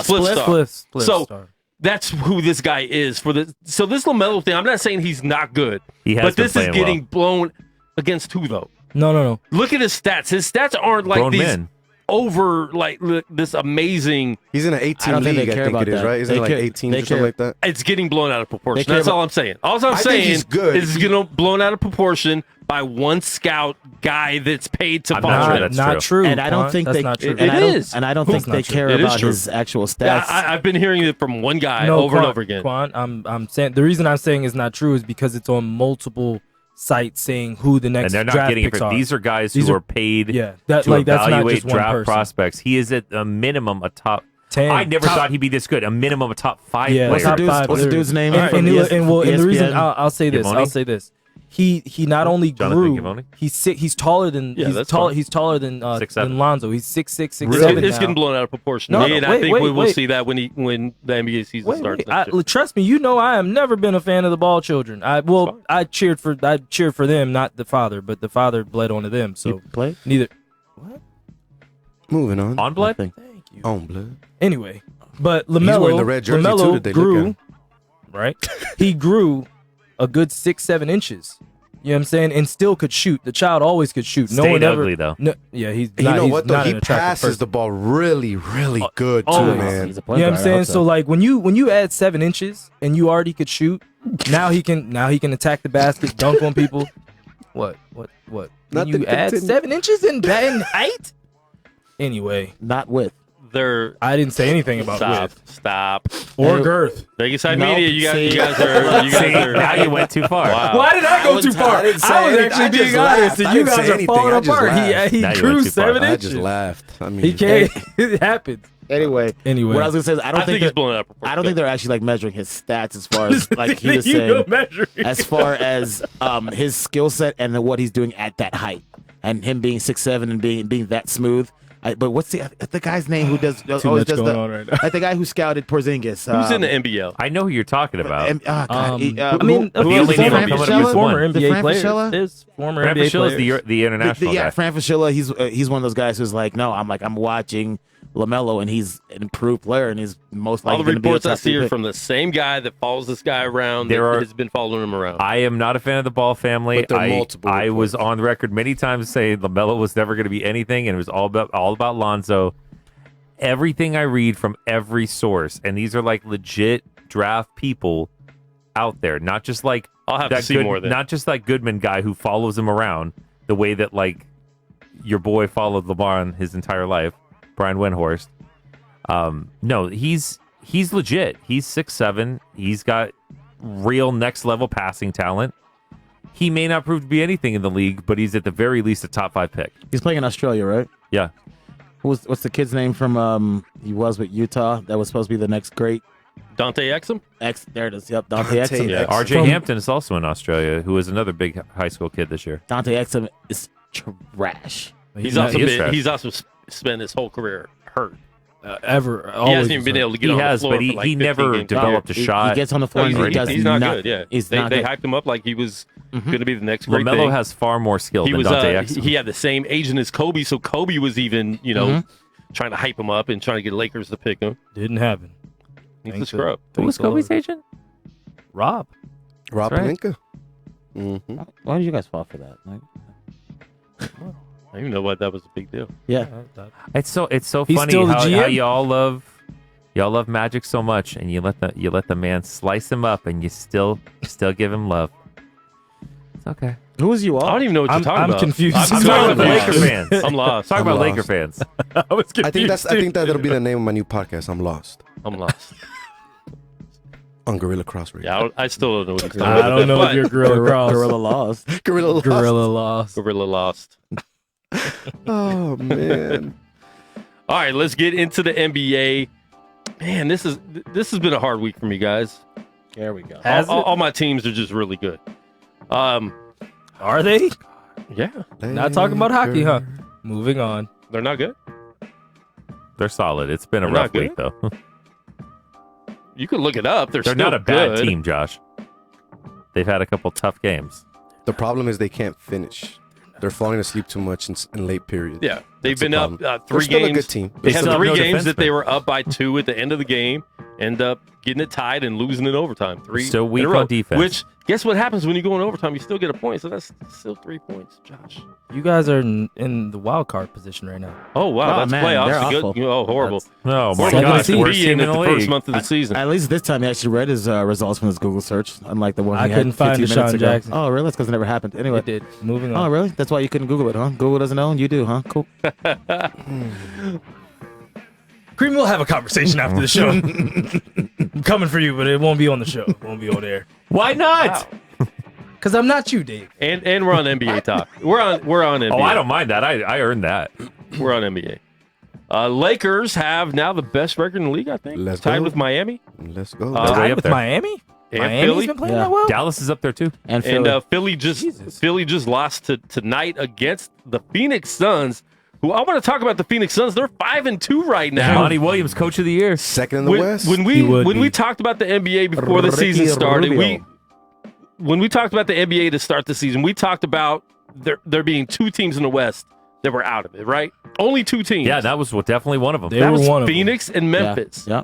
[SPEAKER 3] Split Star.
[SPEAKER 5] Split
[SPEAKER 3] So
[SPEAKER 5] Star.
[SPEAKER 3] that's who this guy is so this LaMelo thing. I'm not saying he's not good,
[SPEAKER 7] He has
[SPEAKER 3] but
[SPEAKER 7] been
[SPEAKER 3] this is
[SPEAKER 7] playing
[SPEAKER 3] getting blown. Against who though?
[SPEAKER 5] No.
[SPEAKER 3] Look at his stats. His stats aren't like
[SPEAKER 7] Grown
[SPEAKER 3] these
[SPEAKER 7] men.
[SPEAKER 3] over like this amazing.
[SPEAKER 4] He's in an 18 league, I think it is, right? Isn't it like 18 or something like that?
[SPEAKER 3] It's getting blown out of proportion. That's all I'm saying. All I'm saying
[SPEAKER 4] he's good.
[SPEAKER 3] is it's getting blown out of proportion by one scout guy that's paid to
[SPEAKER 7] I'm
[SPEAKER 3] follow
[SPEAKER 7] not sure
[SPEAKER 3] it.
[SPEAKER 7] that's
[SPEAKER 5] Not true.
[SPEAKER 6] And I don't think
[SPEAKER 5] that's
[SPEAKER 6] they.
[SPEAKER 5] not true.
[SPEAKER 6] And I don't-
[SPEAKER 3] is.
[SPEAKER 6] And I don't think they care
[SPEAKER 3] It is
[SPEAKER 6] about
[SPEAKER 3] true.
[SPEAKER 6] his actual
[SPEAKER 3] Yeah,
[SPEAKER 6] stats.
[SPEAKER 3] I've been hearing it from one guy
[SPEAKER 5] No,
[SPEAKER 3] over and
[SPEAKER 5] Quan,
[SPEAKER 3] over again.
[SPEAKER 5] Quan, I'm saying the reason I'm saying it's not true is because it's on multiple sites saying who the next
[SPEAKER 7] And they're not
[SPEAKER 5] draft
[SPEAKER 7] getting it
[SPEAKER 5] picks
[SPEAKER 7] for
[SPEAKER 5] are.
[SPEAKER 7] these are guys
[SPEAKER 5] These
[SPEAKER 7] who
[SPEAKER 5] are-
[SPEAKER 7] are paid
[SPEAKER 5] Yeah, that
[SPEAKER 7] to
[SPEAKER 5] like that's not
[SPEAKER 7] evaluate
[SPEAKER 5] just one
[SPEAKER 7] draft
[SPEAKER 5] person.
[SPEAKER 7] prospects. He is at a minimum a top
[SPEAKER 5] 10.
[SPEAKER 7] I never
[SPEAKER 5] Top-
[SPEAKER 7] thought he'd be this good. A minimum of a top 5
[SPEAKER 5] Yeah,
[SPEAKER 7] player.
[SPEAKER 5] top five.
[SPEAKER 6] What's the dude's name?
[SPEAKER 5] And,
[SPEAKER 6] from
[SPEAKER 5] and,
[SPEAKER 6] ES-
[SPEAKER 5] and, well, and the reason
[SPEAKER 6] ESPN?
[SPEAKER 5] I'll say this,
[SPEAKER 7] Gimoni?
[SPEAKER 5] I'll say this. He not only
[SPEAKER 7] Jonathan
[SPEAKER 5] grew,
[SPEAKER 7] Gimoni?
[SPEAKER 5] he's taller than
[SPEAKER 3] Yeah,
[SPEAKER 5] he's
[SPEAKER 3] that's
[SPEAKER 5] taller
[SPEAKER 3] fine.
[SPEAKER 5] he's taller than
[SPEAKER 7] 6'7".
[SPEAKER 5] Lonzo. He's 6'6", 6'7"
[SPEAKER 3] It's
[SPEAKER 5] now.
[SPEAKER 3] getting blown out of proportion.
[SPEAKER 5] No,
[SPEAKER 3] and
[SPEAKER 5] no,
[SPEAKER 3] I think
[SPEAKER 5] wait,
[SPEAKER 3] we will
[SPEAKER 5] wait.
[SPEAKER 3] see that when the NBA season starts. next year.
[SPEAKER 5] Trust me, you know I have never been a fan of the ball children. I cheered for them, not the father, but the father bled onto them. So
[SPEAKER 6] play?
[SPEAKER 5] neither.
[SPEAKER 4] Moving on.
[SPEAKER 7] On blood?
[SPEAKER 5] Thank you.
[SPEAKER 4] On blood.
[SPEAKER 5] Anyway, but
[SPEAKER 4] wearing
[SPEAKER 5] LaMelo,
[SPEAKER 4] the red jersey, too,
[SPEAKER 5] LaMelo
[SPEAKER 4] that they look
[SPEAKER 5] grew,
[SPEAKER 4] at.
[SPEAKER 5] right? He grew a good 6-7 inches. You know what I'm saying? And still could shoot. The child always could shoot. No
[SPEAKER 7] Stayed
[SPEAKER 5] one ever.
[SPEAKER 7] ugly, though.
[SPEAKER 5] No, yeah, he's.
[SPEAKER 4] And
[SPEAKER 5] not,
[SPEAKER 4] you know
[SPEAKER 5] he's
[SPEAKER 4] what though?
[SPEAKER 5] not
[SPEAKER 4] He
[SPEAKER 5] an attractive
[SPEAKER 4] passes
[SPEAKER 5] person.
[SPEAKER 4] the ball really, really good too,
[SPEAKER 5] always.
[SPEAKER 4] man.
[SPEAKER 6] He's a
[SPEAKER 5] You
[SPEAKER 6] point
[SPEAKER 5] know what I'm
[SPEAKER 6] guard, I
[SPEAKER 5] saying?
[SPEAKER 6] hope
[SPEAKER 5] So like when you add 7 inches and you already could shoot, now he can attack the basket, dunk on people. What? When
[SPEAKER 4] Nothing
[SPEAKER 5] you add
[SPEAKER 4] continue.
[SPEAKER 5] 7 inches in height? Anyway,
[SPEAKER 6] not with.
[SPEAKER 3] They're
[SPEAKER 5] I didn't say anything about
[SPEAKER 3] stop.
[SPEAKER 5] width or girth.
[SPEAKER 3] Vegas Side
[SPEAKER 6] Nope.
[SPEAKER 3] Media, you
[SPEAKER 6] See?
[SPEAKER 3] guys are.
[SPEAKER 7] See, now you went too far.
[SPEAKER 3] Wow.
[SPEAKER 5] Why did I go too far? I
[SPEAKER 4] didn't
[SPEAKER 5] was
[SPEAKER 4] say anything.
[SPEAKER 5] actually
[SPEAKER 4] I just
[SPEAKER 5] being honest,
[SPEAKER 4] laughed.
[SPEAKER 5] and
[SPEAKER 4] I
[SPEAKER 5] you
[SPEAKER 4] didn't
[SPEAKER 5] guys
[SPEAKER 4] say
[SPEAKER 5] are
[SPEAKER 4] anything.
[SPEAKER 5] falling
[SPEAKER 4] I just
[SPEAKER 5] apart.
[SPEAKER 4] laughed.
[SPEAKER 5] He
[SPEAKER 7] Now you
[SPEAKER 5] grew
[SPEAKER 7] went too far.
[SPEAKER 5] 7
[SPEAKER 4] I
[SPEAKER 5] inches.
[SPEAKER 4] just laughed. I mean,
[SPEAKER 5] He can't. It happened.
[SPEAKER 6] Anyway,
[SPEAKER 5] Anyway.
[SPEAKER 6] what I was gonna say is I don't
[SPEAKER 3] I think
[SPEAKER 6] think
[SPEAKER 3] he's
[SPEAKER 6] that-
[SPEAKER 3] blown out of proportion.
[SPEAKER 6] I don't think they're actually like measuring his stats as far as like he was
[SPEAKER 5] You
[SPEAKER 6] saying,
[SPEAKER 5] go measure it.
[SPEAKER 6] as far as his skill set and what he's doing at that height, and him being 6'7" and being that smooth. But what's the guy's name who does
[SPEAKER 5] Too
[SPEAKER 6] always
[SPEAKER 5] much
[SPEAKER 6] does
[SPEAKER 5] going
[SPEAKER 6] the
[SPEAKER 5] on right now.
[SPEAKER 6] like the guy who scouted Porzingis?
[SPEAKER 3] Who's in the NBL?
[SPEAKER 7] I know who you're talking about.
[SPEAKER 5] I mean,
[SPEAKER 7] the only name I'm coming up with is
[SPEAKER 5] former
[SPEAKER 7] one.
[SPEAKER 6] The
[SPEAKER 5] NBA
[SPEAKER 6] Fran
[SPEAKER 5] players.
[SPEAKER 6] Fraschilla?
[SPEAKER 5] There's former
[SPEAKER 7] Fran
[SPEAKER 5] NBA
[SPEAKER 7] Fraschilla is
[SPEAKER 5] players.
[SPEAKER 7] the international
[SPEAKER 6] yeah,
[SPEAKER 7] guy.
[SPEAKER 6] Fran Fraschilla. He's one of those guys who's like, no, I'm watching LaMelo, and he's an improved player, and he's most
[SPEAKER 3] All
[SPEAKER 6] likely
[SPEAKER 3] the
[SPEAKER 6] going to be a
[SPEAKER 3] reports I
[SPEAKER 6] top
[SPEAKER 3] see
[SPEAKER 6] two
[SPEAKER 3] are
[SPEAKER 6] pick.
[SPEAKER 3] from the same guy that follows this guy around.
[SPEAKER 7] There
[SPEAKER 3] that
[SPEAKER 7] are-
[SPEAKER 3] has been following him around.
[SPEAKER 7] I am not a fan of the Ball family.
[SPEAKER 4] But there are multiple
[SPEAKER 7] I was
[SPEAKER 4] reports.
[SPEAKER 7] on record many times saying LaMelo was never going to be anything, and it was all about Lonzo. Everything I read from every source, and these are like legit draft people out there, not just like
[SPEAKER 3] I'll have to see more then.
[SPEAKER 7] not just like Goodman guy who follows him around the way that like your boy followed LeBron his entire life, Brian Windhorst. No, he's legit. He's 6'7". He's got real next level passing talent. He may not prove to be anything in the league, but he's at the very least a top 5 pick.
[SPEAKER 6] He's playing in Australia, right?
[SPEAKER 7] Yeah.
[SPEAKER 6] What's the kid's name from? He was with Utah. That was supposed to be the next great
[SPEAKER 3] Dante Exum?
[SPEAKER 6] There it is. Yep, Dante Exum.
[SPEAKER 3] Yeah.
[SPEAKER 7] RJ Hampton is also in Australia, who is another big high school kid this year.
[SPEAKER 6] Dante Exum is trash.
[SPEAKER 3] He's
[SPEAKER 7] not-
[SPEAKER 3] also
[SPEAKER 7] he is trash.
[SPEAKER 3] he's also spent his whole career hurt.
[SPEAKER 5] Ever.
[SPEAKER 3] He
[SPEAKER 5] Always
[SPEAKER 3] hasn't even been
[SPEAKER 5] was.
[SPEAKER 3] able to get
[SPEAKER 7] He
[SPEAKER 3] on
[SPEAKER 7] has,
[SPEAKER 3] the floor
[SPEAKER 7] but
[SPEAKER 3] for like
[SPEAKER 7] he
[SPEAKER 3] 15
[SPEAKER 7] never
[SPEAKER 3] games.
[SPEAKER 7] developed a
[SPEAKER 6] He
[SPEAKER 7] shot.
[SPEAKER 6] gets on the floor
[SPEAKER 3] No,
[SPEAKER 6] and he does
[SPEAKER 3] he's not
[SPEAKER 6] not
[SPEAKER 3] good. Yeah,
[SPEAKER 6] He's
[SPEAKER 3] they
[SPEAKER 6] not good.
[SPEAKER 3] hyped him up like he was going to be the next great
[SPEAKER 7] LaMelo
[SPEAKER 3] thing.
[SPEAKER 7] has far more skill
[SPEAKER 3] He
[SPEAKER 7] than
[SPEAKER 3] was
[SPEAKER 7] Dante Exum.
[SPEAKER 3] he had the same agent as Kobe, so Kobe was even trying to hype him up and trying to get Lakers to pick him.
[SPEAKER 5] Didn't happen.
[SPEAKER 3] He's
[SPEAKER 5] Thanks
[SPEAKER 3] a scrub.
[SPEAKER 7] Who was Kobe's agent?
[SPEAKER 5] Rob.
[SPEAKER 4] Rob
[SPEAKER 7] That's right.
[SPEAKER 4] Pelinka. Mm-hmm.
[SPEAKER 6] Why did you guys fall for that? Like,
[SPEAKER 3] I didn't even know why that was a big deal.
[SPEAKER 6] yeah,
[SPEAKER 7] It's so
[SPEAKER 5] He's
[SPEAKER 7] funny
[SPEAKER 5] still the
[SPEAKER 7] how
[SPEAKER 5] GM?
[SPEAKER 7] y'all love Magic so much, and you let the man slice him up, and you still give him love. It's okay.
[SPEAKER 6] who was you all?
[SPEAKER 3] I don't even know what you're talking
[SPEAKER 5] I'm
[SPEAKER 3] about.
[SPEAKER 5] confused.
[SPEAKER 3] I'm
[SPEAKER 7] I'm talking about
[SPEAKER 3] lost.
[SPEAKER 7] Laker fans.
[SPEAKER 3] I'm lost.
[SPEAKER 7] Talk
[SPEAKER 4] I'm
[SPEAKER 7] about
[SPEAKER 4] lost.
[SPEAKER 7] Laker fans.
[SPEAKER 5] I was confused.
[SPEAKER 4] I think that'll be the name of my new podcast. I'm lost
[SPEAKER 3] I'm lost.
[SPEAKER 4] on Gorilla Cross Radio.
[SPEAKER 3] Yeah, I still don't know what you're talking
[SPEAKER 5] I
[SPEAKER 3] about.
[SPEAKER 5] don't know
[SPEAKER 3] but
[SPEAKER 5] if you're Gorilla Cross.
[SPEAKER 6] Gorilla lost.
[SPEAKER 4] Gorilla Lost.
[SPEAKER 5] Gorilla lost.
[SPEAKER 3] Gorilla lost.
[SPEAKER 4] Oh man.
[SPEAKER 3] All right, let's get into the NBA. Man, this has been a hard week for me, guys.
[SPEAKER 6] There we go.
[SPEAKER 3] All my teams are just really good.
[SPEAKER 5] Are they?
[SPEAKER 3] Yeah,
[SPEAKER 5] Not talking about hockey, huh? Moving on.
[SPEAKER 3] they're not good.
[SPEAKER 7] They're solid. It's been a
[SPEAKER 3] They're
[SPEAKER 7] rough
[SPEAKER 3] not
[SPEAKER 7] week though.
[SPEAKER 3] You can look it up. They're
[SPEAKER 7] They're
[SPEAKER 3] still
[SPEAKER 7] not a bad
[SPEAKER 3] good.
[SPEAKER 7] team, Josh. They've had a couple tough games.
[SPEAKER 4] The problem is they can't finish. They're falling asleep too much in late periods.
[SPEAKER 3] Yeah, they've
[SPEAKER 4] That's the
[SPEAKER 3] been up
[SPEAKER 4] problem.
[SPEAKER 3] 3
[SPEAKER 4] They're still
[SPEAKER 3] games.
[SPEAKER 4] a good team.
[SPEAKER 3] They
[SPEAKER 7] They
[SPEAKER 3] had
[SPEAKER 7] still have
[SPEAKER 3] 3
[SPEAKER 7] no
[SPEAKER 3] games that they
[SPEAKER 7] defenseman.
[SPEAKER 3] were up by 2 at the end of the game, end up getting it tied and losing in overtime. 3
[SPEAKER 7] Still weak
[SPEAKER 3] in a row,
[SPEAKER 7] on defense.
[SPEAKER 3] Which, guess what happens when you go in overtime? You still get a point, so that's still 3 points, Josh.
[SPEAKER 5] You guys are in the wild card position right now.
[SPEAKER 3] Oh, wow.
[SPEAKER 6] Oh,
[SPEAKER 3] That's
[SPEAKER 6] man,
[SPEAKER 3] playoffs.
[SPEAKER 6] they're
[SPEAKER 3] Good.
[SPEAKER 6] awful.
[SPEAKER 3] Oh, horrible.
[SPEAKER 7] Oh, my
[SPEAKER 5] Second
[SPEAKER 7] gosh.
[SPEAKER 5] seed.
[SPEAKER 7] Worst team in
[SPEAKER 3] at
[SPEAKER 7] the
[SPEAKER 3] the first
[SPEAKER 7] league.
[SPEAKER 3] month of the season.
[SPEAKER 6] At least this time he actually read his results from his Google search, unlike the one
[SPEAKER 5] I
[SPEAKER 6] he
[SPEAKER 5] couldn't
[SPEAKER 6] had
[SPEAKER 5] find
[SPEAKER 6] 15 minutes
[SPEAKER 5] Deshaun
[SPEAKER 6] ago.
[SPEAKER 5] Jackson.
[SPEAKER 6] Oh, really? That's because it never happened. Anyway.
[SPEAKER 5] It did. Moving
[SPEAKER 6] Oh,
[SPEAKER 5] on.
[SPEAKER 6] really? That's why you couldn't Google it, huh? Google doesn't know, and you do, huh? Cool.
[SPEAKER 5] Cream, we'll have a conversation after the show. I'm coming for you, but it won't be on the show. It won't be on air.
[SPEAKER 7] Why not?
[SPEAKER 5] Because I'm not you, Dave.
[SPEAKER 3] And we're on NBA talk. We're on NBA.
[SPEAKER 7] Oh, I don't mind that. I earned that.
[SPEAKER 3] We're on NBA. Lakers have now the best record in the league, I think.
[SPEAKER 4] Let's
[SPEAKER 3] tied
[SPEAKER 4] go.
[SPEAKER 3] with Miami.
[SPEAKER 4] Let's go.
[SPEAKER 7] They're way
[SPEAKER 5] Tied
[SPEAKER 7] up
[SPEAKER 5] with
[SPEAKER 7] there.
[SPEAKER 5] Miami?
[SPEAKER 3] And
[SPEAKER 5] Miami's
[SPEAKER 3] Philly.
[SPEAKER 5] been playing
[SPEAKER 6] Yeah.
[SPEAKER 5] that well?
[SPEAKER 7] Dallas is up there too.
[SPEAKER 6] And
[SPEAKER 3] And
[SPEAKER 6] Philly.
[SPEAKER 3] Philly just lost tonight against the Phoenix Suns, who I want to talk about the Phoenix Suns. They're 5-2 right now.
[SPEAKER 7] Monty Williams, Coach of the Year.
[SPEAKER 4] Second in the
[SPEAKER 3] When,
[SPEAKER 4] West.
[SPEAKER 3] when
[SPEAKER 5] He would
[SPEAKER 3] we
[SPEAKER 5] be.
[SPEAKER 3] talked about the NBA before the
[SPEAKER 6] Ricky
[SPEAKER 3] season started,
[SPEAKER 6] Rubio.
[SPEAKER 3] when we talked about the NBA to start the season, we talked about there being 2 teams in the West that were out of it, right? Only 2 teams.
[SPEAKER 7] Yeah, that was definitely one of them.
[SPEAKER 5] They
[SPEAKER 3] that
[SPEAKER 5] were
[SPEAKER 3] was
[SPEAKER 5] one of them.
[SPEAKER 3] Phoenix and Memphis.
[SPEAKER 6] Yeah.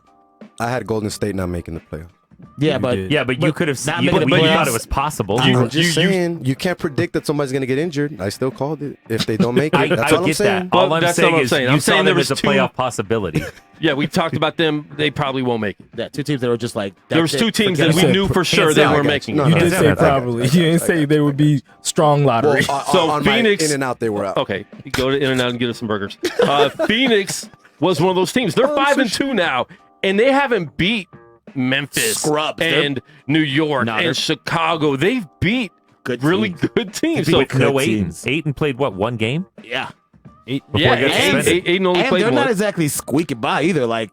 [SPEAKER 4] I had Golden State not making the playoff.
[SPEAKER 6] Yeah,
[SPEAKER 5] You
[SPEAKER 6] but
[SPEAKER 5] did.
[SPEAKER 7] Yeah, but you could have.
[SPEAKER 6] not
[SPEAKER 7] You,
[SPEAKER 6] making the
[SPEAKER 7] you
[SPEAKER 6] playoffs.
[SPEAKER 7] thought it was possible.
[SPEAKER 4] I'm just saying, you can't predict that somebody's going to get injured. I still called it. If they don't make it, that's
[SPEAKER 7] I
[SPEAKER 4] all I'm
[SPEAKER 7] get
[SPEAKER 4] saying.
[SPEAKER 7] that. All
[SPEAKER 3] Well,
[SPEAKER 7] I'm
[SPEAKER 3] that's
[SPEAKER 7] saying
[SPEAKER 3] not what I'm
[SPEAKER 7] is
[SPEAKER 3] saying.
[SPEAKER 7] you
[SPEAKER 3] I'm
[SPEAKER 7] saw
[SPEAKER 3] saying
[SPEAKER 7] them
[SPEAKER 3] there
[SPEAKER 7] as a
[SPEAKER 3] was
[SPEAKER 7] playoff possibility.
[SPEAKER 3] Yeah, we talked about them. They probably won't make it.
[SPEAKER 6] yeah, 2 teams that were just like
[SPEAKER 3] There was
[SPEAKER 6] that's
[SPEAKER 3] 2
[SPEAKER 6] it,
[SPEAKER 3] teams
[SPEAKER 6] forget
[SPEAKER 3] that
[SPEAKER 6] it.
[SPEAKER 3] we knew for sure
[SPEAKER 7] hands
[SPEAKER 3] they
[SPEAKER 7] down.
[SPEAKER 3] were
[SPEAKER 4] I got
[SPEAKER 3] making
[SPEAKER 4] you.
[SPEAKER 3] it.
[SPEAKER 4] No,
[SPEAKER 5] You did
[SPEAKER 7] Yeah,
[SPEAKER 5] say
[SPEAKER 7] that's
[SPEAKER 5] properly. You didn't say they would be strong lottery.
[SPEAKER 3] So
[SPEAKER 4] on
[SPEAKER 3] Phoenix-
[SPEAKER 4] my In and Out, they were out.
[SPEAKER 3] Okay, go to In-N-Out and get us some burgers. Phoenix was one of those teams. They're 5-2 now, and they haven't beat Memphis
[SPEAKER 6] Scrubs.
[SPEAKER 3] and New York
[SPEAKER 6] No, they're-
[SPEAKER 3] and Chicago. They've beat
[SPEAKER 6] Good
[SPEAKER 3] really
[SPEAKER 6] teams.
[SPEAKER 3] good teams.
[SPEAKER 6] They
[SPEAKER 3] So
[SPEAKER 6] beat
[SPEAKER 7] No
[SPEAKER 6] good
[SPEAKER 7] Aiden.
[SPEAKER 6] teams.
[SPEAKER 7] Aiden played what, 1 game?
[SPEAKER 6] Yeah.
[SPEAKER 7] Before
[SPEAKER 3] yeah,
[SPEAKER 7] he got
[SPEAKER 3] and
[SPEAKER 7] suspended.
[SPEAKER 3] Aiden only
[SPEAKER 6] And
[SPEAKER 3] played
[SPEAKER 6] they're
[SPEAKER 3] one.
[SPEAKER 6] not exactly squeaking by either. Like,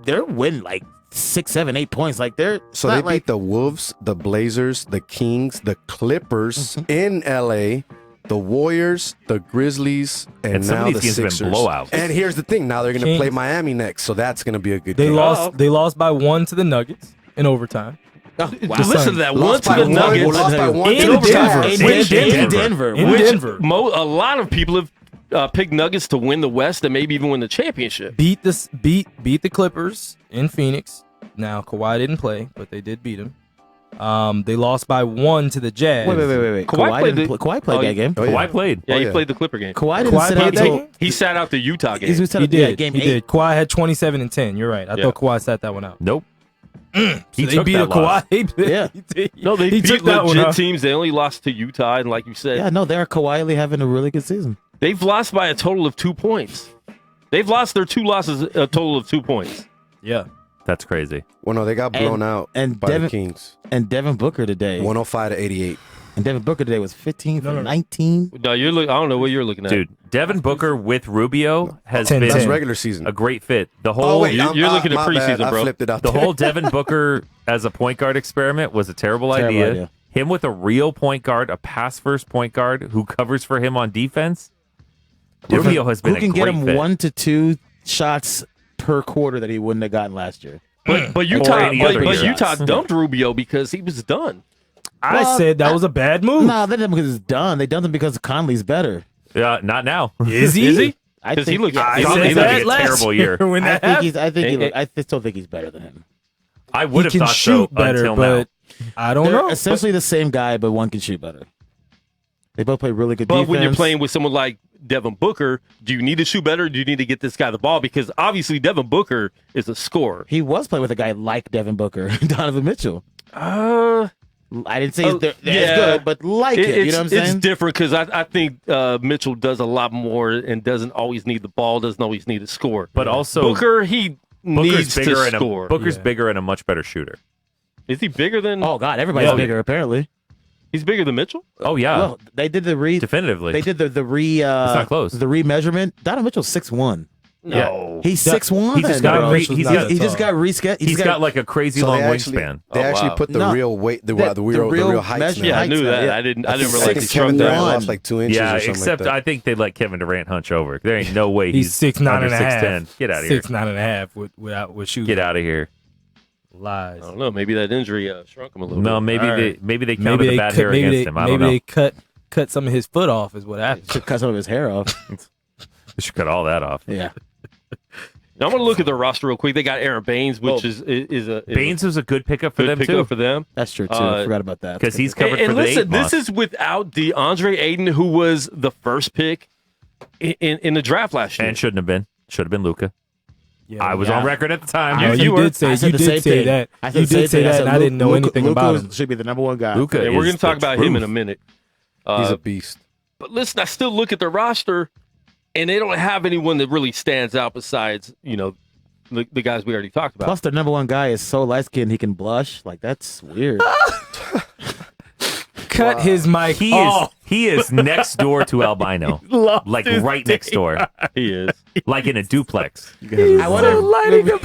[SPEAKER 6] they're winning like 6, 7, 8 points. Like, they're
[SPEAKER 4] So
[SPEAKER 6] not
[SPEAKER 4] they
[SPEAKER 6] like,
[SPEAKER 4] beat the Wolves, the Blazers, the Kings, the Clippers in LA, the Warriors, the Grizzlies, and
[SPEAKER 7] some of
[SPEAKER 4] now
[SPEAKER 7] these
[SPEAKER 4] the
[SPEAKER 7] games have been
[SPEAKER 4] Sixers.
[SPEAKER 7] blowouts.
[SPEAKER 4] And here's the thing: now they're going to
[SPEAKER 5] Kings.
[SPEAKER 4] play Miami next, so that's going to be a good
[SPEAKER 5] They
[SPEAKER 4] game.
[SPEAKER 5] lost. They lost by 1 to the Nuggets in overtime.
[SPEAKER 6] oh, wow.
[SPEAKER 3] Listen to that. One
[SPEAKER 4] Lost
[SPEAKER 3] to
[SPEAKER 4] by
[SPEAKER 3] the
[SPEAKER 4] one,
[SPEAKER 3] Nuggets.
[SPEAKER 4] lost by one
[SPEAKER 5] In
[SPEAKER 4] to the
[SPEAKER 5] Denver.
[SPEAKER 4] Jazz.
[SPEAKER 6] In Denver.
[SPEAKER 5] In
[SPEAKER 3] Which
[SPEAKER 5] Denver.
[SPEAKER 3] A lot of people have picked Nuggets to win the West and maybe even win the championship.
[SPEAKER 5] Beat the Clippers in Phoenix. Now Kawhi didn't play, but they did beat him. They lost by 1 to the Jazz.
[SPEAKER 6] Wait.
[SPEAKER 3] Kawhi
[SPEAKER 6] Kawhi
[SPEAKER 3] played
[SPEAKER 6] didn't
[SPEAKER 3] the-
[SPEAKER 6] Kawhi played
[SPEAKER 3] Oh,
[SPEAKER 6] that game.
[SPEAKER 4] Oh, yeah.
[SPEAKER 7] Kawhi played.
[SPEAKER 3] Yeah,
[SPEAKER 4] Oh,
[SPEAKER 3] he
[SPEAKER 4] yeah.
[SPEAKER 3] played the Clipper game.
[SPEAKER 6] Kawhi didn't
[SPEAKER 5] Kawhi
[SPEAKER 6] sit
[SPEAKER 5] played
[SPEAKER 6] out
[SPEAKER 5] that
[SPEAKER 6] till
[SPEAKER 5] game?
[SPEAKER 3] He sat out the Utah game.
[SPEAKER 6] he was
[SPEAKER 5] He did.
[SPEAKER 6] game
[SPEAKER 5] he
[SPEAKER 6] 8.
[SPEAKER 5] did. Kawhi had 27 and 10. You're right. I
[SPEAKER 3] Yeah.
[SPEAKER 5] thought Kawhi sat that one out.
[SPEAKER 7] Nope.
[SPEAKER 5] So
[SPEAKER 7] He
[SPEAKER 5] they
[SPEAKER 7] took
[SPEAKER 5] beat
[SPEAKER 7] that
[SPEAKER 5] a
[SPEAKER 7] loss.
[SPEAKER 5] Kawhi.
[SPEAKER 6] Yeah.
[SPEAKER 3] No, they
[SPEAKER 5] he
[SPEAKER 3] beat
[SPEAKER 5] took that one
[SPEAKER 3] legit
[SPEAKER 5] out.
[SPEAKER 3] teams. They only lost to Utah, and like you said,
[SPEAKER 6] Yeah, no, they're quietly having a really good season.
[SPEAKER 3] they've lost by a total of 2 points. They've lost their 2 losses a total of 2 points.
[SPEAKER 5] Yeah.
[SPEAKER 7] That's crazy.
[SPEAKER 4] Well, no, they got blown out
[SPEAKER 6] and
[SPEAKER 4] by
[SPEAKER 6] Devin-
[SPEAKER 4] the Kings,
[SPEAKER 6] And Devin Booker today.
[SPEAKER 4] 105 to 88.
[SPEAKER 6] And Devin Booker today was 15 for
[SPEAKER 5] No.
[SPEAKER 6] 19.
[SPEAKER 3] No, I don't know what you're looking at.
[SPEAKER 7] Dude, Devin Booker with Rubio has
[SPEAKER 5] 10-10.
[SPEAKER 7] been
[SPEAKER 4] That's regular season.
[SPEAKER 7] a great fit. The whole
[SPEAKER 4] Oh wait,
[SPEAKER 3] you're looking at
[SPEAKER 4] my bad.
[SPEAKER 3] preseason,
[SPEAKER 4] I
[SPEAKER 3] bro.
[SPEAKER 4] flipped it out.
[SPEAKER 7] the
[SPEAKER 4] there.
[SPEAKER 7] whole Devin Booker as a point guard experiment was a terrible idea. Him with a real point guard, a pass first point guard who covers for him on defense. Rubio has been
[SPEAKER 6] Who can
[SPEAKER 7] a
[SPEAKER 6] get
[SPEAKER 7] great
[SPEAKER 6] him
[SPEAKER 7] fit.
[SPEAKER 6] 1 to 2 shots per quarter that he wouldn't have gotten last year?
[SPEAKER 3] But Utah,
[SPEAKER 7] any other
[SPEAKER 3] but
[SPEAKER 7] year.
[SPEAKER 3] Utah dumped Rubio because he was done.
[SPEAKER 5] I
[SPEAKER 6] Well,
[SPEAKER 5] said that was a bad move.
[SPEAKER 6] No, they didn't because it's done. They done it because Conley's better.
[SPEAKER 7] Not now.
[SPEAKER 5] Is he?
[SPEAKER 3] Is he?
[SPEAKER 6] I
[SPEAKER 3] 'Cause he
[SPEAKER 6] think
[SPEAKER 3] looked-
[SPEAKER 6] yeah,
[SPEAKER 5] I
[SPEAKER 3] He's
[SPEAKER 5] said
[SPEAKER 3] having
[SPEAKER 5] that
[SPEAKER 7] a
[SPEAKER 5] last
[SPEAKER 7] terrible year.
[SPEAKER 5] when
[SPEAKER 6] I
[SPEAKER 5] that
[SPEAKER 6] think
[SPEAKER 5] happened.
[SPEAKER 6] he's. I think he.
[SPEAKER 3] Hey,
[SPEAKER 6] I still think he's better than him.
[SPEAKER 7] I would
[SPEAKER 5] He
[SPEAKER 7] have
[SPEAKER 5] can
[SPEAKER 7] thought
[SPEAKER 5] shoot
[SPEAKER 7] so
[SPEAKER 5] better,
[SPEAKER 7] until
[SPEAKER 5] but
[SPEAKER 7] now.
[SPEAKER 5] I don't
[SPEAKER 6] They're
[SPEAKER 5] know.
[SPEAKER 6] essentially the same guy, but one can shoot better. They both play really good
[SPEAKER 3] But
[SPEAKER 6] defense.
[SPEAKER 3] when you're playing with someone like Devin Booker, do you need to shoot better? Or do you need to get this guy the ball? Because obviously Devin Booker is a scorer.
[SPEAKER 6] he was playing with a guy like Devin Booker, Donovan Mitchell.
[SPEAKER 3] Uh,
[SPEAKER 6] I didn't say they're
[SPEAKER 3] yeah.
[SPEAKER 6] as good, but like it. You know what I'm saying?
[SPEAKER 3] It's different because I think Mitchell does a lot more and doesn't always need the ball, doesn't always need to score.
[SPEAKER 7] But also
[SPEAKER 3] Booker, he needs
[SPEAKER 7] Booker's bigger
[SPEAKER 3] to
[SPEAKER 7] and
[SPEAKER 3] score.
[SPEAKER 7] Booker's
[SPEAKER 5] Yeah.
[SPEAKER 7] bigger and a much better shooter.
[SPEAKER 3] Is he bigger than?
[SPEAKER 6] Oh God, everybody's
[SPEAKER 7] Yeah.
[SPEAKER 6] bigger apparently.
[SPEAKER 3] He's bigger than Mitchell.
[SPEAKER 7] Oh yeah,
[SPEAKER 6] Well, they did the
[SPEAKER 7] definitively.
[SPEAKER 6] They did the re.
[SPEAKER 7] not close.
[SPEAKER 6] The remeasurement. Donovan Mitchell's 6'1".
[SPEAKER 3] No.
[SPEAKER 6] He's 6'1".
[SPEAKER 7] He just got
[SPEAKER 5] Bro,
[SPEAKER 7] re-
[SPEAKER 5] Mitchell's
[SPEAKER 7] he's
[SPEAKER 5] not
[SPEAKER 7] got
[SPEAKER 5] that
[SPEAKER 6] He just
[SPEAKER 5] tall.
[SPEAKER 6] got rescheduled.
[SPEAKER 7] he's got like a crazy
[SPEAKER 4] So
[SPEAKER 7] long
[SPEAKER 4] they actually,
[SPEAKER 7] wingspan.
[SPEAKER 4] They
[SPEAKER 3] Oh,
[SPEAKER 4] actually
[SPEAKER 3] wow.
[SPEAKER 4] put the
[SPEAKER 6] No.
[SPEAKER 4] real weight, the
[SPEAKER 6] The
[SPEAKER 4] real
[SPEAKER 6] real
[SPEAKER 4] heights.
[SPEAKER 6] measure-
[SPEAKER 4] now.
[SPEAKER 3] Yeah, I knew
[SPEAKER 6] heights,
[SPEAKER 3] that.
[SPEAKER 6] yeah.
[SPEAKER 3] I didn't
[SPEAKER 6] I think
[SPEAKER 3] realize he
[SPEAKER 6] Kevin
[SPEAKER 3] shrunk
[SPEAKER 6] Durant
[SPEAKER 3] that.
[SPEAKER 4] lost like 2 inches
[SPEAKER 7] Yeah,
[SPEAKER 4] or something
[SPEAKER 7] except
[SPEAKER 4] like that.
[SPEAKER 7] I think they let Kevin Durant hunch over. There ain't no way
[SPEAKER 5] He's 6'9" and a
[SPEAKER 7] under
[SPEAKER 5] half.
[SPEAKER 7] 6'10". Get out of here.
[SPEAKER 5] 6'9" and a half with shoes.
[SPEAKER 7] Get out of here.
[SPEAKER 5] Lies.
[SPEAKER 3] I don't know. Maybe that injury shrunk him a little
[SPEAKER 7] No,
[SPEAKER 3] bit.
[SPEAKER 7] maybe
[SPEAKER 3] All
[SPEAKER 7] they
[SPEAKER 3] right.
[SPEAKER 7] maybe they counted the bad hair against him. I don't know.
[SPEAKER 5] Maybe they cut some of his foot off is what happened.
[SPEAKER 6] Should cut some of his hair off.
[SPEAKER 7] They should cut all that off.
[SPEAKER 6] Yeah.
[SPEAKER 3] Now I'm going to look at the roster real quick. They got Aaron Baines, which is
[SPEAKER 7] Baines was a good pickup for them too.
[SPEAKER 3] For them.
[SPEAKER 6] That's true too. I forgot about that
[SPEAKER 7] because he's covered for
[SPEAKER 3] listen,
[SPEAKER 7] the 8
[SPEAKER 3] this is without DeAndre Ayton, who was the first pick in the draft last year,
[SPEAKER 7] and shouldn't have been. Should have been Luka.
[SPEAKER 5] Yeah,
[SPEAKER 7] I was on record at the time.
[SPEAKER 5] You did say that. You did say that, and I didn't know anything about him.
[SPEAKER 6] Should be the number one guy.
[SPEAKER 7] Luka,
[SPEAKER 3] and we're going to talk about him in a minute.
[SPEAKER 4] He's a beast.
[SPEAKER 3] But listen, I still look at the roster, and they don't have anyone that really stands out besides, the guys we already talked about.
[SPEAKER 6] Plus, their number one guy is so light skinned he can blush. Like, that's weird.
[SPEAKER 5] Cut his mic.
[SPEAKER 7] He is next door to albino, like right next door.
[SPEAKER 3] He is
[SPEAKER 7] like in a duplex.
[SPEAKER 6] I want to lighting him.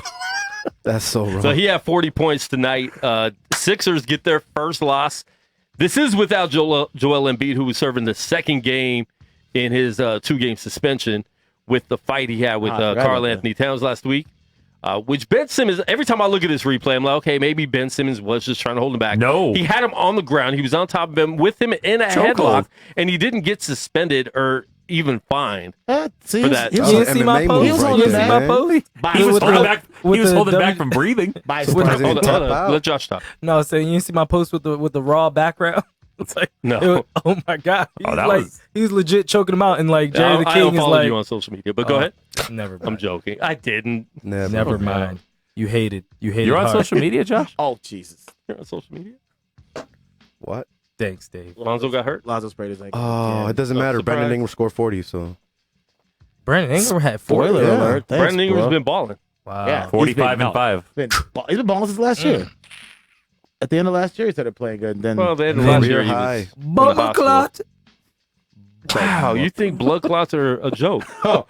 [SPEAKER 4] That's so wrong.
[SPEAKER 3] So he had 40 points tonight. Sixers get their first loss. This is without Joel Embiid, who was serving the second game in his 2-game suspension with the fight he had with Karl Anthony Towns last week. Which Ben Simmons, every time I look at this replay, I'm like, okay, maybe Ben Simmons was just trying to hold him back.
[SPEAKER 7] No.
[SPEAKER 3] He had him on the ground. He was on top of him with him in a headlock, and he didn't get suspended or even fined for that.
[SPEAKER 5] You didn't see my post?
[SPEAKER 7] He was holding back from breathing.
[SPEAKER 3] Hold on. Let Josh talk.
[SPEAKER 5] No, so you didn't see my post with the raw background? It's like,
[SPEAKER 3] no.
[SPEAKER 5] Oh my God. He's legit choking him out, and like Jerry the King
[SPEAKER 3] I don't
[SPEAKER 5] is
[SPEAKER 3] follow
[SPEAKER 5] like,
[SPEAKER 3] you on social media, but go ahead.
[SPEAKER 5] Never mind.
[SPEAKER 3] I'm joking. I didn't.
[SPEAKER 5] Never mind. You hated.
[SPEAKER 7] You're on social media, Josh?
[SPEAKER 6] Oh, Jesus.
[SPEAKER 3] You're on social media?
[SPEAKER 4] What?
[SPEAKER 5] Thanks, Dave.
[SPEAKER 3] Lonzo got hurt?
[SPEAKER 6] Lonzo sprayed his ankle.
[SPEAKER 4] Oh, it doesn't matter.
[SPEAKER 3] Surprise.
[SPEAKER 4] Brandon Ingram scored 40, so.
[SPEAKER 5] Brandon Ingram had 40.
[SPEAKER 6] Spoiler alert. Thanks,
[SPEAKER 3] Brandon Ingram's
[SPEAKER 6] bro.
[SPEAKER 3] been balling.
[SPEAKER 5] Wow.
[SPEAKER 6] Yeah,
[SPEAKER 7] 45 and 5.
[SPEAKER 6] He's been balling since last year. At the end of last year, he started playing good. And then
[SPEAKER 3] Well, they had a lot of
[SPEAKER 4] Career
[SPEAKER 3] year he
[SPEAKER 4] high.
[SPEAKER 3] was in the
[SPEAKER 5] Bubble
[SPEAKER 3] hospital.
[SPEAKER 5] clot.
[SPEAKER 3] Wow, you think blood clots are a joke?
[SPEAKER 7] Oh,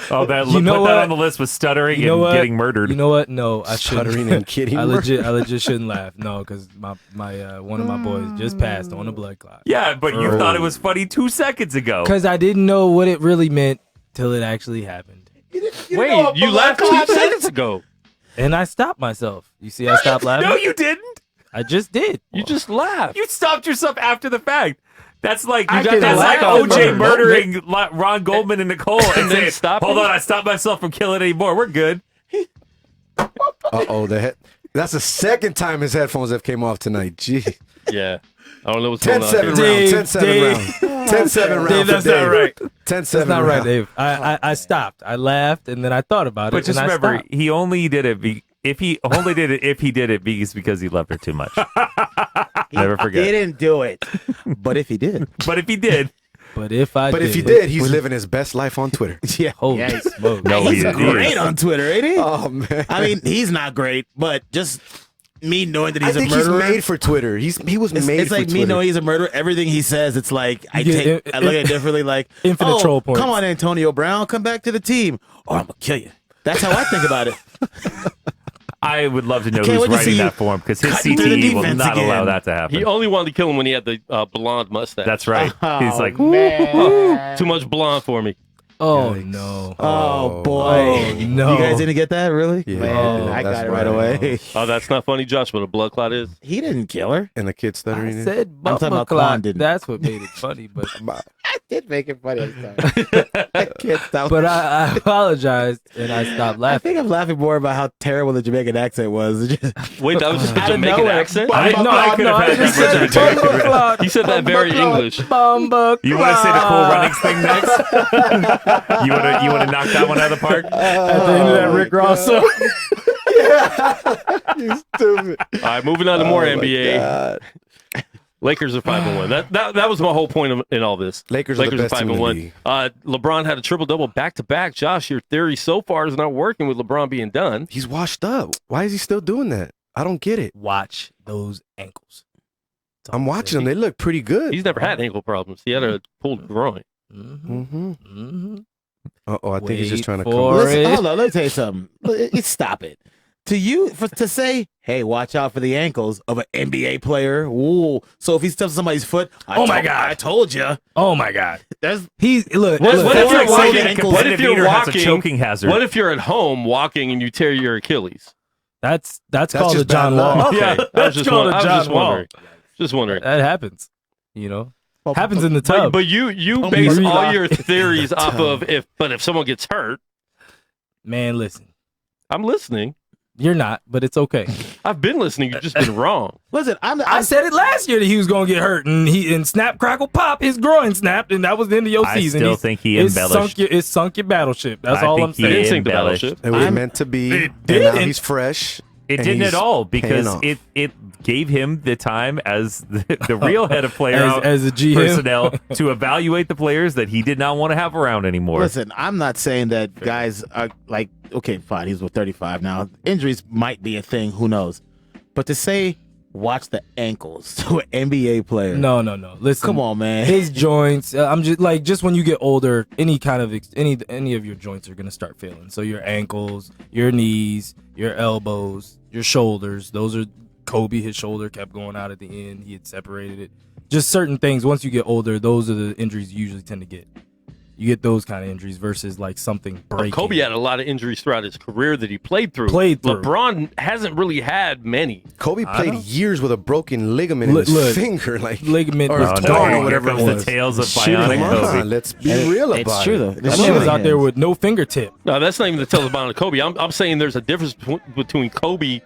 [SPEAKER 7] put that on the list with stuttering and getting murdered.
[SPEAKER 5] You know what? No, I shouldn't.
[SPEAKER 4] Stuttering and kidding.
[SPEAKER 5] I legit shouldn't laugh. No, because my one of my boys just passed on a blood clot.
[SPEAKER 7] Yeah, but you thought it was funny 2 seconds ago.
[SPEAKER 5] Because I didn't know what it really meant till it actually happened.
[SPEAKER 3] Wait, you laughed 2 seconds ago.
[SPEAKER 5] And I stopped myself. You see, I stopped laughing.
[SPEAKER 7] No, you didn't.
[SPEAKER 5] I just did.
[SPEAKER 3] You just laughed.
[SPEAKER 7] You stopped yourself after the fact. That's like
[SPEAKER 3] got the
[SPEAKER 7] that's like
[SPEAKER 3] laugh
[SPEAKER 7] OJ
[SPEAKER 3] murder.
[SPEAKER 7] murdering Ron Goldman and Nicole and
[SPEAKER 3] then
[SPEAKER 7] saying,
[SPEAKER 3] stopping?
[SPEAKER 7] "Hold on, I stopped myself from killing anymore. We're good."
[SPEAKER 4] Uh-oh. That's the second time his headphones have came off tonight. Gee.
[SPEAKER 3] Yeah. I don't know what's going on
[SPEAKER 4] 10-7
[SPEAKER 3] here.
[SPEAKER 4] round. 10-7 round. 10-7 round.
[SPEAKER 5] Dave, that's
[SPEAKER 4] for
[SPEAKER 5] not
[SPEAKER 4] Dave.
[SPEAKER 5] right.
[SPEAKER 4] 10-7
[SPEAKER 5] That's not right,
[SPEAKER 4] round.
[SPEAKER 5] Dave. I stopped. I laughed, and then I thought about
[SPEAKER 7] But
[SPEAKER 5] it.
[SPEAKER 7] just
[SPEAKER 5] and
[SPEAKER 7] remember,
[SPEAKER 5] I stopped.
[SPEAKER 7] he only did it if he did it because he loved her too much. Never forget.
[SPEAKER 6] He didn't do it. But if he did.
[SPEAKER 7] But if he did,
[SPEAKER 5] But if
[SPEAKER 4] he did, he's living his best life on Twitter.
[SPEAKER 6] Yeah.
[SPEAKER 5] Holy smoke.
[SPEAKER 7] no,
[SPEAKER 6] He's
[SPEAKER 7] he
[SPEAKER 6] great
[SPEAKER 7] is.
[SPEAKER 6] on Twitter, ain't he?
[SPEAKER 4] Oh, man.
[SPEAKER 6] I mean, he's not great, but just me knowing that
[SPEAKER 4] I
[SPEAKER 6] he's a
[SPEAKER 4] think
[SPEAKER 6] murderer.
[SPEAKER 4] he's made for Twitter. He was made
[SPEAKER 6] It's
[SPEAKER 4] for
[SPEAKER 6] like
[SPEAKER 4] Twitter.
[SPEAKER 6] me knowing he's a murderer. Everything he says, it's like I look at it differently. Like
[SPEAKER 5] Infinite troll points.
[SPEAKER 6] Come on, Antonio Brown, come back to the team, or I'm gonna kill you. That's how I think about it.
[SPEAKER 7] I would love to know
[SPEAKER 6] Can't
[SPEAKER 7] who's
[SPEAKER 6] wait to see
[SPEAKER 7] writing
[SPEAKER 6] you
[SPEAKER 7] that for him because his
[SPEAKER 6] cutting through the
[SPEAKER 7] CTE will
[SPEAKER 6] defense
[SPEAKER 7] not allow
[SPEAKER 6] again.
[SPEAKER 7] that to happen.
[SPEAKER 3] He only wanted to kill him when he had the blonde mustache.
[SPEAKER 7] That's right. He's like,
[SPEAKER 6] man.
[SPEAKER 3] Too much blonde for me.
[SPEAKER 5] Oh, no.
[SPEAKER 6] Oh boy,
[SPEAKER 5] Oh, no.
[SPEAKER 6] You guys didn't get that, really?
[SPEAKER 4] Yeah,
[SPEAKER 6] Man, I
[SPEAKER 4] that's
[SPEAKER 6] got it right
[SPEAKER 4] right.
[SPEAKER 6] away.
[SPEAKER 3] Oh, that's not funny, Josh, what a blood clot is.
[SPEAKER 6] He didn't kill her.
[SPEAKER 4] And the kid
[SPEAKER 5] I
[SPEAKER 4] stuttering.
[SPEAKER 5] said
[SPEAKER 6] I'm talking
[SPEAKER 5] bubble
[SPEAKER 6] about Kwan
[SPEAKER 5] clot.
[SPEAKER 6] didn't.
[SPEAKER 5] That's what made it funny. But
[SPEAKER 6] I did make it funny. I'm sorry. I can't stop.
[SPEAKER 5] but I apologized, and I stopped
[SPEAKER 6] I
[SPEAKER 5] laughing.
[SPEAKER 6] think I'm laughing more about how terrible the Jamaican accent was.
[SPEAKER 3] Wait, that was just a
[SPEAKER 5] Out of
[SPEAKER 3] Jamaican
[SPEAKER 5] nowhere.
[SPEAKER 3] accent?
[SPEAKER 7] I could have
[SPEAKER 5] I
[SPEAKER 7] had
[SPEAKER 5] just
[SPEAKER 7] that
[SPEAKER 5] said
[SPEAKER 7] much of a
[SPEAKER 5] bumble clot.
[SPEAKER 3] He said that very English.
[SPEAKER 5] Bumble
[SPEAKER 7] You want to say the Cool
[SPEAKER 5] clot.
[SPEAKER 7] Runnings thing next? you want to knock that one out of the park?
[SPEAKER 5] At the end of that Rick Ross song.
[SPEAKER 4] You stupid.
[SPEAKER 3] All right, moving on to more
[SPEAKER 4] Oh, my
[SPEAKER 3] NBA.
[SPEAKER 4] God.
[SPEAKER 3] Lakers are 5-1. That was my whole point in all this.
[SPEAKER 4] Lakers are the best team in the
[SPEAKER 3] 5-1.
[SPEAKER 4] league.
[SPEAKER 3] LeBron had a triple-double back-to-back. Josh, your theory so far is not working with LeBron being done.
[SPEAKER 4] He's washed up. Why is he still doing that? I don't get it.
[SPEAKER 5] Watch those ankles.
[SPEAKER 4] I'm watching them. They look pretty good.
[SPEAKER 3] He's never had ankle problems. He had a pulled groin.
[SPEAKER 5] Mm-hmm.
[SPEAKER 4] Mm-hmm. Uh-oh, I think he's just
[SPEAKER 5] Wait
[SPEAKER 4] trying to
[SPEAKER 5] for
[SPEAKER 4] come.
[SPEAKER 5] it.
[SPEAKER 6] Listen, hold on, let me tell you something. Stop it. To you, to say, hey, watch out for the ankles of an NBA player. Ooh. So if he steps on somebody's foot,
[SPEAKER 5] my God.
[SPEAKER 6] I told you.
[SPEAKER 5] Oh my God.
[SPEAKER 6] There's
[SPEAKER 5] He's look.
[SPEAKER 3] What
[SPEAKER 5] look,
[SPEAKER 3] if you're
[SPEAKER 6] That's like
[SPEAKER 3] walking?
[SPEAKER 6] saying ankles.
[SPEAKER 3] What if you're
[SPEAKER 7] Competitive eater has a
[SPEAKER 3] walking?
[SPEAKER 7] choking hazard.
[SPEAKER 3] What if you're at home walking and you tear your Achilles?
[SPEAKER 5] that's called a
[SPEAKER 4] just
[SPEAKER 5] John
[SPEAKER 4] bad luck.
[SPEAKER 5] Wall.
[SPEAKER 3] Okay, I was just
[SPEAKER 5] called a
[SPEAKER 3] wondering.
[SPEAKER 5] John Wall.
[SPEAKER 3] Just wondering.
[SPEAKER 5] That happens. You know, happens in the tub.
[SPEAKER 3] But you base
[SPEAKER 5] Marina.
[SPEAKER 3] all your theories off of if someone gets hurt.
[SPEAKER 5] Man, listen.
[SPEAKER 3] I'm listening.
[SPEAKER 5] You're not, but it's okay.
[SPEAKER 3] I've been listening. You've just been wrong.
[SPEAKER 6] Listen,
[SPEAKER 5] I said it last year that he was going to get hurt, and snap, crackle, pop, his groin snapped, and that was the end of your season.
[SPEAKER 7] I still think he embellished.
[SPEAKER 5] It sunk your battleship. That's all I'm saying.
[SPEAKER 3] It didn't sink the battleship.
[SPEAKER 4] It was meant to be.
[SPEAKER 5] It
[SPEAKER 4] and
[SPEAKER 5] did.
[SPEAKER 4] now he's fresh.
[SPEAKER 7] It
[SPEAKER 4] and
[SPEAKER 7] didn't
[SPEAKER 4] he's
[SPEAKER 7] at all because
[SPEAKER 4] paying off.
[SPEAKER 7] it gave him the time as the real head of player
[SPEAKER 5] as a GM
[SPEAKER 7] personnel to evaluate the players that he did not want to have around anymore.
[SPEAKER 6] Listen, I'm not saying that guys are like, okay, fine, he's 35 now. Injuries might be a thing, who knows? But to say watch the ankles to an NBA player.
[SPEAKER 5] No. Listen,
[SPEAKER 6] come on, man.
[SPEAKER 5] His joints. I'm just when you get older, any of your joints are gonna start failing. So your ankles, your knees, your elbows, your shoulders. Those are Kobe. His shoulder kept going out at the end. He had separated it. Just certain things. Once you get older, those are the injuries you usually tend to get. You get those kind of injuries versus like something breaking.
[SPEAKER 3] Kobe had a lot of injuries throughout his career that he played through. LeBron hasn't really had many.
[SPEAKER 4] Kobe played years with a broken ligament in his finger, like
[SPEAKER 5] ligament
[SPEAKER 4] or his toe or whatever it was.
[SPEAKER 7] The tales of bionic Kobe.
[SPEAKER 4] Let's be real about it.
[SPEAKER 6] It's true though.
[SPEAKER 5] That man was out there with no fingertip.
[SPEAKER 3] No, that's not even the tales of bionic Kobe. I'm saying there's a difference between Kobe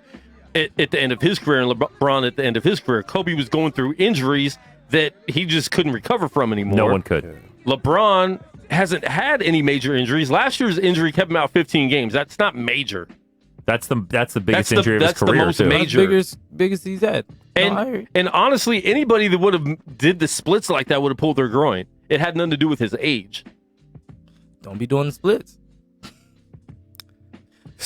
[SPEAKER 3] at the end of his career and LeBron at the end of his career. Kobe was going through injuries that he just couldn't recover from anymore.
[SPEAKER 7] No one could.
[SPEAKER 3] LeBron hasn't had any major injuries. Last year's injury kept him out 15 games. That's not major.
[SPEAKER 7] That's the biggest injury of his career.
[SPEAKER 3] That's the most major.
[SPEAKER 5] Biggest he's had.
[SPEAKER 3] And honestly, anybody that would have did the splits like that would have pulled their groin. It had nothing to do with his age.
[SPEAKER 5] Don't be doing the splits.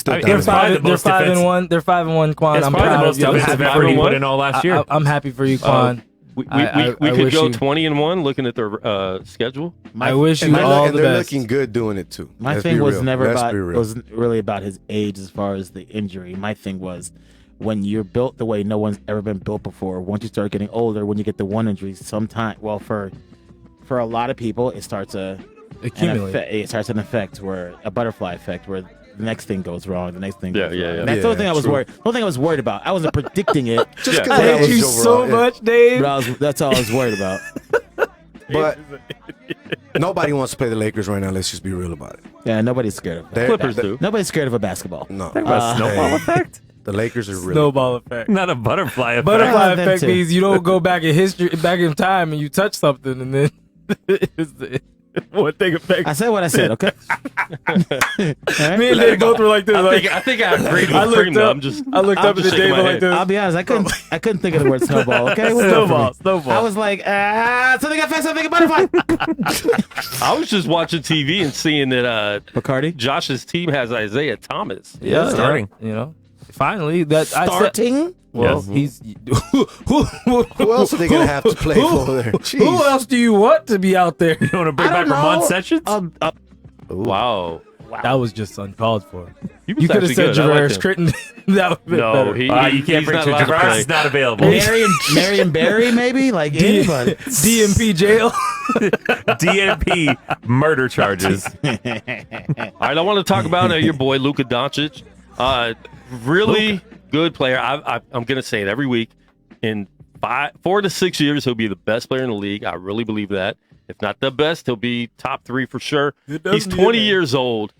[SPEAKER 7] They're
[SPEAKER 5] 5-1. They're 5-1. Quan, I'm proud of you.
[SPEAKER 7] I'm happy for you. Put in all last year.
[SPEAKER 5] I'm happy for you, Quan.
[SPEAKER 3] We could go 20-1 looking at their schedule.
[SPEAKER 5] I wish you all the best.
[SPEAKER 4] They're looking good doing it too.
[SPEAKER 6] My thing was never about. It wasn't really about his age as far as the injury. My thing was when you're built the way no one's ever been built before. Once you start getting older, when you get the one injury, sometime for a lot of people, it starts to accumulate. It starts an effect where a butterfly effect where. The next thing goes wrong. The next thing goes wrong. And that's the only thing I was worried. The only thing I was worried about. I wasn't predicting it.
[SPEAKER 5] Just because I hate you so much, Dave.
[SPEAKER 6] But that's all I was worried about.
[SPEAKER 4] But nobody wants to play the Lakers right now. Let's just be real about it.
[SPEAKER 6] Yeah, nobody's scared of it.
[SPEAKER 3] Clippers do.
[SPEAKER 6] Nobody's scared of a basketball.
[SPEAKER 4] No.
[SPEAKER 7] Snowball effect.
[SPEAKER 4] The Lakers are really
[SPEAKER 5] snowball effect.
[SPEAKER 7] Not a butterfly effect.
[SPEAKER 5] Butterfly effect means you don't go back in history, back in time, and you touch something, and then it's the one thing effect.
[SPEAKER 6] I said what I said. Okay.
[SPEAKER 5] Me and Dave both were like this.
[SPEAKER 3] I think I agreed with Cream.
[SPEAKER 5] I looked up at the Dave like this.
[SPEAKER 6] I'll be honest. I couldn't think of the word snowball. Okay.
[SPEAKER 5] Snowball.
[SPEAKER 6] I was like, something effect, something butterfly.
[SPEAKER 3] I was just watching TV and seeing that
[SPEAKER 6] Bacardi,
[SPEAKER 3] Josh's team has Isaiah Thomas.
[SPEAKER 5] Yeah,
[SPEAKER 7] starting.
[SPEAKER 5] You know, finally that
[SPEAKER 6] starting.
[SPEAKER 5] Well,
[SPEAKER 7] yes.
[SPEAKER 5] he's.
[SPEAKER 4] Who else are they gonna have to play for there?
[SPEAKER 5] Who else do you want to be out there?
[SPEAKER 7] You want to bring back Ramon Sessions?
[SPEAKER 3] Wow.
[SPEAKER 5] That was just uncalled for.
[SPEAKER 3] You
[SPEAKER 5] could have said Javarius Critton. That would be better.
[SPEAKER 7] You can't bring Javarius. Is not available.
[SPEAKER 6] Marion Barry, maybe like anybody.
[SPEAKER 5] DMP jail.
[SPEAKER 7] DMP murder charges.
[SPEAKER 3] All right, I want to talk about your boy Luka Doncic. Really good player. I'm going to say it every week. In 4 to 6 years, he'll be the best player in the league. I really believe that. If not the best, he'll be top 3 for sure. He's 20 years old.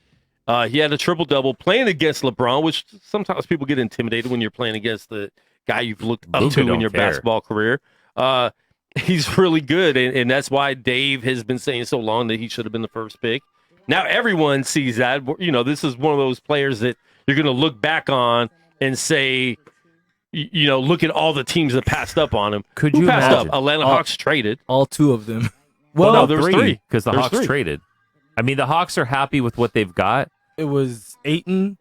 [SPEAKER 3] He had a triple-double playing against LeBron, which sometimes people get intimidated when you're playing against the guy you've looked up to in your basketball career. He's really good, and that's why Dave has been saying so long that he should have been the first pick. Now everyone sees that. You know, this is one of those players that you're going to look back on and say, you know, look at all the teams that passed up on him.
[SPEAKER 7] Who passed
[SPEAKER 3] up? Atlanta Hawks traded.
[SPEAKER 5] All 2 of them.
[SPEAKER 3] Well, no, there was 3
[SPEAKER 7] because the Hawks traded. I mean, the Hawks are happy with what they've got.
[SPEAKER 5] It was Ayton,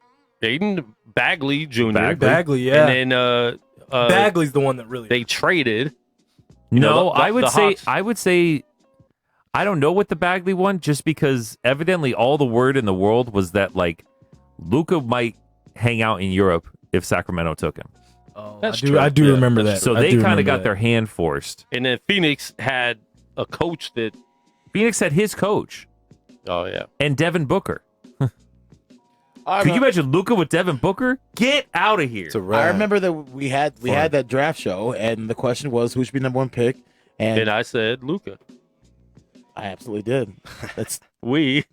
[SPEAKER 3] Bagley Jr.
[SPEAKER 5] Bagley, yeah.
[SPEAKER 3] And then
[SPEAKER 5] Bagley's the one that really
[SPEAKER 3] they traded.
[SPEAKER 7] I would say I don't know what the Bagley one, just because evidently all the word in the world was that like Luka might hang out in Europe if Sacramento took him.
[SPEAKER 5] Oh,
[SPEAKER 3] that's true.
[SPEAKER 5] I do remember that.
[SPEAKER 7] So they kind of got their hand forced.
[SPEAKER 3] And then Phoenix had a coach that
[SPEAKER 7] Phoenix had his coach.
[SPEAKER 3] Oh yeah,
[SPEAKER 7] and Devin Booker. Could you imagine Luka with Devin Booker? Get out of here!
[SPEAKER 6] I remember that we had that draft show, and the question was who should be number 1 pick, and
[SPEAKER 3] I said Luka.
[SPEAKER 6] I absolutely did. That's
[SPEAKER 3] we.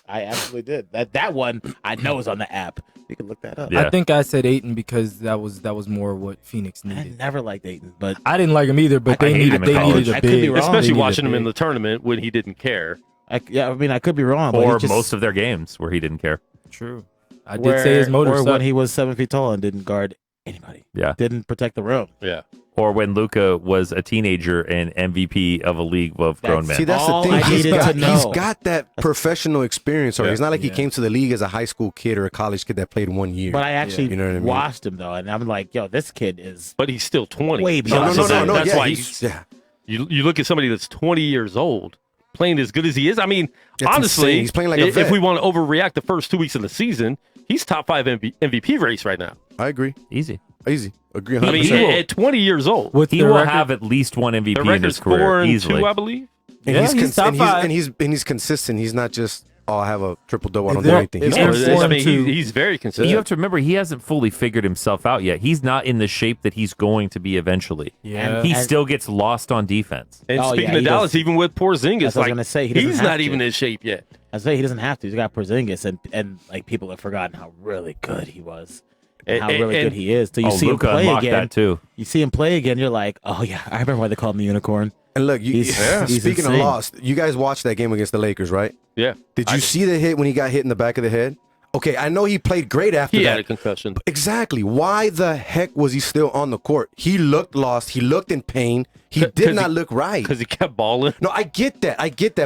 [SPEAKER 6] I absolutely did. That one I know is on the app. You can look that up.
[SPEAKER 7] Yeah.
[SPEAKER 5] I think I said Ayton because that was more what Phoenix
[SPEAKER 6] I
[SPEAKER 5] needed.
[SPEAKER 6] never liked Ayton, but
[SPEAKER 5] I didn't like him either, but
[SPEAKER 7] I
[SPEAKER 5] they
[SPEAKER 7] hate him
[SPEAKER 5] needed
[SPEAKER 7] in college.
[SPEAKER 5] a
[SPEAKER 6] I could be
[SPEAKER 5] big,
[SPEAKER 6] wrong.
[SPEAKER 3] Especially
[SPEAKER 5] they needed
[SPEAKER 3] watching
[SPEAKER 5] a
[SPEAKER 3] him in
[SPEAKER 5] big.
[SPEAKER 3] the tournament when he didn't care.
[SPEAKER 6] I mean, I could be wrong. But
[SPEAKER 7] Or
[SPEAKER 6] he just,
[SPEAKER 7] most of their games where he didn't care.
[SPEAKER 5] True. I did say his motor
[SPEAKER 6] or
[SPEAKER 5] sucked.
[SPEAKER 6] when he was 7 feet tall and didn't guard anybody.
[SPEAKER 7] Yeah.
[SPEAKER 6] Didn't protect the rim.
[SPEAKER 3] Yeah.
[SPEAKER 7] Or when Luka was a teenager and MVP of a league of grown men.
[SPEAKER 4] See, that's the
[SPEAKER 6] all
[SPEAKER 4] thing.
[SPEAKER 6] I needed to know.
[SPEAKER 4] He's got that professional experience. Or
[SPEAKER 3] Yeah.
[SPEAKER 4] It's not like he came to the league as a high school kid or a college kid that played 1 year.
[SPEAKER 6] But I actually
[SPEAKER 4] You know what I mean?
[SPEAKER 6] watched him though, and I'm like, yo, this kid is
[SPEAKER 3] But he's still 20.
[SPEAKER 6] way beyond.
[SPEAKER 3] So That's
[SPEAKER 4] yeah,
[SPEAKER 3] why
[SPEAKER 4] yeah.
[SPEAKER 3] you look at somebody that's 20 years old playing as good as he is. I mean,
[SPEAKER 4] That's
[SPEAKER 3] honestly,
[SPEAKER 4] insane. He's playing like a
[SPEAKER 3] if
[SPEAKER 4] vet.
[SPEAKER 3] we want to overreact the first 2 weeks of the season, he's top 5 MVP race right now.
[SPEAKER 4] I agree.
[SPEAKER 7] Easy.
[SPEAKER 4] Easy. Agree
[SPEAKER 3] I
[SPEAKER 4] 100%.
[SPEAKER 3] mean,
[SPEAKER 7] He will.
[SPEAKER 3] at 20 years old,
[SPEAKER 5] With
[SPEAKER 7] He
[SPEAKER 5] the
[SPEAKER 7] will
[SPEAKER 5] record,
[SPEAKER 7] have at least one
[SPEAKER 3] the
[SPEAKER 7] MVP in
[SPEAKER 3] record's
[SPEAKER 7] his career
[SPEAKER 3] 4-2,
[SPEAKER 7] easily.
[SPEAKER 3] I believe.
[SPEAKER 4] And
[SPEAKER 5] Yeah,
[SPEAKER 4] he's
[SPEAKER 5] he's top five.
[SPEAKER 4] and he's consistent. He's not just I have a triple double. I don't
[SPEAKER 5] If
[SPEAKER 4] do
[SPEAKER 5] they're-
[SPEAKER 4] anything.
[SPEAKER 5] if
[SPEAKER 4] He's
[SPEAKER 5] they're
[SPEAKER 3] I
[SPEAKER 4] consistent.
[SPEAKER 3] mean,
[SPEAKER 5] 4-2.
[SPEAKER 3] he's very consistent.
[SPEAKER 7] You have to remember he hasn't fully figured himself out yet. He's not in the shape that he's going to be eventually.
[SPEAKER 5] Yeah.
[SPEAKER 7] He
[SPEAKER 6] And-
[SPEAKER 7] still gets lost on defense.
[SPEAKER 3] And
[SPEAKER 6] Oh,
[SPEAKER 3] speaking
[SPEAKER 6] yeah,
[SPEAKER 3] of
[SPEAKER 6] he
[SPEAKER 3] Dallas,
[SPEAKER 6] does.
[SPEAKER 3] even with Porzingis,
[SPEAKER 6] That's what I was
[SPEAKER 3] like,
[SPEAKER 6] gonna say, he doesn't
[SPEAKER 3] he's
[SPEAKER 6] have
[SPEAKER 3] not
[SPEAKER 6] to.
[SPEAKER 3] even in shape yet.
[SPEAKER 6] I say he doesn't have to. He's got Porzingis, and like people have forgotten how really good he was, and how really good he is. Till you see him
[SPEAKER 7] Luka
[SPEAKER 6] play
[SPEAKER 7] unlocked
[SPEAKER 6] again.
[SPEAKER 7] that too.
[SPEAKER 6] You see him play again, you're like, oh yeah, I remember why they called him the unicorn.
[SPEAKER 4] And look,
[SPEAKER 6] He's
[SPEAKER 4] speaking of
[SPEAKER 6] insane.
[SPEAKER 4] lost, you guys watched that game against the Lakers, right?
[SPEAKER 3] Yeah.
[SPEAKER 4] Did you see the hit when he got hit in the back of the head? Okay, I know he played great after
[SPEAKER 3] He
[SPEAKER 4] that.
[SPEAKER 3] had a concussion.
[SPEAKER 4] Exactly. Why the heck was he still on the court? He looked lost. He looked in pain. He
[SPEAKER 3] 'Cause
[SPEAKER 4] did
[SPEAKER 3] he-
[SPEAKER 4] not look right.
[SPEAKER 3] Because he kept balling.
[SPEAKER 4] No, I get that.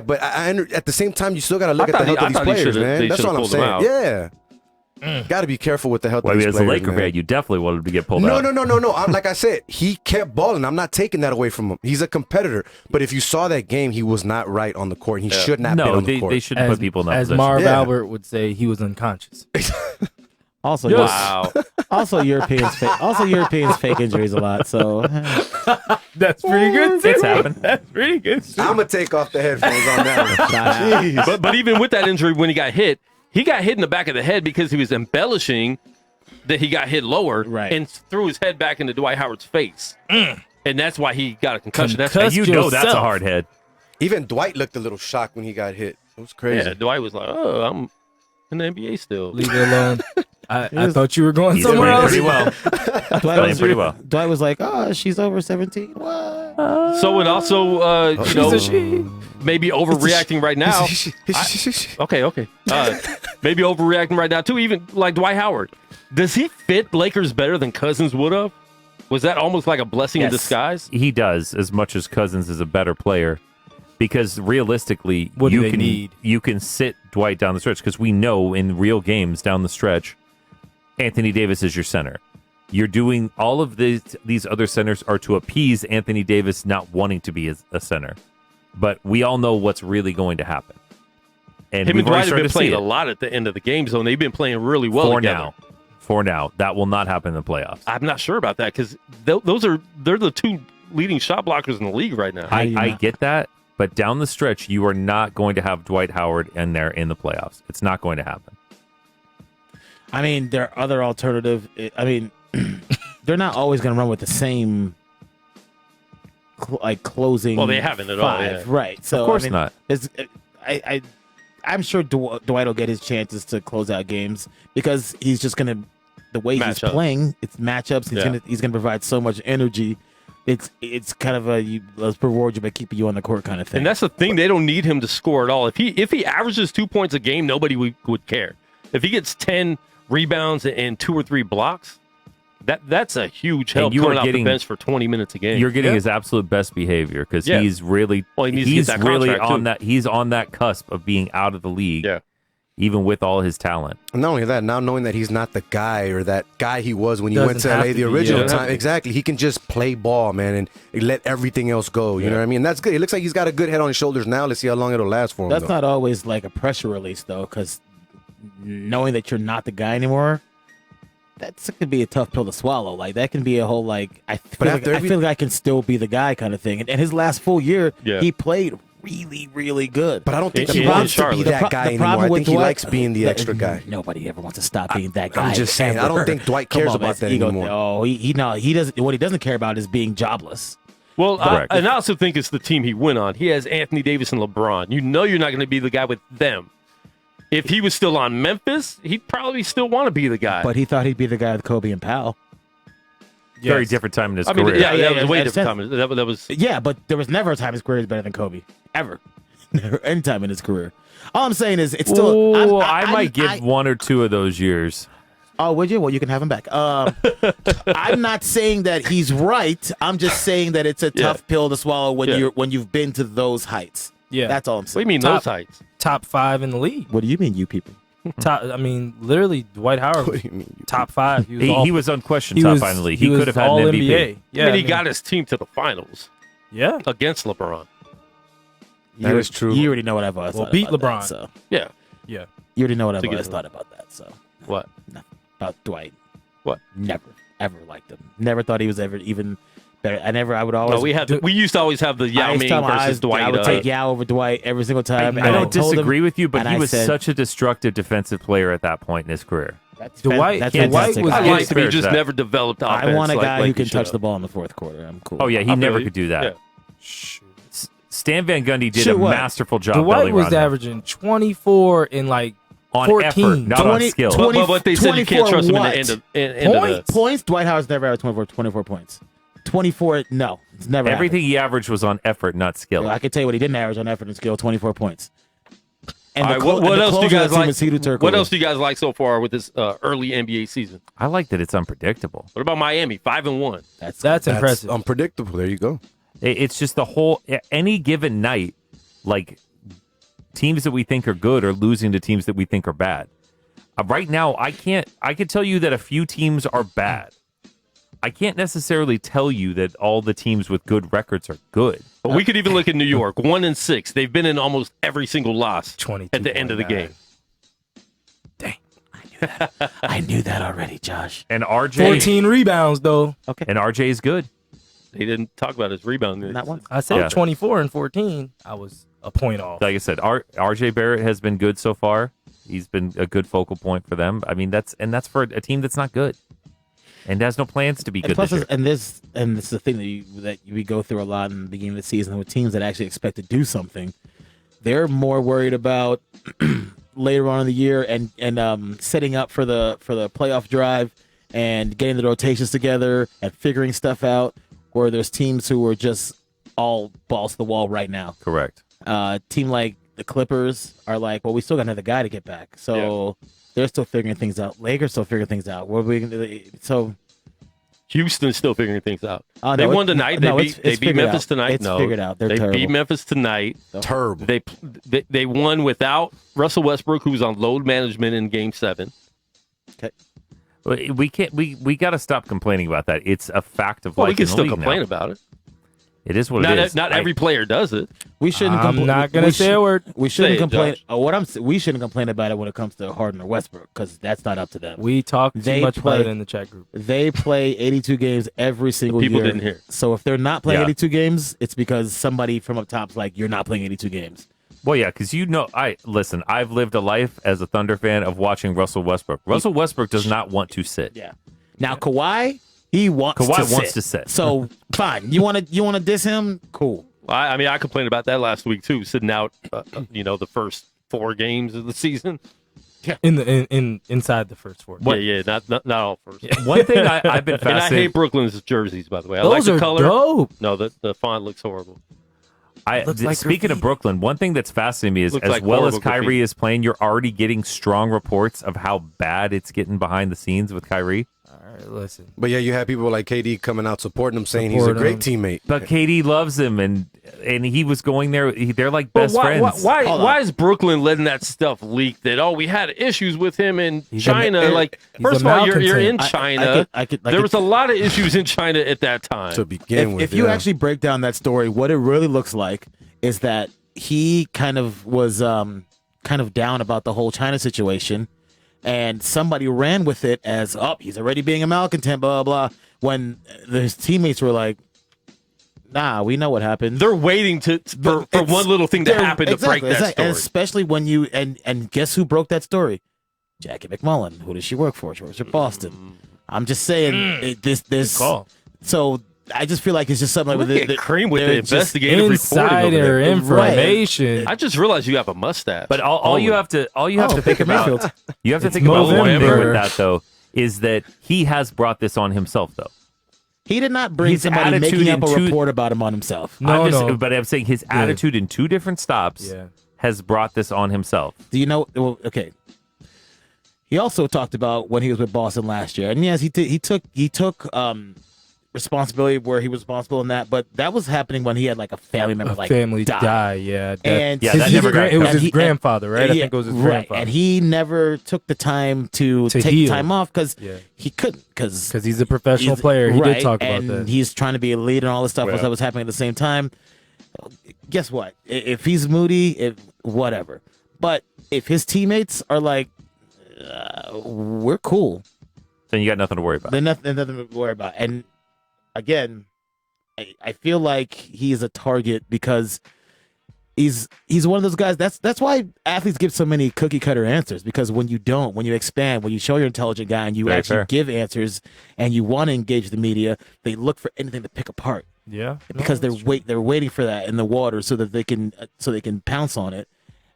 [SPEAKER 4] But at the same time, you still got to look at the health of these
[SPEAKER 3] thought he
[SPEAKER 4] players,
[SPEAKER 3] should've-
[SPEAKER 4] man.
[SPEAKER 3] they
[SPEAKER 4] That's
[SPEAKER 3] should've
[SPEAKER 4] all I'm
[SPEAKER 3] pulled him
[SPEAKER 4] saying.
[SPEAKER 3] out.
[SPEAKER 4] Yeah. Got to be careful with the health
[SPEAKER 7] Well,
[SPEAKER 4] of these
[SPEAKER 7] as a
[SPEAKER 4] players,
[SPEAKER 7] Laker
[SPEAKER 4] man.
[SPEAKER 7] fan, you definitely wanted to get pulled
[SPEAKER 4] No,
[SPEAKER 7] out.
[SPEAKER 4] no. Like I said, he kept balling. I'm not taking that away from him. He's a competitor. But if you saw that game, he was not right on the court. He should not be
[SPEAKER 7] No,
[SPEAKER 4] on the court.
[SPEAKER 7] they shouldn't put people in that
[SPEAKER 5] as
[SPEAKER 7] position.
[SPEAKER 5] Marv
[SPEAKER 4] Yeah.
[SPEAKER 5] Albert would say, he was unconscious.
[SPEAKER 6] Also,
[SPEAKER 3] Wow.
[SPEAKER 6] also Europeans fake injuries a lot. So
[SPEAKER 5] That's pretty good.
[SPEAKER 7] It's happened.
[SPEAKER 5] That's pretty good.
[SPEAKER 4] I'm going to take off the headphones on that one.
[SPEAKER 3] but even with that injury, when he got hit in the back of the head because he was embellishing that he got hit lower
[SPEAKER 6] Right.
[SPEAKER 3] and threw his head back into Dwight Howard's face. And that's why he got a concussion. That's
[SPEAKER 5] Concussed
[SPEAKER 7] You know that's a
[SPEAKER 5] yourself.
[SPEAKER 7] hard head.
[SPEAKER 4] Even Dwight looked a little shocked when he got hit. It was crazy.
[SPEAKER 3] yeah, Dwight was like, oh, I'm in the NBA still.
[SPEAKER 5] Leave it alone. I thought you were going
[SPEAKER 7] He's
[SPEAKER 5] somewhere
[SPEAKER 7] playing
[SPEAKER 5] else.
[SPEAKER 7] pretty well.
[SPEAKER 6] Dwight
[SPEAKER 7] Playing pretty well.
[SPEAKER 6] Dwight was like, oh, she's over 17. What?
[SPEAKER 3] So, and also, you know, maybe overreacting right now. Okay. Maybe overreacting right now, too. Even like Dwight Howard. Does he fit Lakers better than Cousins would have? Was that almost like a blessing in
[SPEAKER 6] Yes.
[SPEAKER 3] disguise?
[SPEAKER 7] He does, as much as Cousins is a better player. Because realistically,
[SPEAKER 5] What do
[SPEAKER 7] you
[SPEAKER 5] they
[SPEAKER 7] can
[SPEAKER 5] need?
[SPEAKER 7] you can sit Dwight down the stretch because we know in real games down the stretch, Anthony Davis is your center. You're doing all of these other centers are to appease Anthony Davis not wanting to be a center, but we all know what's really going to happen. And
[SPEAKER 3] Him
[SPEAKER 7] we've
[SPEAKER 3] and
[SPEAKER 7] already
[SPEAKER 3] Dwight have
[SPEAKER 7] started
[SPEAKER 3] been
[SPEAKER 7] to see
[SPEAKER 3] playing
[SPEAKER 7] it.
[SPEAKER 3] a lot at the end of the game zone. They've been playing really well
[SPEAKER 7] for
[SPEAKER 3] together.
[SPEAKER 7] now. For now, that will not happen in the playoffs.
[SPEAKER 3] I'm not sure about that because they're the two leading shot blockers in the league right now.
[SPEAKER 7] I get that, but down the stretch, you are not going to have Dwight Howard in there in the playoffs. It's not going to happen.
[SPEAKER 6] I mean, there are other alternative. I mean, they're not always going to run with the same closing.
[SPEAKER 3] Well, they haven't at all,
[SPEAKER 6] five,
[SPEAKER 3] yeah.
[SPEAKER 6] right? So
[SPEAKER 7] Of course
[SPEAKER 6] I mean,
[SPEAKER 7] not.
[SPEAKER 6] I'm sure Dwight will get his chances to close out games because he's just going to the way he's
[SPEAKER 3] Matchup.
[SPEAKER 6] playing. It's matchups. He's gonna provide so much energy. It's kind of a let's reward you by keeping you on the court kind of thing.
[SPEAKER 3] And that's the thing; they don't need him to score at all. If he averages 2 points a game, nobody would care. If he gets 10 rebounds and 2 or 3 blocks, that's a huge help.
[SPEAKER 7] you are
[SPEAKER 3] coming off the
[SPEAKER 7] getting-
[SPEAKER 3] bench for 20 minutes a game.
[SPEAKER 7] You're getting his absolute best behavior because
[SPEAKER 3] Yeah.
[SPEAKER 7] he's really
[SPEAKER 3] Well, he needs to get
[SPEAKER 7] he's
[SPEAKER 3] that
[SPEAKER 7] really
[SPEAKER 3] contract,
[SPEAKER 7] on
[SPEAKER 3] too.
[SPEAKER 7] that he's on that cusp of being out of the league.
[SPEAKER 3] Yeah.
[SPEAKER 7] Even with all his talent.
[SPEAKER 4] And not only that, now knowing that he's not the guy or that guy he was when he
[SPEAKER 5] Doesn't
[SPEAKER 4] went to
[SPEAKER 5] have
[SPEAKER 4] LA
[SPEAKER 5] to
[SPEAKER 4] the
[SPEAKER 5] be,
[SPEAKER 4] original
[SPEAKER 5] yeah.
[SPEAKER 4] time. Exactly. He can just play ball, man, and let everything else go. You know what I mean? And that's good. It looks like he's got a good head on his shoulders now. Let's see how long it'll last for him.
[SPEAKER 6] That's
[SPEAKER 4] though.
[SPEAKER 6] not always like a pressure release though, because knowing that you're not the guy anymore, that could be a tough pill to swallow. Like that can be a whole like I feel like I can still be the guy kind of thing. And his last full year,
[SPEAKER 3] Yeah.
[SPEAKER 6] he played really, really good.
[SPEAKER 4] But I don't think
[SPEAKER 3] In
[SPEAKER 4] he wants to be
[SPEAKER 3] Charlotte.
[SPEAKER 4] that guy anymore. I think he likes being the
[SPEAKER 6] that-
[SPEAKER 4] extra guy.
[SPEAKER 6] Nobody ever wants to stop being that guy.
[SPEAKER 4] I'm just saying, I don't think Dwight
[SPEAKER 6] Come
[SPEAKER 4] cares
[SPEAKER 6] on,
[SPEAKER 4] about
[SPEAKER 6] man.
[SPEAKER 4] that
[SPEAKER 6] Ego-
[SPEAKER 4] anymore.
[SPEAKER 6] No, he doesn't. What he doesn't care about is being jobless.
[SPEAKER 3] Well,
[SPEAKER 7] Correct.
[SPEAKER 3] and I also think it's the team he went on. He has Anthony Davis and LeBron. You know you're not going to be the guy with them. If he was still on Memphis, he'd probably still want to be the guy.
[SPEAKER 6] But he thought he'd be the guy with Kobe and Powell.
[SPEAKER 7] Very different time in his career.
[SPEAKER 3] That was a way different time. That was.
[SPEAKER 6] Yeah, but there was never a time his career is better than Kobe. Ever. Never any time in his career. All I'm saying is it's still.
[SPEAKER 7] I might give one or two of those years.
[SPEAKER 6] Oh, would you? Well, you can have him back. I'm not saying that he's right. I'm just saying that it's a tough pill to swallow when you've been to those heights.
[SPEAKER 5] Yeah,
[SPEAKER 6] that's all I'm saying.
[SPEAKER 3] What do you mean those heights?
[SPEAKER 5] Top 5 in the league.
[SPEAKER 6] What do you mean, you people?
[SPEAKER 5] Literally, Dwight Howard. What do you mean, top 5.
[SPEAKER 7] He was unquestioned top 5 in the league. He could have had an MVP.
[SPEAKER 5] NBA. Yeah,
[SPEAKER 3] he got his team to the finals.
[SPEAKER 5] Yeah,
[SPEAKER 3] against LeBron.
[SPEAKER 4] That is true.
[SPEAKER 6] You already know what I've always thought
[SPEAKER 5] beat
[SPEAKER 6] about
[SPEAKER 5] LeBron.
[SPEAKER 6] That, so.
[SPEAKER 3] Yeah.
[SPEAKER 6] You already know what I've always thought about that. So
[SPEAKER 3] what?
[SPEAKER 6] Nothing about Dwight.
[SPEAKER 3] What?
[SPEAKER 6] Never, ever liked him. Never thought he was ever even better. I would always.
[SPEAKER 3] No, we used to always have the Yao Ming versus Dwight.
[SPEAKER 6] I would take Yao over Dwight every single time.
[SPEAKER 7] I don't disagree with you, but he was such a destructive defensive player at that point in his career.
[SPEAKER 5] Dwight
[SPEAKER 3] was he just never developed offense.
[SPEAKER 6] I want a guy who can touch the ball in the fourth quarter. I'm cool.
[SPEAKER 7] Oh yeah, he never could do that.
[SPEAKER 3] Yeah.
[SPEAKER 7] Stan Van Gundy did a masterful job.
[SPEAKER 5] Dwight was averaging 24 in on 14.
[SPEAKER 7] Effort, not on skill.
[SPEAKER 3] But they said you can't trust him in the end of the
[SPEAKER 6] points. Dwight Howard's never averaged 24 points. 24, no, it's never.
[SPEAKER 7] Everything he averaged was on effort, not skill.
[SPEAKER 6] I can tell you what he didn't average on effort and skill: 24 points. And
[SPEAKER 3] all right, what else do you guys like? What else do you guys like so far with this early NBA season?
[SPEAKER 7] I like that it's unpredictable.
[SPEAKER 3] What about Miami? 5-1.
[SPEAKER 5] That's impressive.
[SPEAKER 4] Unpredictable. There you go.
[SPEAKER 7] It's just the whole any given night, like teams that we think are good are losing to teams that we think are bad. Right now, I could tell you that a few teams are bad. I can't necessarily tell you that all the teams with good records are good.
[SPEAKER 3] But we could even look at New York, 1-6. They've been in almost every single loss at the end of the game.
[SPEAKER 6] Dang, I knew that already, Josh.
[SPEAKER 7] And RJ
[SPEAKER 5] 14 rebounds though.
[SPEAKER 7] Okay, and RJ is good.
[SPEAKER 3] They didn't talk about his rebound.
[SPEAKER 6] Not one.
[SPEAKER 5] I said 24 and 14. I was a point off.
[SPEAKER 7] Like I said, RJ Barrett has been good so far. He's been a good focal point for them. I mean, that's for a team that's not good and has no plans to be good this year.
[SPEAKER 6] And this is the thing that we go through a lot in the beginning of the season with teams that actually expect to do something. They're more worried about later on in the year and setting up for the playoff drive and getting the rotations together and figuring stuff out. Or there's teams who are just all balls to the wall right now.
[SPEAKER 7] Correct.
[SPEAKER 6] Team like the Clippers are like, well, we still got another guy to get back. So they're still figuring things out. Lakers still figuring things out. What are we going to do? So
[SPEAKER 3] Houston's still figuring things out. They won tonight. They beat Memphis tonight.
[SPEAKER 6] It's figured out. They
[SPEAKER 3] beat Memphis tonight.
[SPEAKER 4] Terrible.
[SPEAKER 3] They won without Russell Westbrook, who was on load management in Game 7.
[SPEAKER 6] Okay.
[SPEAKER 7] We can't. We got to stop complaining about that. It's a fact of life.
[SPEAKER 3] We can still
[SPEAKER 7] league
[SPEAKER 3] complain
[SPEAKER 7] now.
[SPEAKER 3] about it.
[SPEAKER 7] It is what it is.
[SPEAKER 3] Not every player does it.
[SPEAKER 6] We shouldn't.
[SPEAKER 5] I'm not gonna say a word.
[SPEAKER 6] We shouldn't complain. We shouldn't complain about it when it comes to Harden or Westbrook because that's not up to them.
[SPEAKER 5] We talk too much about it in the chat group.
[SPEAKER 6] They play 82 games every single year.
[SPEAKER 3] People didn't hear.
[SPEAKER 6] So if they're not playing 82 games, it's because somebody from up top's like, you're not playing 82 games.
[SPEAKER 7] Well, yeah, because I've lived a life as a Thunder fan of watching Russell Westbrook. Russell Westbrook does not want to sit.
[SPEAKER 6] Yeah. Now Kawhi, he wants to sit. So fine, you want to diss him? Cool.
[SPEAKER 3] Well, I mean, I complained about that last week too, sitting out, the first 4 games of the season.
[SPEAKER 5] Yeah. Inside the first 4.
[SPEAKER 3] Not all first.
[SPEAKER 7] Yeah. One thing I've been fascinated.
[SPEAKER 3] And I hate Brooklyn's jerseys, by the way. I
[SPEAKER 5] Those
[SPEAKER 3] like the
[SPEAKER 5] are
[SPEAKER 3] color.
[SPEAKER 5] Dope.
[SPEAKER 3] No, the font looks horrible.
[SPEAKER 7] Speaking of Brooklyn, one thing that's fascinating me is
[SPEAKER 3] Looks
[SPEAKER 7] as
[SPEAKER 3] like
[SPEAKER 7] well as
[SPEAKER 3] horrible
[SPEAKER 7] Kyrie
[SPEAKER 3] graffiti.
[SPEAKER 7] is playing, you're already getting strong reports of how bad it's getting behind the scenes with Kyrie.
[SPEAKER 5] All right, listen.
[SPEAKER 4] But yeah, you have people like KD coming out supporting him, saying he's a great teammate.
[SPEAKER 7] But KD loves him, and he was going there. They're like best friends.
[SPEAKER 3] Why is Brooklyn letting that stuff leak? That we had issues with him in China. First of all, you're in China. There was a lot of issues in China at that time.
[SPEAKER 4] To begin with,
[SPEAKER 6] if you actually break down that story, what it really looks like is that he kind of was kind of down about the whole China situation, and somebody ran with it as, he's already being a malcontent, blah, blah, blah, when his teammates were like, nah, we know what happened.
[SPEAKER 3] They're waiting for one little thing to happen to break that story.
[SPEAKER 6] And especially when you, and guess who broke that story? Jackie McMullen. Who does she work for? She works for Boston. I'm just saying, this
[SPEAKER 5] Good call.
[SPEAKER 6] So I just feel like it's just something like
[SPEAKER 3] Look at Cream with the investigative
[SPEAKER 5] insider
[SPEAKER 3] reporting
[SPEAKER 5] information.
[SPEAKER 3] I just realized you have a mustache.
[SPEAKER 7] But all you have to think about, you have to think
[SPEAKER 5] November.
[SPEAKER 7] about one thing with that though, is that he has brought this on himself though.
[SPEAKER 6] He did not bring
[SPEAKER 7] His
[SPEAKER 6] somebody
[SPEAKER 7] attitude
[SPEAKER 6] making up a
[SPEAKER 7] in
[SPEAKER 6] report about him on himself.
[SPEAKER 5] No.
[SPEAKER 7] But I'm saying his attitude in 2 different stops has brought this on himself.
[SPEAKER 6] Do you know? Well, okay. He also talked about when he was with Boston last year, and yes, he took responsibility where he was responsible in that, but that was happening when he had like a family member die.
[SPEAKER 5] Yeah,
[SPEAKER 6] and
[SPEAKER 5] it was his grandfather, right? I think it was his grandfather,
[SPEAKER 6] and he never took the time to take
[SPEAKER 5] heal.
[SPEAKER 6] time off because he couldn't, because
[SPEAKER 5] he's a professional player. He did talk about that.
[SPEAKER 6] And he's trying to be a leader and all this stuff that was happening at the same time. Guess what? If he's moody, whatever. But if his teammates are like, we're cool,
[SPEAKER 7] then you got nothing to worry about.
[SPEAKER 6] Then nothing to worry about. And again, I feel like he's a target because he's one of those guys. That's why athletes give so many cookie cutter answers, because when you expand, when you show you're an intelligent guy and you actually give answers and you want to engage the media, they look for anything to pick apart.
[SPEAKER 5] Yeah,
[SPEAKER 6] because they're waiting for that in the water so that they can pounce on it.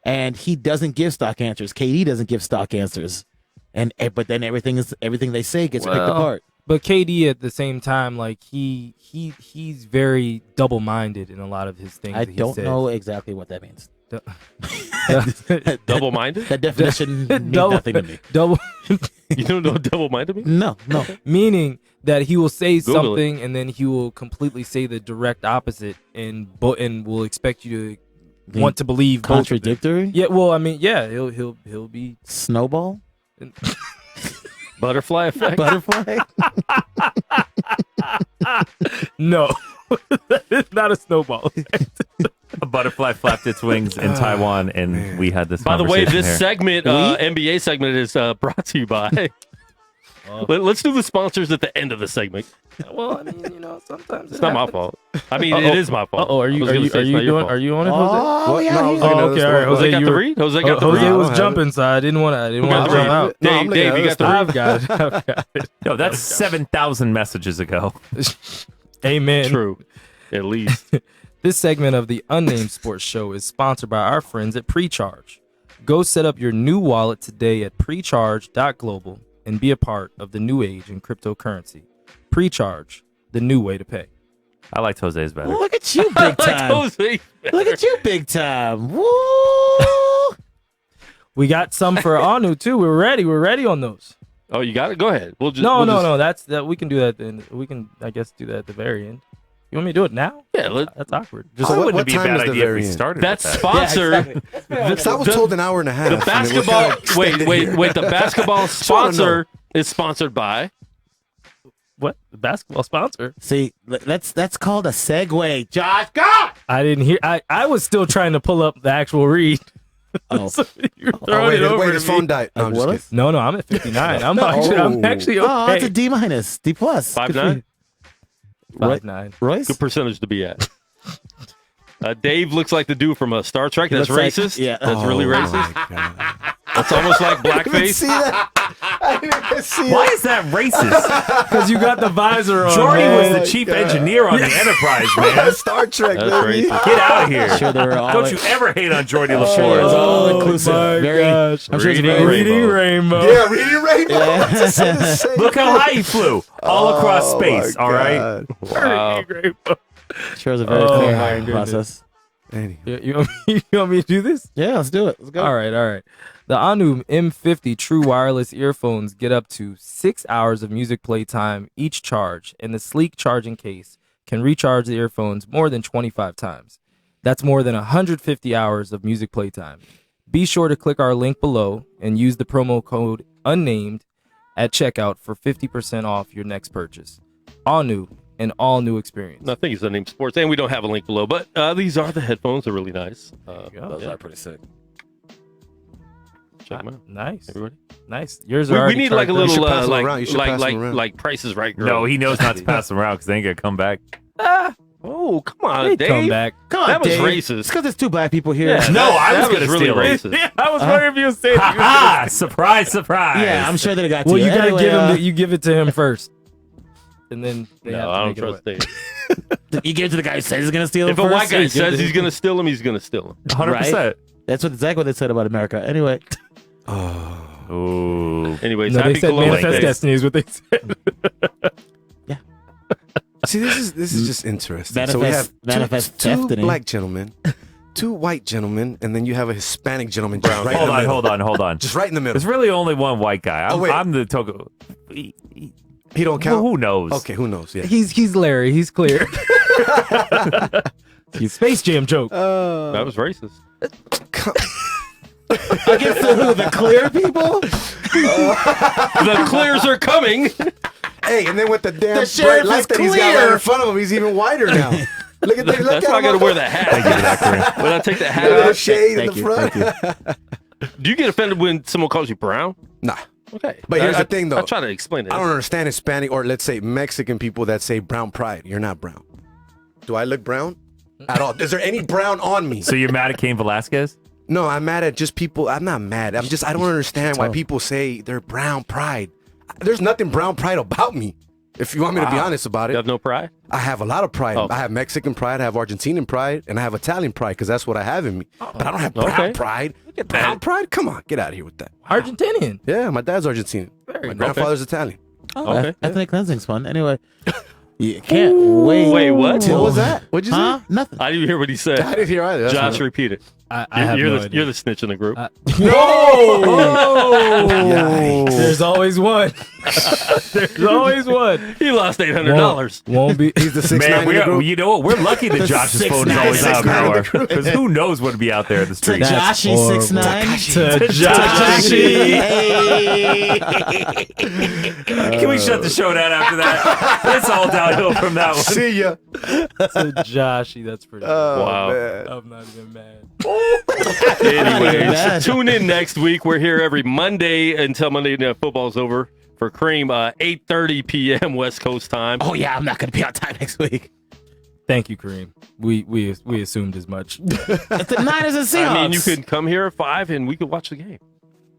[SPEAKER 6] And he doesn't give stock answers. KD doesn't give stock answers, but then everything they say gets picked apart.
[SPEAKER 5] But KD at the same time, like he's very double-minded in a lot of his things.
[SPEAKER 6] I don't know exactly what that means.
[SPEAKER 3] Double-minded?
[SPEAKER 6] That definition means nothing to me.
[SPEAKER 3] You don't know what double-minded means?
[SPEAKER 6] No.
[SPEAKER 5] Meaning that he will say
[SPEAKER 3] Google
[SPEAKER 5] something and then he will completely say the direct opposite, and will expect you to want to believe
[SPEAKER 6] contradictory.
[SPEAKER 5] Yeah, well, I mean, yeah, he'll be
[SPEAKER 6] snowball,
[SPEAKER 3] butterfly effect,
[SPEAKER 6] butterfly.
[SPEAKER 5] No, it's not a snowball.
[SPEAKER 7] A butterfly flapped its wings in Taiwan, and we had this.
[SPEAKER 3] By the way, this
[SPEAKER 7] here.
[SPEAKER 3] segment, NBA segment, is brought to you by. Let's do the sponsors at the end of the segment.
[SPEAKER 5] Well, I mean, sometimes
[SPEAKER 3] it's not my fault. I mean, it is my fault.
[SPEAKER 5] Are you on it, Jose?
[SPEAKER 6] Oh,
[SPEAKER 5] okay, all right.
[SPEAKER 3] Jose got the read. Jose got the read.
[SPEAKER 5] Jose was jumping, so I didn't want to jump out.
[SPEAKER 3] Dave, you got the read.
[SPEAKER 5] I've got it.
[SPEAKER 7] No, that's 7,000 messages ago.
[SPEAKER 5] Amen.
[SPEAKER 3] True, at least.
[SPEAKER 5] This segment of the Unnamed Sports Show is sponsored by our friends at Precharge. Go set up your new wallet today at precharge.global and be a part of the new age in cryptocurrency. Precharge, the new way to pay.
[SPEAKER 7] I liked Jose's better.
[SPEAKER 6] Look at you, big time. Look at you, big time. Woo!
[SPEAKER 5] We got some for Anu too. We're ready on those.
[SPEAKER 3] Oh, you got it? Go ahead.
[SPEAKER 5] No. That's we can do that then. We can, I guess, do that at the very end. You want me to do it now?
[SPEAKER 3] Yeah,
[SPEAKER 5] that's awkward.
[SPEAKER 7] What be a bad idea if we started.
[SPEAKER 3] That's sponsored.
[SPEAKER 4] I was told an hour and a half.
[SPEAKER 3] The basketball. Wait. The basketball sponsor is sponsored by.
[SPEAKER 5] What? The basketball sponsor?
[SPEAKER 6] See, that's called a segue. Josh, go!
[SPEAKER 5] I didn't hear. I was still trying to pull up the actual read.
[SPEAKER 6] Oh,
[SPEAKER 5] so you're throwing it over.
[SPEAKER 4] Wait, his phone died. No, I'm just kidding.
[SPEAKER 5] No, I'm at 59. I'm actually okay.
[SPEAKER 6] Oh, it's a D minus, D plus.
[SPEAKER 3] 5'9".
[SPEAKER 5] 5'9".
[SPEAKER 6] Royce?
[SPEAKER 3] Good percentage to be at. Dave looks like the dude from Star Trek. That's racist. That's really racist. That's almost like blackface.
[SPEAKER 4] See that? I didn't even see
[SPEAKER 7] Why is that racist?
[SPEAKER 5] Because you got the visor on.
[SPEAKER 7] Jordy
[SPEAKER 5] man.
[SPEAKER 7] was the chief engineer on the Enterprise, man.
[SPEAKER 4] Star Trek,
[SPEAKER 3] That's
[SPEAKER 4] baby.
[SPEAKER 3] racist.
[SPEAKER 7] Get out of here.
[SPEAKER 6] Sure, they were all
[SPEAKER 7] Don't you ever hate on Jordy
[SPEAKER 6] It was
[SPEAKER 7] LaFleur.
[SPEAKER 6] all inclusive.
[SPEAKER 5] my
[SPEAKER 6] Very,
[SPEAKER 5] gosh.
[SPEAKER 6] I'm sure it's
[SPEAKER 3] Reading
[SPEAKER 6] very
[SPEAKER 5] Reading Rainbow.
[SPEAKER 4] Yeah, reading Rainbow.
[SPEAKER 7] Look how high he flew. All across space, all right?
[SPEAKER 3] Wow.
[SPEAKER 5] Reading Rainbow.
[SPEAKER 6] Sure, it's a very clear
[SPEAKER 5] my
[SPEAKER 6] hiring
[SPEAKER 5] goodness.
[SPEAKER 6] process.
[SPEAKER 5] You want me to do this?
[SPEAKER 6] Yeah, let's do it. Let's go.
[SPEAKER 5] All right. The Anu M50 True Wireless earphones get up to 6 hours of music play time each charge, and the sleek charging case can recharge the earphones more than 25 times. That's more than 150 hours of music play time. Be sure to click our link below and use the promo code UNNAMED at checkout for 50% off your next purchase. Anu, an all-new experience.
[SPEAKER 3] I think it's Unnamed Sports, and we don't have a link below, but these are the headphones. They're really nice.
[SPEAKER 6] Those are pretty sick.
[SPEAKER 3] Check them out.
[SPEAKER 5] Nice.
[SPEAKER 3] Everybody.
[SPEAKER 5] Nice. Yours
[SPEAKER 3] We
[SPEAKER 5] are
[SPEAKER 3] need like a
[SPEAKER 4] You
[SPEAKER 3] little
[SPEAKER 4] should pass them around. You should pass them around.
[SPEAKER 3] like Price is Right girl.
[SPEAKER 7] No, he knows not to pass them around because they ain't going to come back.
[SPEAKER 3] Oh, come on,
[SPEAKER 5] They
[SPEAKER 3] Dave.
[SPEAKER 5] come back.
[SPEAKER 6] Come on,
[SPEAKER 3] That was
[SPEAKER 6] Dave.
[SPEAKER 3] racist.
[SPEAKER 6] It's because there's two black people here.
[SPEAKER 3] Yeah,
[SPEAKER 7] No, I was
[SPEAKER 3] that
[SPEAKER 7] going to
[SPEAKER 3] really
[SPEAKER 7] steal it.
[SPEAKER 3] racist.
[SPEAKER 5] Yeah, I was wondering if you would say it.
[SPEAKER 7] Ha! Surprise, surprise.
[SPEAKER 6] Yeah, I'm sure that it got
[SPEAKER 5] Well,
[SPEAKER 6] to
[SPEAKER 5] you
[SPEAKER 6] you.
[SPEAKER 5] gotta
[SPEAKER 6] Anyway,
[SPEAKER 5] give him. You give it to him first. and then they have
[SPEAKER 3] No,
[SPEAKER 5] to
[SPEAKER 3] I don't
[SPEAKER 5] make it
[SPEAKER 3] trust
[SPEAKER 5] away.
[SPEAKER 3] Dave.
[SPEAKER 6] You give it to the guy who says he's going to steal
[SPEAKER 3] If
[SPEAKER 6] him
[SPEAKER 3] a
[SPEAKER 6] first?
[SPEAKER 3] white guy says he's going to steal him, he's going to steal him.
[SPEAKER 7] 100%.
[SPEAKER 6] That's exactly what they said about America. Anyway.
[SPEAKER 7] Ooh.
[SPEAKER 3] Anyways,
[SPEAKER 5] No,
[SPEAKER 3] happy
[SPEAKER 5] they said
[SPEAKER 3] Columbus
[SPEAKER 5] manifest
[SPEAKER 3] Day.
[SPEAKER 5] destiny is what they said.
[SPEAKER 4] See, this is just interesting.
[SPEAKER 6] Manifest-
[SPEAKER 4] so we have
[SPEAKER 6] manifest
[SPEAKER 4] two
[SPEAKER 6] destiny.
[SPEAKER 4] black gentlemen, two white gentlemen, and then you have a Hispanic gentleman just right in
[SPEAKER 7] Hold
[SPEAKER 4] the
[SPEAKER 7] on,
[SPEAKER 4] middle.
[SPEAKER 7] hold on.
[SPEAKER 4] Just right in the middle.
[SPEAKER 7] There's really only one white guy.
[SPEAKER 4] Oh, wait.
[SPEAKER 7] I'm the token.
[SPEAKER 4] He don't count.
[SPEAKER 7] Who knows?
[SPEAKER 4] Okay, who knows? Yeah.
[SPEAKER 5] He's Larry. He's clear. Space Jam joke.
[SPEAKER 3] That was racist.
[SPEAKER 6] Against the clear people?
[SPEAKER 3] The clears are coming.
[SPEAKER 4] Hey, and then with the damn
[SPEAKER 6] The sheriff
[SPEAKER 4] bright light
[SPEAKER 6] is
[SPEAKER 4] that he's got
[SPEAKER 6] clear.
[SPEAKER 4] right in front of him, he's even whiter now. Look at that. Look
[SPEAKER 3] That's
[SPEAKER 4] at
[SPEAKER 3] why I got to
[SPEAKER 4] him.
[SPEAKER 3] wear the hat. When I take the hat
[SPEAKER 4] Little
[SPEAKER 3] off.
[SPEAKER 4] shade in
[SPEAKER 6] Thank
[SPEAKER 4] the
[SPEAKER 6] you,
[SPEAKER 4] front.
[SPEAKER 3] Do you get offended when someone calls you brown?
[SPEAKER 4] Nah.
[SPEAKER 3] Okay.
[SPEAKER 4] But here's the thing, though.
[SPEAKER 3] I try to explain it.
[SPEAKER 4] I don't understand Hispanic or let's say Mexican people that say brown pride. You're not brown. Do I look brown? At all? Is there any brown on me?
[SPEAKER 7] So you're mad at Cain Velasquez?
[SPEAKER 4] No, I'm mad at just people. I'm not mad. I don't understand why people say they're brown pride. There's nothing brown pride about me. If you want me to be honest about
[SPEAKER 3] You
[SPEAKER 4] it,
[SPEAKER 3] have no pride?
[SPEAKER 4] I have a lot of pride.
[SPEAKER 3] Oh.
[SPEAKER 4] I have Mexican pride, I have Argentinian pride, and I have Italian pride because that's what I have in me. But I don't have brown
[SPEAKER 3] Okay.
[SPEAKER 4] pride.
[SPEAKER 3] at
[SPEAKER 4] Brown
[SPEAKER 3] that.
[SPEAKER 4] pride? Come on, get out of here with that.
[SPEAKER 5] Argentinian.
[SPEAKER 4] Yeah, my dad's Argentinian. My grandfather's Italian.
[SPEAKER 3] Okay.
[SPEAKER 6] Ethnic cleansing's fun. Anyway. You can't wait.
[SPEAKER 3] Wait, what?
[SPEAKER 6] till-
[SPEAKER 4] What was that? What'd you
[SPEAKER 6] Huh?
[SPEAKER 4] say?
[SPEAKER 6] Nothing.
[SPEAKER 3] I didn't even hear what he said.
[SPEAKER 4] I didn't hear either. That's
[SPEAKER 3] Josh,
[SPEAKER 4] what-
[SPEAKER 3] repeat it.
[SPEAKER 5] I have
[SPEAKER 3] you're
[SPEAKER 5] no
[SPEAKER 3] the
[SPEAKER 5] idea.
[SPEAKER 3] you're the snitch in the group.
[SPEAKER 4] Yikes.
[SPEAKER 5] There's always one. There's always one.
[SPEAKER 3] He lost $800.
[SPEAKER 5] Won't be.
[SPEAKER 4] He's the 6'9"
[SPEAKER 7] Man,
[SPEAKER 4] in the group.
[SPEAKER 7] you know what? We're lucky that Josh's phone is
[SPEAKER 6] 6'9",
[SPEAKER 7] always out of
[SPEAKER 4] 6'9"
[SPEAKER 7] power. Because who knows what would be out there in the street.
[SPEAKER 6] Joshy
[SPEAKER 5] horrible.
[SPEAKER 6] 6'9".
[SPEAKER 7] Can we shut the show down after that? It's all downhill from that one.
[SPEAKER 4] See ya.
[SPEAKER 5] So Joshy, that's pretty.
[SPEAKER 3] Wow.
[SPEAKER 4] Man.
[SPEAKER 5] I'm not even mad.
[SPEAKER 3] Anyways,
[SPEAKER 6] bad.
[SPEAKER 3] tune in next week. We're here every Monday until Monday Night Football's over for Cream, 8:30 p.m. West Coast time.
[SPEAKER 6] Oh, yeah, I'm not going to be on time next week.
[SPEAKER 5] Thank you, Kareem. We assumed as much.
[SPEAKER 6] It's the Niners and Seahawks.
[SPEAKER 3] I mean, you could come here at 5 and we could watch the game.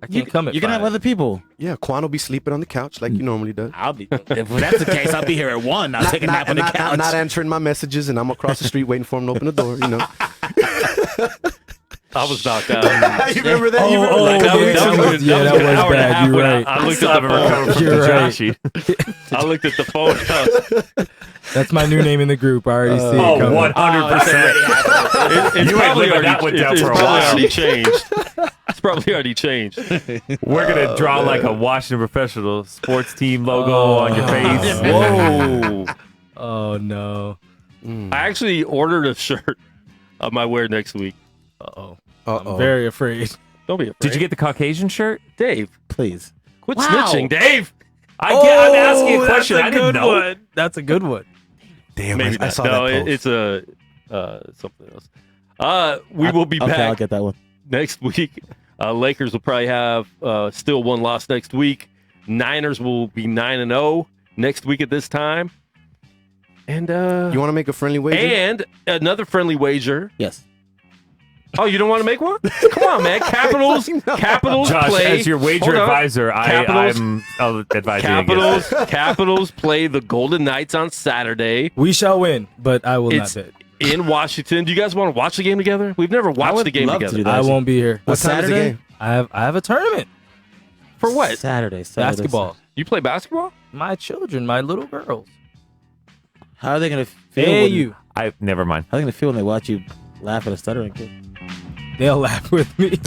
[SPEAKER 5] I can't come at
[SPEAKER 6] You're going to have
[SPEAKER 5] 5.
[SPEAKER 6] other people.
[SPEAKER 4] Yeah, Quan will be sleeping on the couch like you normally does.
[SPEAKER 6] I'll be. If that's the case, I'll be here at 1. I'll take a nap on the couch.
[SPEAKER 4] Not answering my messages, and I'm across the street waiting for him to open the door. You know.
[SPEAKER 3] I was knocked out.
[SPEAKER 4] You remember that? You remember
[SPEAKER 3] Like,
[SPEAKER 4] that?
[SPEAKER 5] that was bad. You're right.
[SPEAKER 3] I looked at the phone.
[SPEAKER 5] You're right.
[SPEAKER 7] Joshy.
[SPEAKER 3] I looked at the phone.
[SPEAKER 5] That's my new name in the group. I already see
[SPEAKER 7] Oh,
[SPEAKER 5] it coming.
[SPEAKER 7] 100%.
[SPEAKER 3] It's
[SPEAKER 7] You ain't
[SPEAKER 3] probably
[SPEAKER 7] living
[SPEAKER 3] already,
[SPEAKER 7] that one down
[SPEAKER 3] it's
[SPEAKER 7] for a
[SPEAKER 3] probably
[SPEAKER 7] while.
[SPEAKER 3] already changed. It's probably already changed.
[SPEAKER 7] We're going to draw like a Washington Professional sports team logo on your face.
[SPEAKER 3] Whoa.
[SPEAKER 5] Oh no.
[SPEAKER 3] I actually ordered a shirt I might wear next week.
[SPEAKER 5] I'm very afraid.
[SPEAKER 3] Don't be afraid.
[SPEAKER 7] Did you get the Caucasian shirt?
[SPEAKER 3] Dave?
[SPEAKER 6] Please.
[SPEAKER 3] Quit
[SPEAKER 6] Wow.
[SPEAKER 3] snitching, Dave.
[SPEAKER 7] I'm asking you a question. I didn't know.
[SPEAKER 5] One. That's a good one.
[SPEAKER 4] Damn,
[SPEAKER 3] Maybe
[SPEAKER 4] I
[SPEAKER 3] not.
[SPEAKER 4] saw
[SPEAKER 3] No,
[SPEAKER 4] that post.
[SPEAKER 3] it's a something else. We will be
[SPEAKER 6] Okay, I'll
[SPEAKER 3] back
[SPEAKER 6] get that one.
[SPEAKER 3] next week. Lakers will probably have still one loss next week. Niners will be 9-0 next week at this time. And
[SPEAKER 4] You want to make a friendly wager?
[SPEAKER 3] and another friendly wager.
[SPEAKER 6] Yes.
[SPEAKER 3] Oh, you don't want to make one? Come on, man. Capitals
[SPEAKER 7] Josh,
[SPEAKER 3] play.
[SPEAKER 7] as your wager
[SPEAKER 3] Hold on.
[SPEAKER 7] advisor,
[SPEAKER 3] Capitals-
[SPEAKER 7] I'll advise you against it.
[SPEAKER 3] Capitals play the Golden Knights on Saturday
[SPEAKER 5] We shall win, but I will
[SPEAKER 3] It's-
[SPEAKER 5] not bet.
[SPEAKER 3] in Washington. Do you guys want to watch the game together? We've never watched the game
[SPEAKER 6] love to
[SPEAKER 3] together.
[SPEAKER 6] do that.
[SPEAKER 5] I won't be here.
[SPEAKER 4] What time is the
[SPEAKER 6] Saturday?
[SPEAKER 4] game?
[SPEAKER 5] I have a tournament.
[SPEAKER 3] For what?
[SPEAKER 6] Saturday.
[SPEAKER 5] Basketball.
[SPEAKER 3] You play basketball?
[SPEAKER 5] My children, my little girls.
[SPEAKER 6] How are they going to feel?
[SPEAKER 5] Hey,
[SPEAKER 6] when,
[SPEAKER 5] you.
[SPEAKER 7] Never mind.
[SPEAKER 6] How are they going to feel when they watch you laugh at a stuttering kid?
[SPEAKER 5] They'll laugh with me.
[SPEAKER 7] Yeah,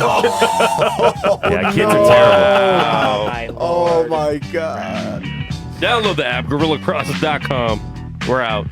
[SPEAKER 7] kids are terrible.
[SPEAKER 4] Oh my God.
[SPEAKER 3] Download the app, GorillaCross.com. We're out.